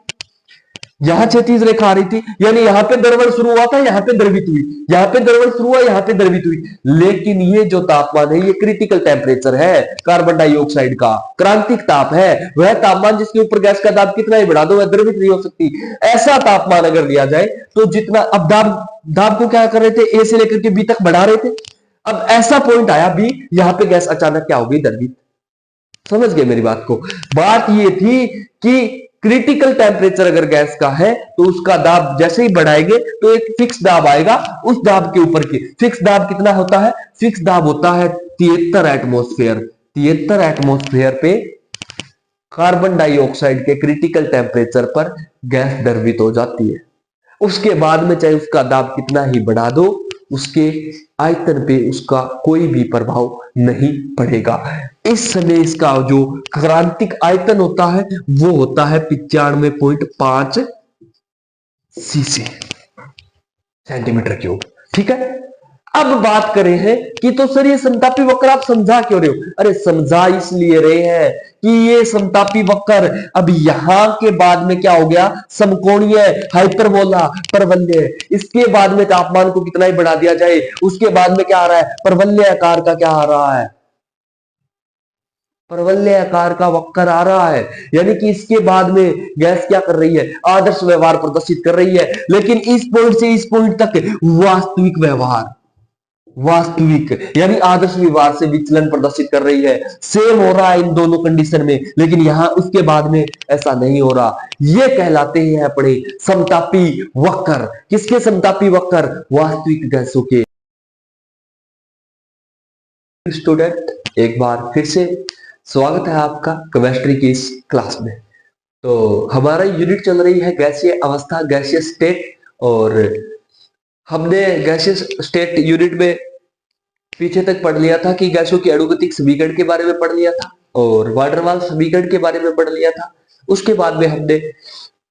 [SPEAKER 1] यहां क्षैतिज रेखा आ रही थी, यानी यहां पे द्रवण शुरू हुआ था, यहां पे द्रवित हुई, यहां पे द्रवण शुरू हुआ, यहां पे द्रवित हुई। लेकिन ये जो तापमान है ये क्रिटिकल टेम्परेचर है, कार्बन डाइऑक्साइड का क्रांतिक ताप है। वह तापमान जिसके ऊपर गैस का दाब कितना ही बढ़ा दो वह द्रवित नहीं हो सकती। ऐसा तापमान अगर लिया जाए तो जितना, अब दाब को क्या कर रहे थे, ए से लेकर के बी तक बढ़ा रहे थे। अब ऐसा पॉइंट आया बी, यहां पे गैस अचानक क्या हो गई, द्रवित। समझ गए मेरी बात को? बात ये थी कि क्रिटिकल टेम्परेचर अगर गैस का है तो उसका दाब जैसे ही बढ़ाएंगे तो एक फिक्स दाब आएगा, उस दाब के ऊपर की फिक्स दाब कितना होता है, फिक्स दाब होता है 73 एटमॉस्फेयर। 73 एटमॉस्फेयर पे कार्बन डाइऑक्साइड के क्रिटिकल टेम्परेचर पर गैस द्रवित हो जाती है। उसके बाद में चाहे उसका दाब कितना ही बढ़ा दो, उसके आयतन पे उसका कोई भी प्रभाव नहीं पड़ेगा। इस समय इसका जो क्रांतिक आयतन होता है वो होता है 95.5 सीसी, सेंटीमीटर क्यूब। ठीक है, अब बात करें हैं कि तो सर ये समतापी वक्र आप समझा क्यों रहे हो? अरे समझा इसलिए रहे हैं कि ये समतापी वक्र अब यहां के बाद में क्या हो गया, समकोणीय, हाइपरबोला, परवलय। इसके बाद में तापमान को कितना ही बढ़ा दिया जाए उसके बाद में क्या आ रहा है, परवलय आकार का क्या आ रहा है, परवलय आकार का वक्र आ रहा है। यानी कि इसके बाद में गैस क्या कर रही है, आदर्श व्यवहार प्रदर्शित कर रही है। लेकिन इस पॉइंट से इस पॉइंट तक वास्तविक व्यवहार, वास्तविक यानी आदर्श व्यवहार से विचलन प्रदर्शित कर रही है। सेम हो रहा है इन दोनों कंडीशन में, लेकिन यहां उसके बाद में ऐसा नहीं हो रहा। ये कहलाते हैं अपने समतापी वक्र। किसके समतापी वक्र? वास्तविक गैसों के। स्टूडेंट एक बार फिर से स्वागत है आपका केमिस्ट्री की इस क्लास में। तो हमारा यूनिट चल रही है गैसीय अवस्था, गैसीय स्टेट, और हमने गैसीय स्टेट यूनिट में पीछे तक पढ़ लिया था कि गैसों की अणुगतिक समीकरण के बारे में पढ़ लिया था और वाडरवाल समीकरण के बारे में पढ़ लिया था। उसके बाद में हमने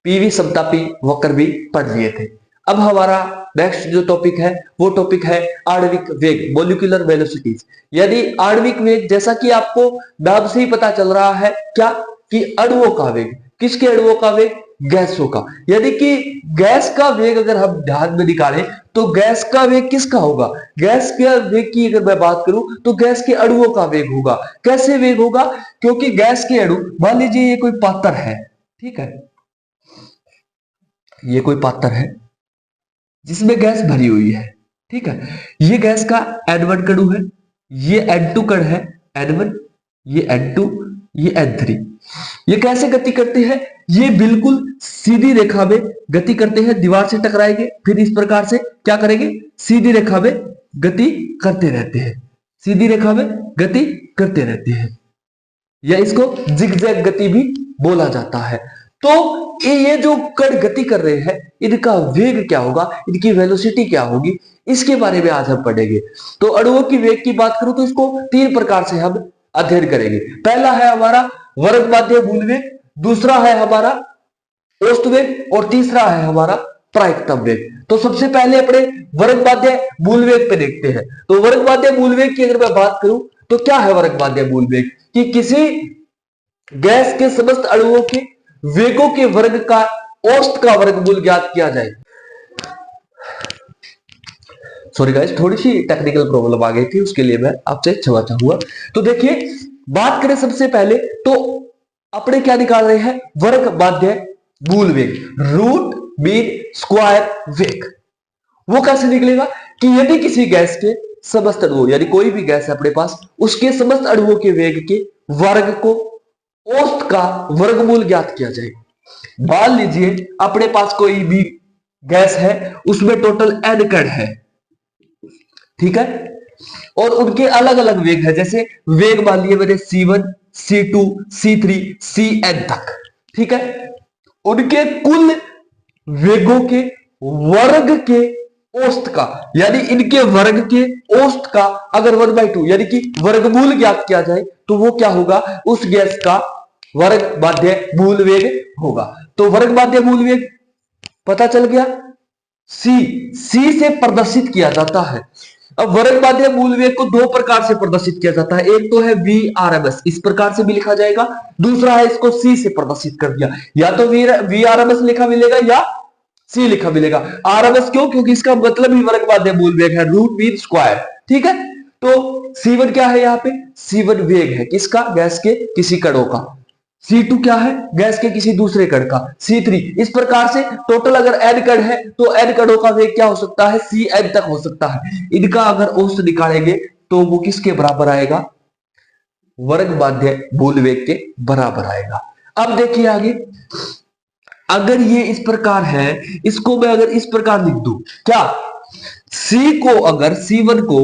[SPEAKER 1] पीवी समतापी वक्र भी पढ़ लिए थे। अब हमारा नेक्स्ट जो टॉपिक है वो टॉपिक है आणविक वेग, मोलिकुलर वेलोसिटीज। यदि आणविक वेग, जैसा कि आपको नाम से ही पता चल रहा है क्या, कि अणुओं का वेग। किसके अणुओं का वेग? गैसों का। यानी कि गैस का वेग अगर हम ध्यान में निकालें तो गैस का वेग किसका होगा? गैस के वेग की अगर मैं बात करूं तो गैस के अणुओं का वेग होगा। कैसे वेग होगा? क्योंकि गैस के अणु, मान लीजिए ये कोई पात्र है, ठीक है, ये कोई पात्र है जिसमें गैस भरी हुई है, ठीक है, ये गैस का N1 कणु है, ये N2 कण है, N1, ये N2, ये N3। ये कैसे गति करते हैं? ये बिल्कुल सीधी रेखा में गति करते हैं, दीवार से टकराएंगे, फिर इस प्रकार से क्या करेंगे? सीधी रेखा में गति करते रहते हैं, सीधी रेखा में गति करते रहते हैं, या इसको जिगजैग गति भी बोला जाता है। तो ये जो कण गति कर रहे हैं, इनका वेग क्या होगा, इनकी वेलोसिटी क्या होगी, इसके बारे में आज हम पढ़ेंगे। तो अणुओं की वेग की बात करूं तो इसको तीन प्रकार से हम अध्ययन करेंगे। पहला है हमारा वर्ग माध्य मूल वेग, दूसरा है हमारा औसत वेग, और तीसरा है हमारा प्रायिकतम वेग। तो सबसे पहले अपने वर्ग माध्य मूल वेग पे देखते हैं। तो वर्ग माध्य मूल वेग की अगर मैं बात करूं तो क्या है वर्ग माध्य मूल वेग? कि किसी गैस के समस्त अणुओं के वेगों के वर्ग का औसत का वर्गमूल ज्ञात किया जाए। सॉरी गाइस, थोड़ी सी टेक्निकल प्रॉब्लम आ गई थी, उसके लिए मैं आपसे क्षमा चाहूंगा। तो देखिए, बात करें सबसे पहले तो अपने क्या निकाल रहे हैं? वर्ग माध्य मूल वेग, रूट मीन स्क्वायर वेग। वो कैसे निकलेगा? कि यदि किसी गैस के समस्त अणुओं, यानी कोई भी गैस है अपने पास, उसके समस्त अणुओं के वेग के वर्ग को औसत का वर्गमूल ज्ञात किया जाए। मान लीजिए अपने पास कोई भी गैस है, उसमें टोटल n कण है, ठीक है, और उनके अलग अलग वेग है। जैसे वेग मान लिए मैंने C1, C2, C3, Cn तक, ठीक है। उनके कुल वेगों के वर्ग के औसत का, यानी इनके वर्ग के औसत का अगर 1/2 यानी कि वर्गमूल ज्ञात किया जाए तो वो क्या होगा? उस गैस का वर्ग माध्य मूल वेग होगा। तो वर्ग माध्य मूल वेग पता चल गया, सी से प्रदर्शित किया जाता है। अब वर्ग माध्य मूल वेग को दो प्रकार से प्रदर्शित किया जाता है। एक तो है VRMS, इस प्रकार से भी लिखा जाएगा। दूसरा है इसको C से प्रदर्शित कर दिया, या तो VRMS लिखा मिलेगा या C लिखा मिलेगा। RMS क्यों? क्योंकि इसका मतलब ही वर्ग माध्य मूल वेग है, रूट मीन स्क्वायर, ठीक है। तो C1 क्या है? यहाँ पे C1 वेग है किसका? गैस के किसी कणों का। C2 क्या है? गैस के किसी दूसरे कण का। C3, इस प्रकार से टोटल अगर n कण है तो n कणों का वेग क्या हो सकता है? Cn तक हो सकता है। इनका अगर औसत निकालेंगे तो वो किसके बराबर आएगा? वर्ग माध्य मूल वेग के बराबर आएगा। अब देखिए आगे, अगर ये इस प्रकार है, इसको मैं अगर इस प्रकार लिख दूं, क्या C को, अगर C1 को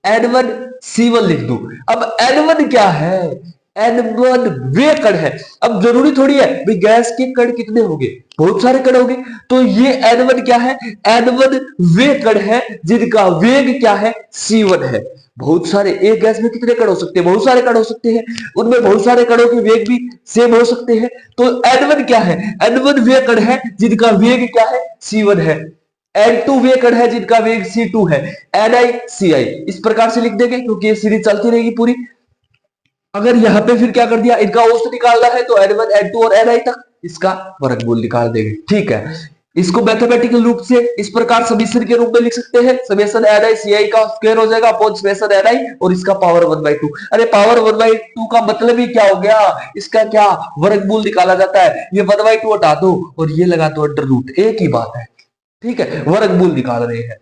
[SPEAKER 1] N1 C1 लिख दूं। अब N1 क्या है? N1 वे कण है। अब जरूरी थोड़ी है भाई गैस के कण कितने होंगे, बहुत सारे कण होंगे। तो ये N1 क्या है? N1 वे कण है जिनका वेग क्या है? C1 है। बहुत सारे, एक गैस में कितने कण हो सकते हैं? बहुत सारे कण हो सकते हैं, उनमें बहुत सारे कणों के वेग भी सेम हो सकते हैं। तो N1 क्या है? N1 वे कण है जिनका वेग क्या है? C1 है। N2 वे कण है जिनका वेग C2 है। Ni Ci इस प्रकार से लिख देंगे क्योंकि ये सीरीज चलती रहेगी पूरी। अगर यहां पे फिर क्या कर दिया, इनका औसत निकालना है तो N1 N2 और Ni तक इसका वर्गमूल निकाल देंगे, ठीक है। इसको मैथमेटिकल रूप से इस प्रकार समीशन के रूप में लिख सकते हैं। समेशन Ni Ci का स्क्वायर हो जाएगा अपॉन समेशन Ni और इसका पावर 1/2। अरे पावर 1/2 का मतलब ही क्या हो गया? इसका क्या वर्गमूल निकाला जाता है? ये 1/2 हटा दो और ये लगा दो अंडर रूट, एक ही बात है, ठीक है। वर्गमूल निकाल रहे हैं।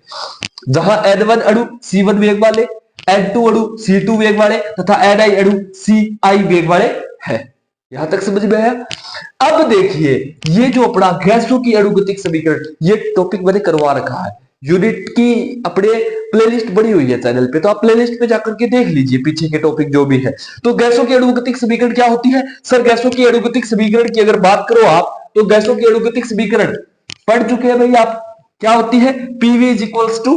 [SPEAKER 1] जहां N1 अणु C1 वेग वाले, N2 अणु C2 वेग वाले तथा Ni अणु Ci वेग वाले है। यहां तक समझ में आया? अब देखिए, ये जो अपना गैसों की अणुगतिक समीकरण, ये टॉपिक मैंने करवा रखा है, यूनिट की अपने प्लेलिस्ट बनी हुई है चैनल पे, तो आप प्लेलिस्ट पे जाकर के देख लीजिए पीछे के टॉपिक जो भी है। तो गैसों की अणुगतिक समीकरण क्या होती है? सर गैसों की अणुगतिक समीकरण की अगर बात करो आप, तो गैसों की अणुगतिक समीकरण पढ़ चुके हैं भाई आप। क्या होती है? PV is equals to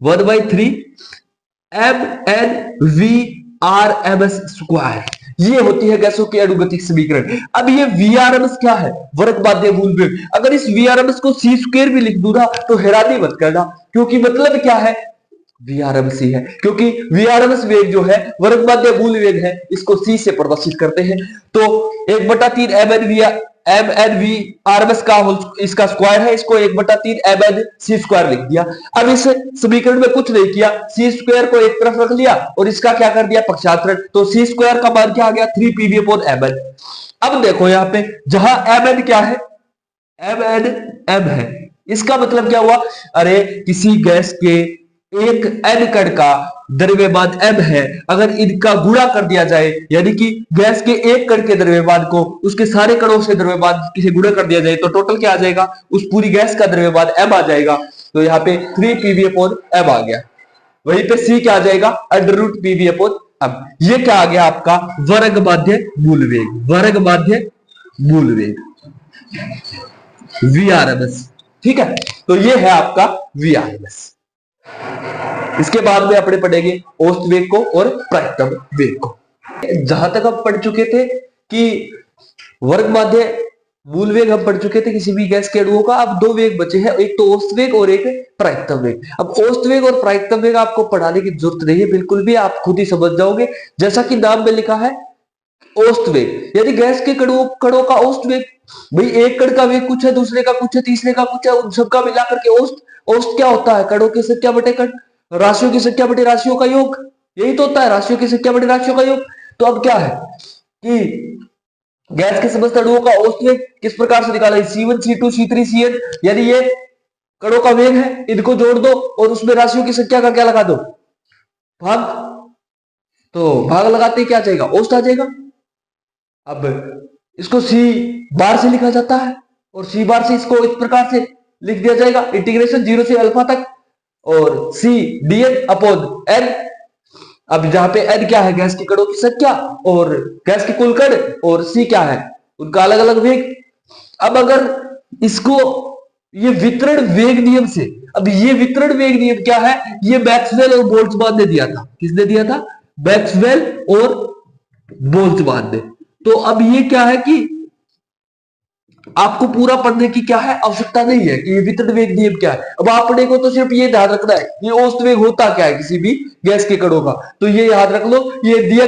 [SPEAKER 1] 1/3 MnVRMS square, ये होती है गैसों की अणुगतिक समीकरण। अब ये VRMS क्या है? वर्ग माध्य मूल वेग। अगर इस VRMS को C स्क्वायर भी लिख दूं ना तो हैरानी मत करना, क्योंककि मतलब क्या है? VRMS ही है, क्योंकि VRMS वेग जो है वर्ग माध्य मूल वेग है, इसको C से प्रदर्शित करते हैं। तो 1/3 M N V R M S का इसका स्क्वायर है, इसको 1/3 एम एन सी स्क्वायर लिख दिया। अब इस समीकरण में कुछ नहीं किया, सी स्क्वायर को एक तरफ रख लिया और इसका क्या कर दिया, पक्षांतरण, तो सी स्क्वायर का मान क्या आ गया, 3 pv/mn। अब देखो यहाँ पे जहां एम एन क्या है, एम एन एम है, इसका मतलब क्या हुआ, अरे किसी गैस के एक एन कण का द्रव्यमान m है, अगर इनका गुणा कर दिया जाए, यानी कि गैस के एक कण के द्रव्यमान को उसके सारे कणों से द्रव्यमान से गुणा कर दिया जाए, तो टोटल क्या आ जाएगा, उस पूरी गैस का द्रव्यमान m आ जाएगा। तो यहाँ पे 3 pv/m आ गया। वहीं पे c क्या आ जाएगा, √pv/m। ये क्या आ गया आपका वर्ग माध्य मूल वेग, वर्ग माध्य मूल वेग Vrms। ठीक है, तो ये है आपका Vrms। इसके बाद में अपने पढ़ेंगे औसत वेग को और प्रायिकतम वेग को। जहां तक हम पढ़ चुके थे कि वर्ग माध्य मूल वेग हम पढ़ चुके थे किसी भी गैस के अणुओं का। अब दो वेग बचे हैं, एक तो औसत वेग और एक प्रायिकतम वेग। अब औसत वेग और प्रायिकतम वेग आपको पढ़ाने की जरूरत नहीं है, बिल्कुल भी, आप खुद ही समझ जाओगे। जैसा कि नाम में लिखा है औसत वेग, यदि गैस के कणों का औसत वेग, भाई एक कण का वेग कुछ है, दूसरे का कुछ है, तीसरे का कुछ है, उन सबका मिलाकर के औसत। औसत क्या होता है, कणों की संख्या बटे कण, राशियों की संख्या बटे राशियों का योग, यही तो होता है, राशियों की संख्या बटे राशियों का योग। तो अब क्या है कि गैस के समस्त अणुओं का औसत वेग किस प्रकार से निकाला, C1 C2 C3 CN, यानी ये कणों का वेग है, इनको जोड़ दो और उसमें राशियों की संख्या का क्या लगा दो, भाग। तो भाग लगाते ही क्या जाएगा, औसत आ जाएगा। अब इसको सी बार से लिखा जाता है और सी बार से इसको इस प्रकार से लिख दिया जाएगा, इंटीग्रेशन 0 से अल्फा तक, और सी dn/n। अब जहां पे n क्या है, गैस के कणों की संख्या और गैस के कुल कण, और c क्या है, उनका अलग अलग वेग। अब अगर इसको ये वितरण वेग नियम से, अब ये वितरण वेग नियम क्या है, ये मैक्सवेल और बोल्ट्जमान ने दिया था। किसने दिया था, मैक्सवेल और बोल्ट्जमान ने। तो अब ये क्या है कि आपको पूरा पढ़ने की क्या है, आवश्यकता नहीं है कि ये वितरण वेग नियम क्या है। अब आपने को तो सिर्फ ये ध्यान रखना है ये औसत वेग होता क्या है किसी भी गैस के कणों का, तो ये याद रख लो। ये दिया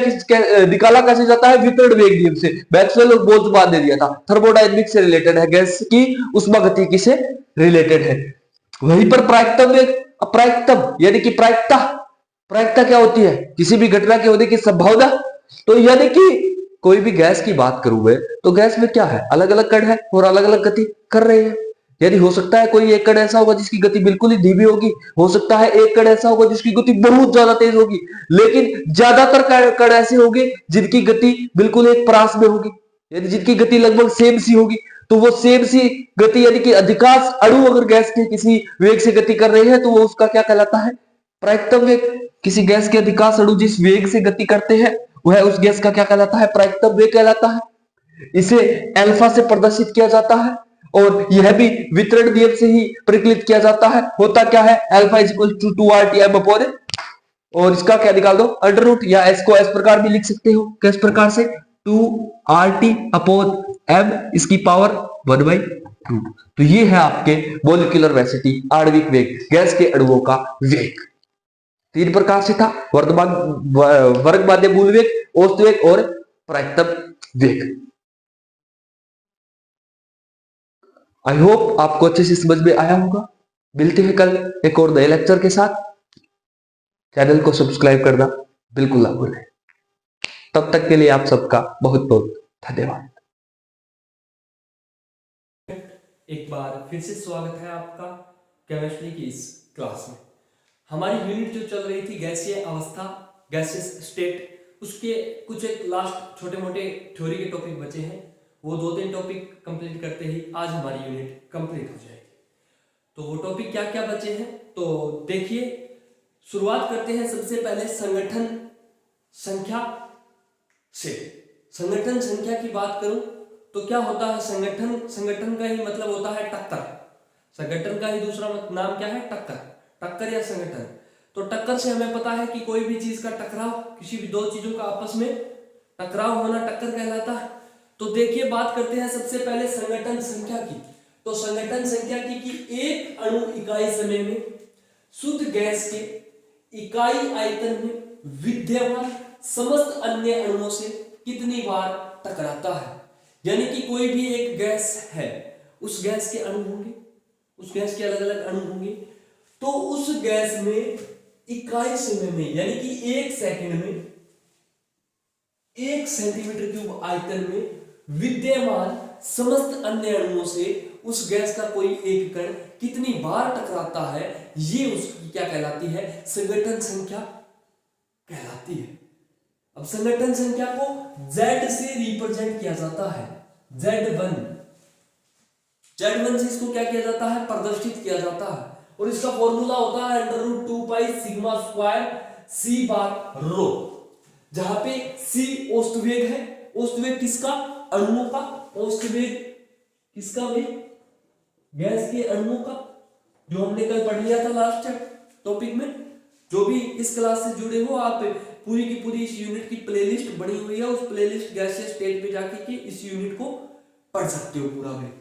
[SPEAKER 1] निकाला कैसे जाता है, वितरण वेग नियम से, मैक्सवेल और बोल्ट्जमान ने दिया था। थर्मोडायनेमिक्स से रिलेटेड है, गैस की उष्मागतिकी से रिलेटेड है। वहीं पर प्रायिकतम वेग, प्रायिकतम यानी कि प्रायिकता, प्रायिकता क्या होती है, किसी भी घटना के होने की संभावना। तो यानी कि कोई भी गैस की बात करूं मैं, तो गैस में क्या है, अलग अलग कण है और अलग अलग गति कर रहे हैं। यदि हो सकता है कोई एक कण ऐसा होगा जिसकी गति बिल्कुल ही धीमी होगी, हो सकता है एक कण ऐसा होगा जिसकी गति बहुत ज्यादा तेज होगी, लेकिन ज्यादातर कण ऐसे होंगे जिनकी गति बिल्कुल एक परास में होगी, यानी जिनकी गति लगभग सेम सी होगी। तो वो सेम सी गति, यानी कि अधिकांश अणु अगर गैस के किसी वेग से गति कर रहे हैं तो वो उसका क्या कहलाता है, प्रायिकतम वेग। किसी गैस के अधिकांश अणु जिस वेग से गति करते हैं वह उस गैस का क्या कहलाता है, प्रायिकतम वेग कहलाता है। इसे अल्फा से प्रदर्शित किया जाता है और यह भी वितरण नियम से ही परिकलित किया जाता है। होता क्या है, alpha is equal to 2RTm/, और इसका क्या निकाल दो, अंडर रूट, या एस को इस प्रकार भी लिख सकते हो, किस प्रकार से, 2RT/m, इसकी पावर 1/2। तो ये है आपके मॉलिक्यूलर वेलोसिटी, आणविक वेग, गैस के अणुओं का वेग। तीन प्रकार से था, वर्तमान वर्ग माध्य मूल वेग, औसत वेग और प्रायिकतम वेग। आई होप आपको अच्छे से समझ में आया होगा। मिलते हैं कल एक और नए लेक्चर के साथ। चैनल को सब्सक्राइब करना बिल्कुल ना भूलें। तब तक के लिए आप सबका बहुत बहुत धन्यवाद।
[SPEAKER 2] एक बार फिर से स्वागत है आपका केमिस्ट्री की इस क्लास में। हमारी यूनिट जो चल रही थी गैसीय अवस्था, गैसियस स्टेट, उसके कुछ एक लास्ट छोटे मोटे थ्योरी के टॉपिक बचे हैं। वो 2-3 टॉपिक कंप्लीट करते ही आज हमारी यूनिट कंप्लीट हो जाएगी। तो वो टॉपिक क्या क्या बचे हैं, तो देखिए, शुरुआत करते हैं सबसे पहले संगठन संख्या से। संगठन संख्या की बात करूं तो क्या होता है संगठन, संगठन का ही मतलब होता है टक्कर। संगठन का ही दूसरा नाम क्या है, टक्कर, टक्कर या संगठन। तो टक्कर से हमें पता है कि कोई भी चीज का टकराव, किसी भी दो चीजों का आपस में टकराव होना टक्कर कहलाता है। तो देखिए, बात करते हैं सबसे पहले संगठन संख्या की। तो संगठन संख्या की कि एक अणु इकाई समय में शुद्ध गैस के इकाई आयतन में विद्यमान समस्त अन्य अणुओं से कितनी बार टकराता है। यानी कि कोई भी एक गैस है, उस गैस के अणु होंगे, उस गैस के अलग अलग अणु होंगे, तो उस गैस में इकाई समय में यानी कि 1 सेकंड में 1 सेंटीमीटर क्यूब आयतन में विद्यमान समस्त अन्य अणुओं से उस गैस का कोई एक कण कितनी बार टकराता है, ये उसकी क्या कहलाती है, संघटन संख्या कहलाती है। अब संघटन संख्या को Z से रिप्रेजेंट किया जाता है, Z1 से इसको क्या किया जाता है, प्रदर्शित किया जाता है, और इसका फॉर्मूला होता है √2 पाई सिग्मा स्क्वायर C बार रो, जहां पे C औष्णवेग है। औष्णवेग किसका, अणुओं का। औष्णवेग किसका भाई, गैस के अणुओं का, जो हमने कल पढ़ लिया था लास्ट टॉपिक में। जो भी इस क्लास से जुड़े हो, आप पूरी की पूरी इस यूनिट की प्लेलिस्ट बनी हुई है, उस प्लेलिस्ट गैसियस स्टेट पे जाके के इस यूनिट को पढ़ सकते हो पूरा में।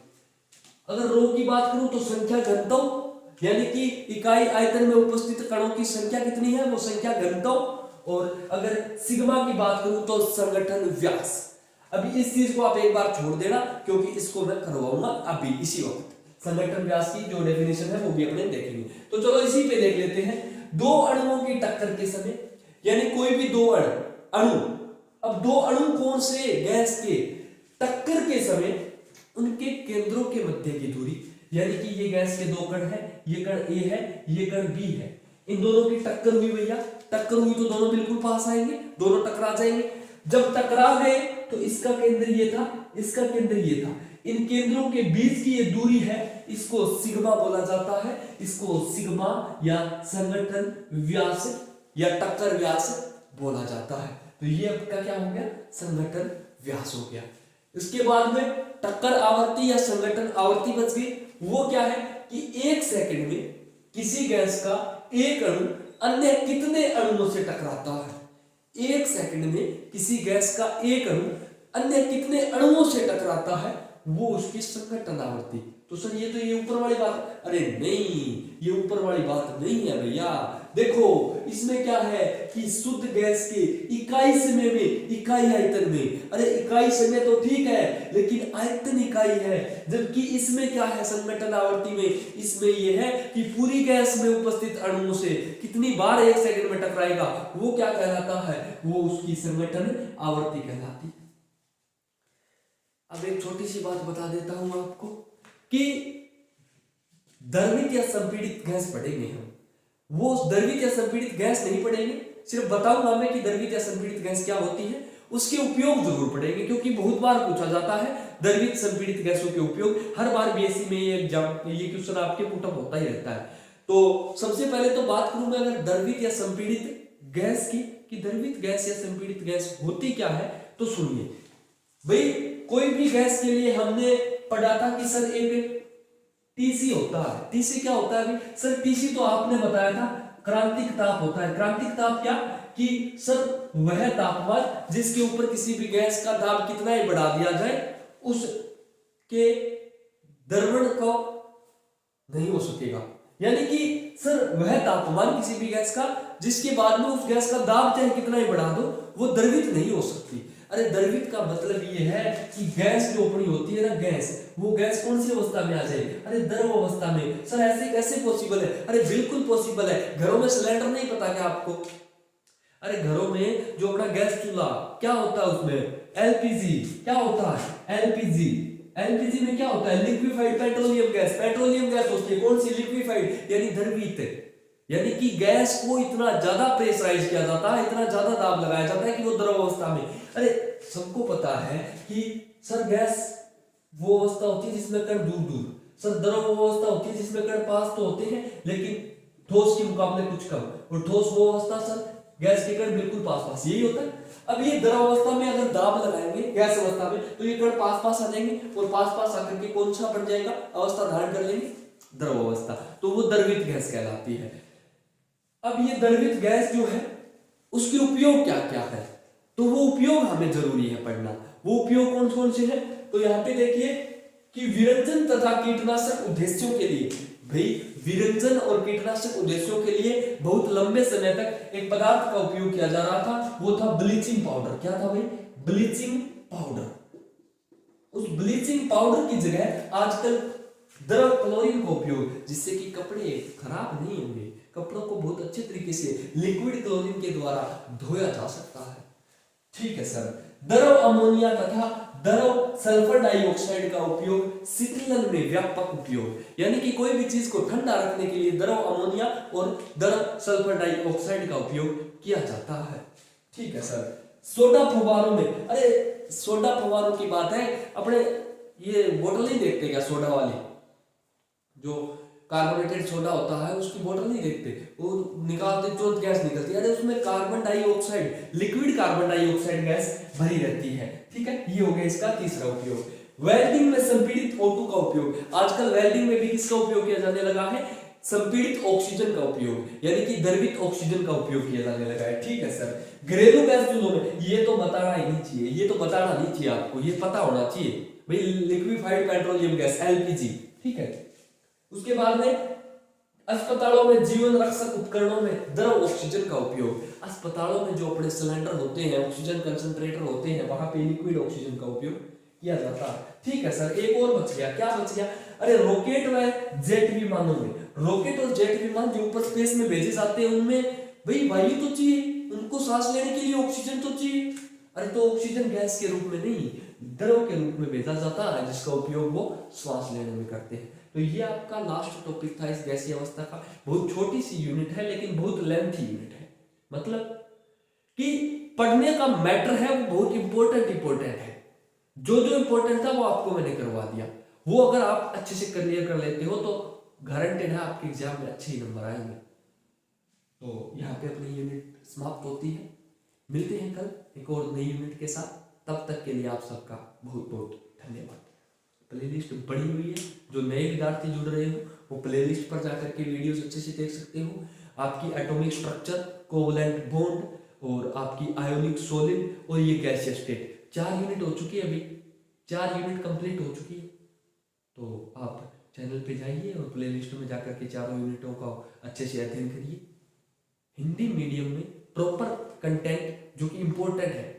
[SPEAKER 2] अगर रो की बात करूं तो संख्या घनत्व, यानी कि इकाई आयतन में उपस्थित कणों की संख्या कितनी है, वो संख्या घनत्व। और अगर सिग्मा की बात करूं तो संगठन व्यास। अभी इस चीज को आप एक बार छोड़ देना, क्योंकि इसको मैं करवाऊंगा अभी इसी वक्त। संगठन व्यास की जो डेफिनेशन है वो भी अपने देखेंगे। तो चलो इसी पे देख लेते हैं। दो अणुओं की टक्कर के समय, यानी कोई भी दो अणु, अब दो अणु कौन से गैस के टक्कर के समय उनके केंद्रों के मध्य की दूरी, यानी कि ये गैस के दो कण है, ये कण A है, ये कण B है, इन दोनों की टक्कर हुई भैया। टक्कर हुई तो दोनों बिल्कुल पास आएंगे, दोनों टकरा जाएंगे। जब टकरा गए तो इसका केंद्र ये था, इसका केंद्र ये था, इन केंद्रों के बीच की ये दूरी है, इसको सिग्मा बोला जाता है। इसको सिग्मा या संगठन व्यास या टक्कर व्यास बोला जाता है। तो ये आपका क्या हो गया, संगठन व्यास हो गया। इसके बाद में टक्कर आवर्ती या संगठन आवर्ती बच गई। वो क्या है कि 1 सेकंड में किसी गैस का एक अणु अन्य कितने अणुओं से टकराता है। 1 सेकंड में किसी गैस का एक अणु अन्य कितने अणुओं से टकराता है, वो उसकी संगठन आवर्ती। तो सर ये तो ये ऊपर वाली बात, अरे नहीं, ये ऊपर वाली बात नहीं है भैया। देखो इसमें क्या है कि शुद्ध गैस के इकाई समय में, इकाई आयतन में, अरे इकाई समय तो ठीक है, लेकिन आयतन इकाई है। जबकि इसमें क्या है, संगठन आवर्ती में, इसमें यह है कि पूरी गैस में उपस्थित अणुओं से कितनी बार 1 सेकंड में टकराएगा, वो क्या कहलाता है, वो उसकी संगठन आवर्ती कहलाती है। अब एक छोटी सी बात बता देता हूं आपको कि द्रवित या संपीड़ित गैस पढ़ेंगे हम, वो द्रवित या संपीड़ित गैस नहीं पढ़ेंगे, सिर्फ बताऊंगा मैं कि द्रवित या संपीड़ित गैस क्या होती है, उसके उपयोग जरूर पढ़ेंगे, क्योंकि बहुत बार पूछा जाता है द्रवित संपीड़ित गैसों के उपयोग। हर बार बीएससी में ये एग्जाम, ये क्वेश्चन आपके पुटअप होता ही रहता है। तो सबसे पहले तो बात करूं मैं अगर द्रवित या संपीड़ित गैस की, कि द्रवित गैस या संपीड़ित गैस होती क्या है, तो सुनिए भाई। कोई भी गैस के लिए हमने पढ़ा था कि सर एक टीसी होता है। टीसी क्या होता है अभी सर, टीसी तो आपने बताया था क्रांतिक ताप होता है। क्रांतिक ताप क्या, कि सर वह तापमान जिसके ऊपर किसी भी गैस का दाब कितना ही बढ़ा दिया जाए उसके द्रवण को नहीं हो सकेगा। यानी कि सर वह तापमान किसी भी गैस का जिसके बाद में उस गैस का दाब चाहे कितना ही बढ़ा दो, वो द्रवित नहीं हो सकती। अरे द्रवित का मतलब ये है कि गैस जो अपनी होती है ना, गैस, वो गैस कौन सी अवस्था में आ जाए, अरे द्रव अवस्था में। सर ऐसे कैसे पॉसिबल है, अरे बिल्कुल पॉसिबल है। घरों में सिलेंडर नहीं पता क्या आपको, अरे घरों में जो अपना गैस चूल्हा क्या होता है, उसमें एलपीजी क्या होता है, एलपीजी। एलपीजी में क्या होता है, liquefied petroleum gas. Petroleum gas होती है कौन सी, लिक्विफाइड यानी द्रवित। यानी कि गैस को इतना ज्यादा प्रेशराइज किया जाता है, इतना ज्यादा दाब लगाया जाता है कि वो द्रव अवस्था में। अरे सबको पता है कि सर गैस वो अवस्था होती है जिसमें कण दूर दूर, सर द्रव अवस्था होती है जिसमें कण पास तो होते हैं लेकिन ठोस के मुकाबले कुछ कम, और ठोस वो अवस्था सर गैस के कण बिल्कुल पास पास, यही होता है। अब ये द्रव अवस्था में अगर दाब लगाएंगे गैस अवस्था में, तो ये कण पास पास आ जाएंगे, और पास पास आकर के कौन सा बन जाएगा, अवस्था धारण कर लेंगे, द्रव अवस्था। तो वो द्रवित गैस कहलाती है। अब ये द्रवित गैस जो है उसके उपयोग क्या क्या है, तो वो उपयोग हमें जरूरी है पढ़ना। वो उपयोग कौन कौन से हैं, तो यहाँ पे देखिए कि विरंजन तथा कीटनाशक उद्देश्यों के लिए, भाई विरंजन और कीटनाशक उद्देश्यों के लिए बहुत लंबे समय तक एक पदार्थ का उपयोग किया जा रहा था, वो था ब्लीचिंग पाउडर। क्या था भाई, ब्लीचिंग पाउडर। उस ब्लीचिंग पाउडर की जगह आजकल द्रव क्लोरीन का उपयोग, जिससे कि कपड़े खराब नहीं होंगे, कपड़ों को बहुत अच्छे तरीके से लिक्विड क्लोरीन के द्वारा धोया जा सकता है। ठीक है सर। द्रव अमोनिया तथा द्रव सल्फर डाइऑक्साइड का उपयोग शीतलन में व्यापक उपयोग, यानी कि कोई भी चीज को ठंडा रखने के लिए द्रव अमोनिया और द्रव सल्फर डाइऑक्साइड का उपयोग किया जाता है। ठीक है सर। सोडा फव्वारों में, अरे सोडा फव्वारों की बात है, अपने ये बोतल नहीं देखते क्या सोडा वाली, जो कार्बोनेटेड सोडा होता है उसकी बोतल नहीं देखते, वो निकालते जो गैस निकलती है, अरे उसमें carbon dioxide, liquid carbon dioxide gas भरी रहती है। ठीक है, ये हो गया इसका तीसरा उपयोग। वेल्डिंग में संपीड़ित O2 का उपयोग, आजकल वेल्डिंग में भी किसका उपयोग किया जाने लगा है? संपीड़ित ऑक्सीजन का उपयोग, यानी कि द्रवित ऑक्सीजन का उपयोग किया जाने लगा है। ठीक है सर। घरेलू गैस चूल्हों में, ये तो बताना ही नहीं चाहिए, ये तो बताना नहीं चाहिए आपको, ये पता होना चाहिए भाई, लिक्विफाइड पेट्रोलियम गैस LPG। ठीक है। उसके बाद में अस्पतालों में जीवन रक्षक उपकरणों में द्रव ऑक्सीजन का उपयोग, अस्पतालों में जो अपने सिलेंडर होते हैं, ऑक्सीजन कंसंट्रेटर होते हैं, वहां पे लिक्विड ऑक्सीजन का उपयोग किया जाता है। ठीक है सर। एक और बच गया, क्या बच गया? अरे रॉकेट व जेट विमानों में, रॉकेट और जेट विमान जो ऊपर स्पेस में भेजे जाते हैं, उनमें भाई वायु तो चाहिए, उनको सांस लेने के लिए ऑक्सीजन तो चाहिए। अरे तो ऑक्सीजन गैस के रूप में नहीं, द्रव के रूप में भेजा जाता है, जिसका उपयोग वो श्वास लेने में करते हैं। तो ये आपका लास्ट टॉपिक था इस गैसीय अवस्था का। बहुत छोटी सी यूनिट है लेकिन बहुत लेंथी यूनिट है, मतलब कि पढ़ने का मैटर है वो बहुत इंपॉर्टेंट है। जो इंपॉर्टेंट था वो आपको मैंने करवा दिया, वो अगर आप अच्छे से क्लियर कर लेते हो तो गारंटेड है आपके एग्जाम में अच्छे ही नंबर आएंगे। तो यहाँ पे अपनी यूनिट समाप्त होती है। मिलते हैं कल एक और नई यूनिट के साथ, तब तक के लिए आप सबका बहुत बहुत धन्यवाद। प्लेलिस्ट बड़ी हुई है, जो नए विद्यार्थी जुड़ रहे हो वो प्लेलिस्ट पर जाकर के वीडियोस अच्छे से देख सकते हो। आपकी एटॉमिक स्ट्रक्चर, कोवलेंट बॉन्ड और आपकी आयोनिक सॉलिड और ये गैसीय स्टेट, 4 यूनिट हो चुकी है, अभी 4 यूनिट कंप्लीट हो चुकी है। तो आप चैनल पे जाइए और प्लेलिस्ट में जाकर के चारों यूनिटों का अच्छे से अध्ययन करिए। हिंदी मीडियम में प्रॉपर कंटेंट जो कि इम्पोर्टेंट है,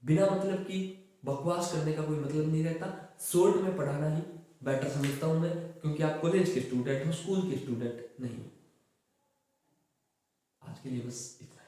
[SPEAKER 2] बिना मतलब कि बकवास करने का कोई मतलब नहीं रहता, शॉर्ट में पढ़ाना ही बेटर समझता हूं मैं, क्योंकि आप कॉलेज के स्टूडेंट हो, स्कूल के स्टूडेंट नहीं। आज के लिए बस इतना।